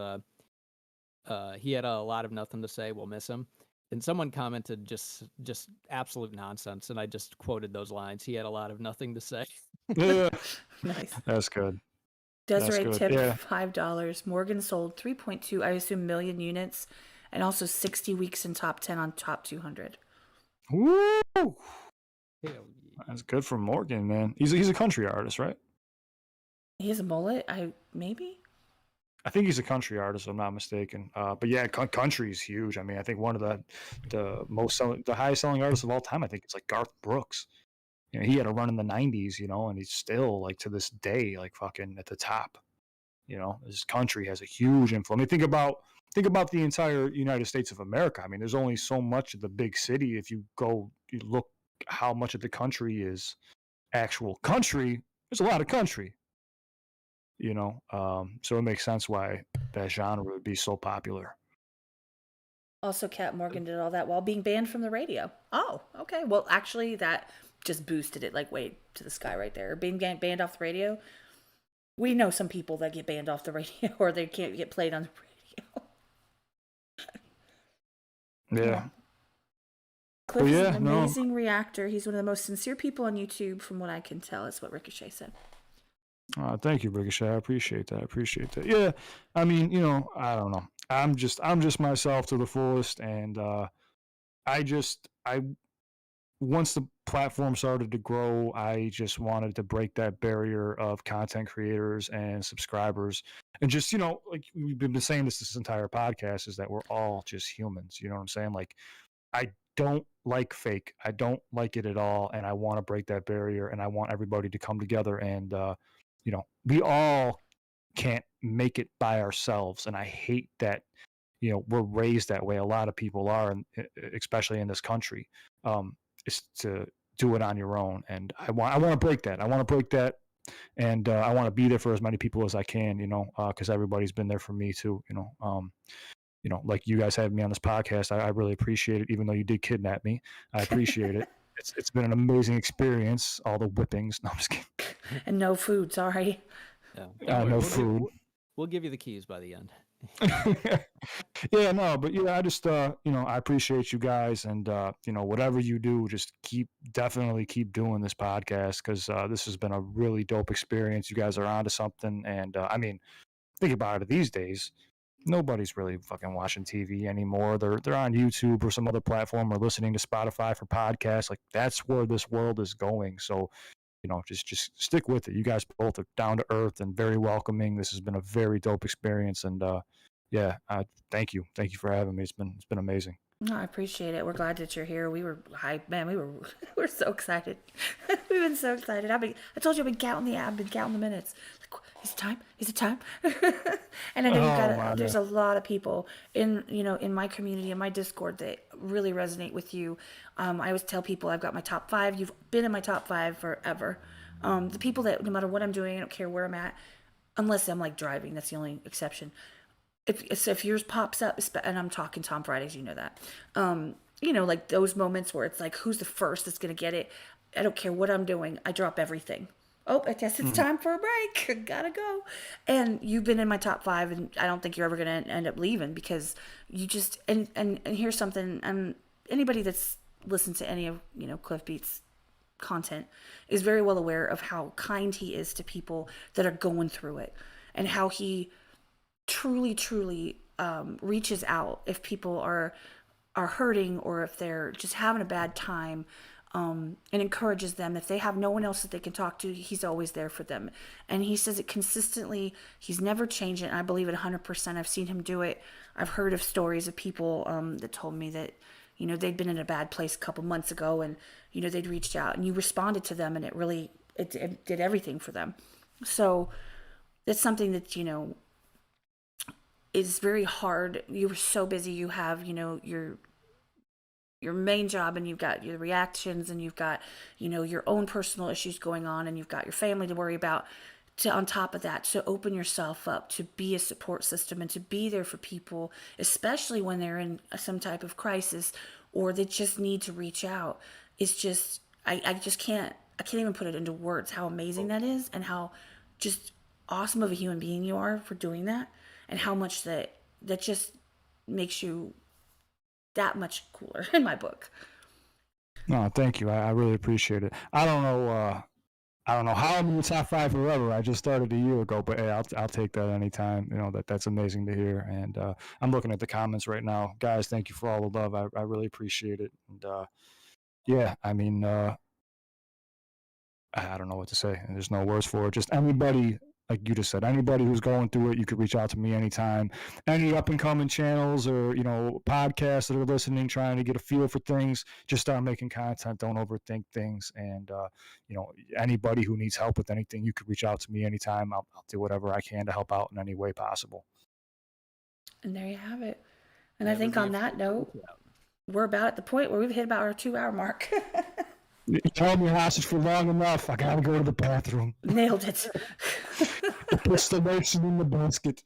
he had a lot of nothing to say, we'll miss him, and someone commented just absolute nonsense, and I just quoted those lines. He had a lot of nothing to say. Nice. That's good. Desiree tipped $5. Morgan sold 3.2, I assume, million units, and also 60 weeks in top 10 on top 200. Woo! That's good for Morgan, man. He's a country artist, right? He has a mullet. I think he's a country artist, if I'm not mistaken. But yeah, country is huge. I mean, I think one of the highest selling artists of all time, I think it's like Garth Brooks. He had a run in the 90s, and he's still like to this day, like fucking at the top. This country has a huge influence. I mean, think about the entire United States of America. I mean, there's only so much of the big city. If you look how much of the country is actual country, there's a lot of country. So it makes sense why that genre would be so popular. Also, Cat Morgan did all that while being banned from the radio. Oh, okay. Well, actually, that just boosted it like way to the sky right there. Being banned off the radio. We know some people that get banned off the radio or they can't get played on the radio. Yeah. Cliff is an amazing reactor. He's one of the most sincere people on YouTube, from what I can tell. Is what Ricochet said. Thank you, Ricochet. I appreciate that. Yeah, I mean, I don't know. I'm just myself to the fullest, and once the platform started to grow, I just wanted to break that barrier of content creators and subscribers, and just like we've been saying this entire podcast, is that we're all just humans. You know what I'm saying? Like, I don't like fake. I don't like it at all, and I want to break that barrier, and I want everybody to come together and. We all can't make it by ourselves. And I hate that, we're raised that way. A lot of people are, and especially in this country, is to do it on your own. And I want to break that. And I want to be there for as many people as I can, because everybody's been there for me too, like you guys having me on this podcast. I really appreciate it, even though you did kidnap me. I appreciate it. It's been an amazing experience. All the whippings. No, I'm just kidding. And no food. Sorry. Yeah. No food. We'll give you the keys by the end. Yeah, no, but yeah, I just I appreciate you guys, and whatever you do, just definitely keep doing this podcast, because this has been a really dope experience. You guys are onto something, and I mean, think about it. These days, nobody's really fucking watching TV anymore. They're on YouTube or some other platform, or listening to Spotify for podcasts. Like, that's where this world is going. So just stick with it. You guys both are down to earth and very welcoming. This has been a very dope experience, and yeah, thank you for having me. It's been amazing. No, I appreciate it. We're glad that you're here. We were hyped, man. We're so excited. We've been so excited. I told you I've been counting the minutes. Like, is it time? Is it time? And I know there's a lot of people in my community, in my Discord, that really resonate with you. I always tell people I've got my top 5. You've been in my top 5 forever. The people that, no matter what I'm doing, I don't care where I'm at, unless I'm like driving. That's the only exception. If yours pops up, and I'm talking Tom Fridays, you know that, like those moments where it's like, who's the first that's gonna get it? I don't care what I'm doing. I drop everything. Oh, I guess it's time for a break. Gotta go. And you've been in my top 5, and I don't think you're ever gonna end up leaving, because you just and here's something. Anybody that's listened to any of Cliff Beats content is very well aware of how kind he is to people that are going through it, and how he truly reaches out if people are hurting, or if they're just having a bad time, and encourages them. If they have no one else that they can talk to, he's always there for them. And he says it consistently. He's never changed it, and I believe it 100%. I've seen him do it. I've heard of stories of people that told me that they'd been in a bad place a couple months ago, and they'd reached out, and you responded to them, and it did everything for them. So that's something that is very hard. You were so busy. You have, your main job, and you've got your reactions, and you've got, your own personal issues going on, and you've got your family to worry about. On top of that, to open yourself up, to be a support system, and to be there for people, especially when they're in some type of crisis, or they just need to reach out. It's just, I can't even put it into words how amazing that is, and how just awesome of a human being you are for doing that. And how much that just makes you that much cooler in my book. No, thank you. I really appreciate it. I don't know how I'm in the top 5 forever. I just started a year ago, but hey, I'll take that anytime. That's amazing to hear. And I'm looking at the comments right now, guys. Thank you for all the love. I really appreciate it. And yeah, I mean, I don't know what to say. There's no words for it. Just anybody, like you just said, anybody who's going through it, you could reach out to me anytime. Any up and coming channels, or podcasts that are listening, trying to get a feel for things, just start making content. Don't overthink things. And anybody who needs help with anything, you could reach out to me anytime. I'll do whatever I can to help out in any way possible. And there you have it. And I think on that note, we're about at the point where we've hit about our 2-hour mark. You held me hostage for long enough. I gotta go to the bathroom. Nailed it. Puts the lotion in the basket.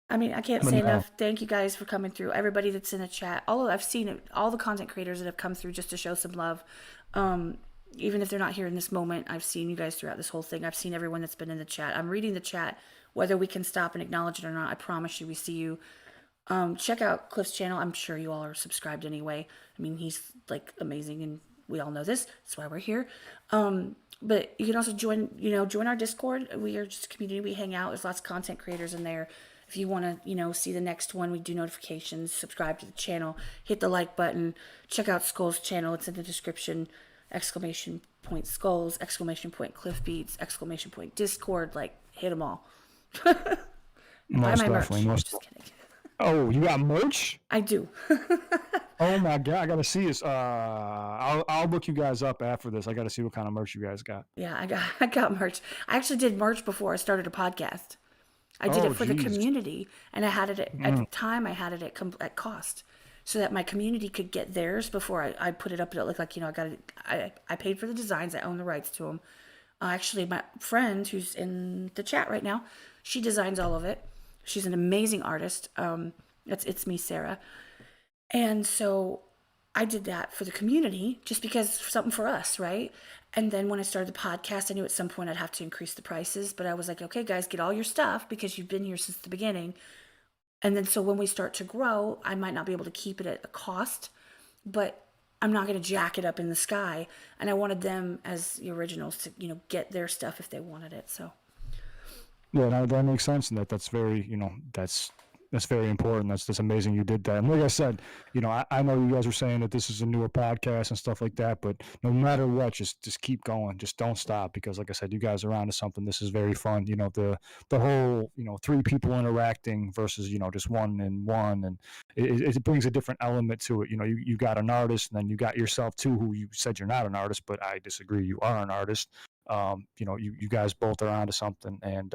I mean, I can't say enough. Thank you guys for coming through. Everybody that's in the chat. I've seen it. All the content creators that have come through just to show some love. Even if they're not here in this moment, I've seen you guys throughout this whole thing. I've seen everyone that's been in the chat. I'm reading the chat, whether we can stop and acknowledge it or not. I promise you, we see you. Check out Cliff's channel. I'm sure you all are subscribed anyway. I mean, he's like amazing, and we all know this. That's why we're here. But you can also join our Discord. We are just a community. We hang out. There's lots of content creators in there. If you want to, see the next one, we do notifications. Subscribe to the channel. Hit the like button. Check out skullz channel. It's in the description. !skullz, !cliffbeats, ! Discord. Like, hit them all. Most definitely. Just kidding. Oh, you got merch? I do. Oh my god, I gotta see this. I'll look you guys up after this. I gotta see what kind of merch you guys got. Yeah, I got merch. I actually did merch before I started a podcast. I did it for the community, and I had it at the time. I had it at cost, so that my community could get theirs before I put it up. It looked like I paid for the designs. I own the rights to them. Actually, my friend who's in the chat right now, she designs all of it. She's an amazing artist. It's me, Sarah. And so I did that for the community just because something for us, right? And then when I started the podcast, I knew at some point I'd have to increase the prices, but I was like, okay, guys, get all your stuff because you've been here since the beginning. And then so when we start to grow, I might not be able to keep it at a cost, but I'm not going to jack it up in the sky. And I wanted them as the originals to, get their stuff if they wanted it. So Yeah, no, that makes sense, and that's very, that's very important. That's amazing you did that. And like I said, I know you guys were saying that this is a newer podcast and stuff like that, but no matter what, just keep going, just don't stop, because like I said, you guys are onto something. This is very fun. The whole three people interacting versus just one, and it brings a different element to it. You got an artist, and then you got yourself too, who you said you're not an artist, but I disagree. You are an artist. You guys both are onto something, and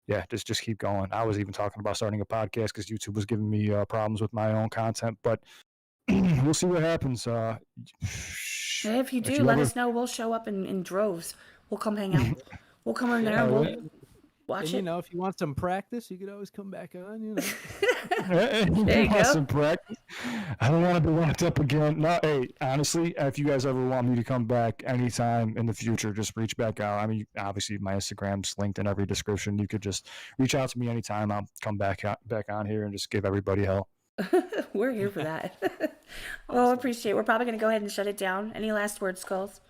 yeah, just keep going. I was even talking about starting a podcast because YouTube was giving me problems with my own content, but we'll see what happens. if you do, let us know. We'll show up in droves. We'll come hang out. We'll come in there and we'll watch it. If you want some practice, you could always come back on. There you go. Some practice. I don't want to be locked up again. No, hey, honestly, if you guys ever want me to come back anytime in the future, just reach back out. I mean, obviously, my Instagram's linked in every description. You could just reach out to me anytime. I'll come back on here and just give everybody hell. We're here for that. Well, I appreciate it. We're probably going to go ahead and shut it down. Any last words, skullz?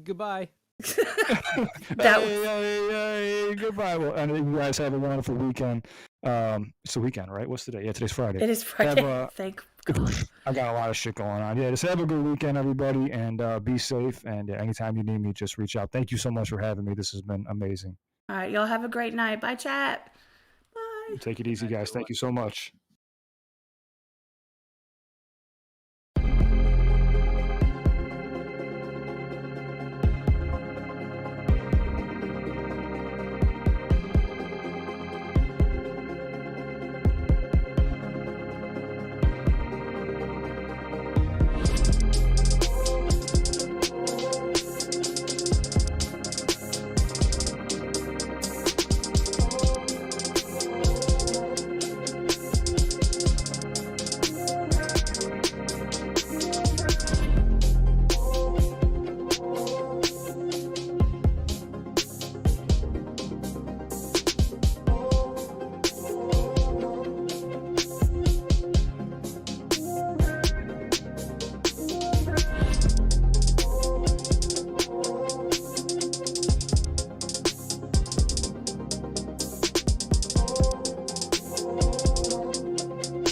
Goodbye. Hey, goodbye. Well, and you guys have a wonderful weekend. It's the weekend, right? What's today? Yeah, today's Friday. It is Friday. Thank God. I got a lot of shit going on. Yeah, just have a good weekend, everybody, and be safe. And anytime you need me, just reach out. Thank you so much for having me. This has been amazing. All right, y'all have a great night. Bye, chat. Bye. Take it easy, guys. Thank you so much.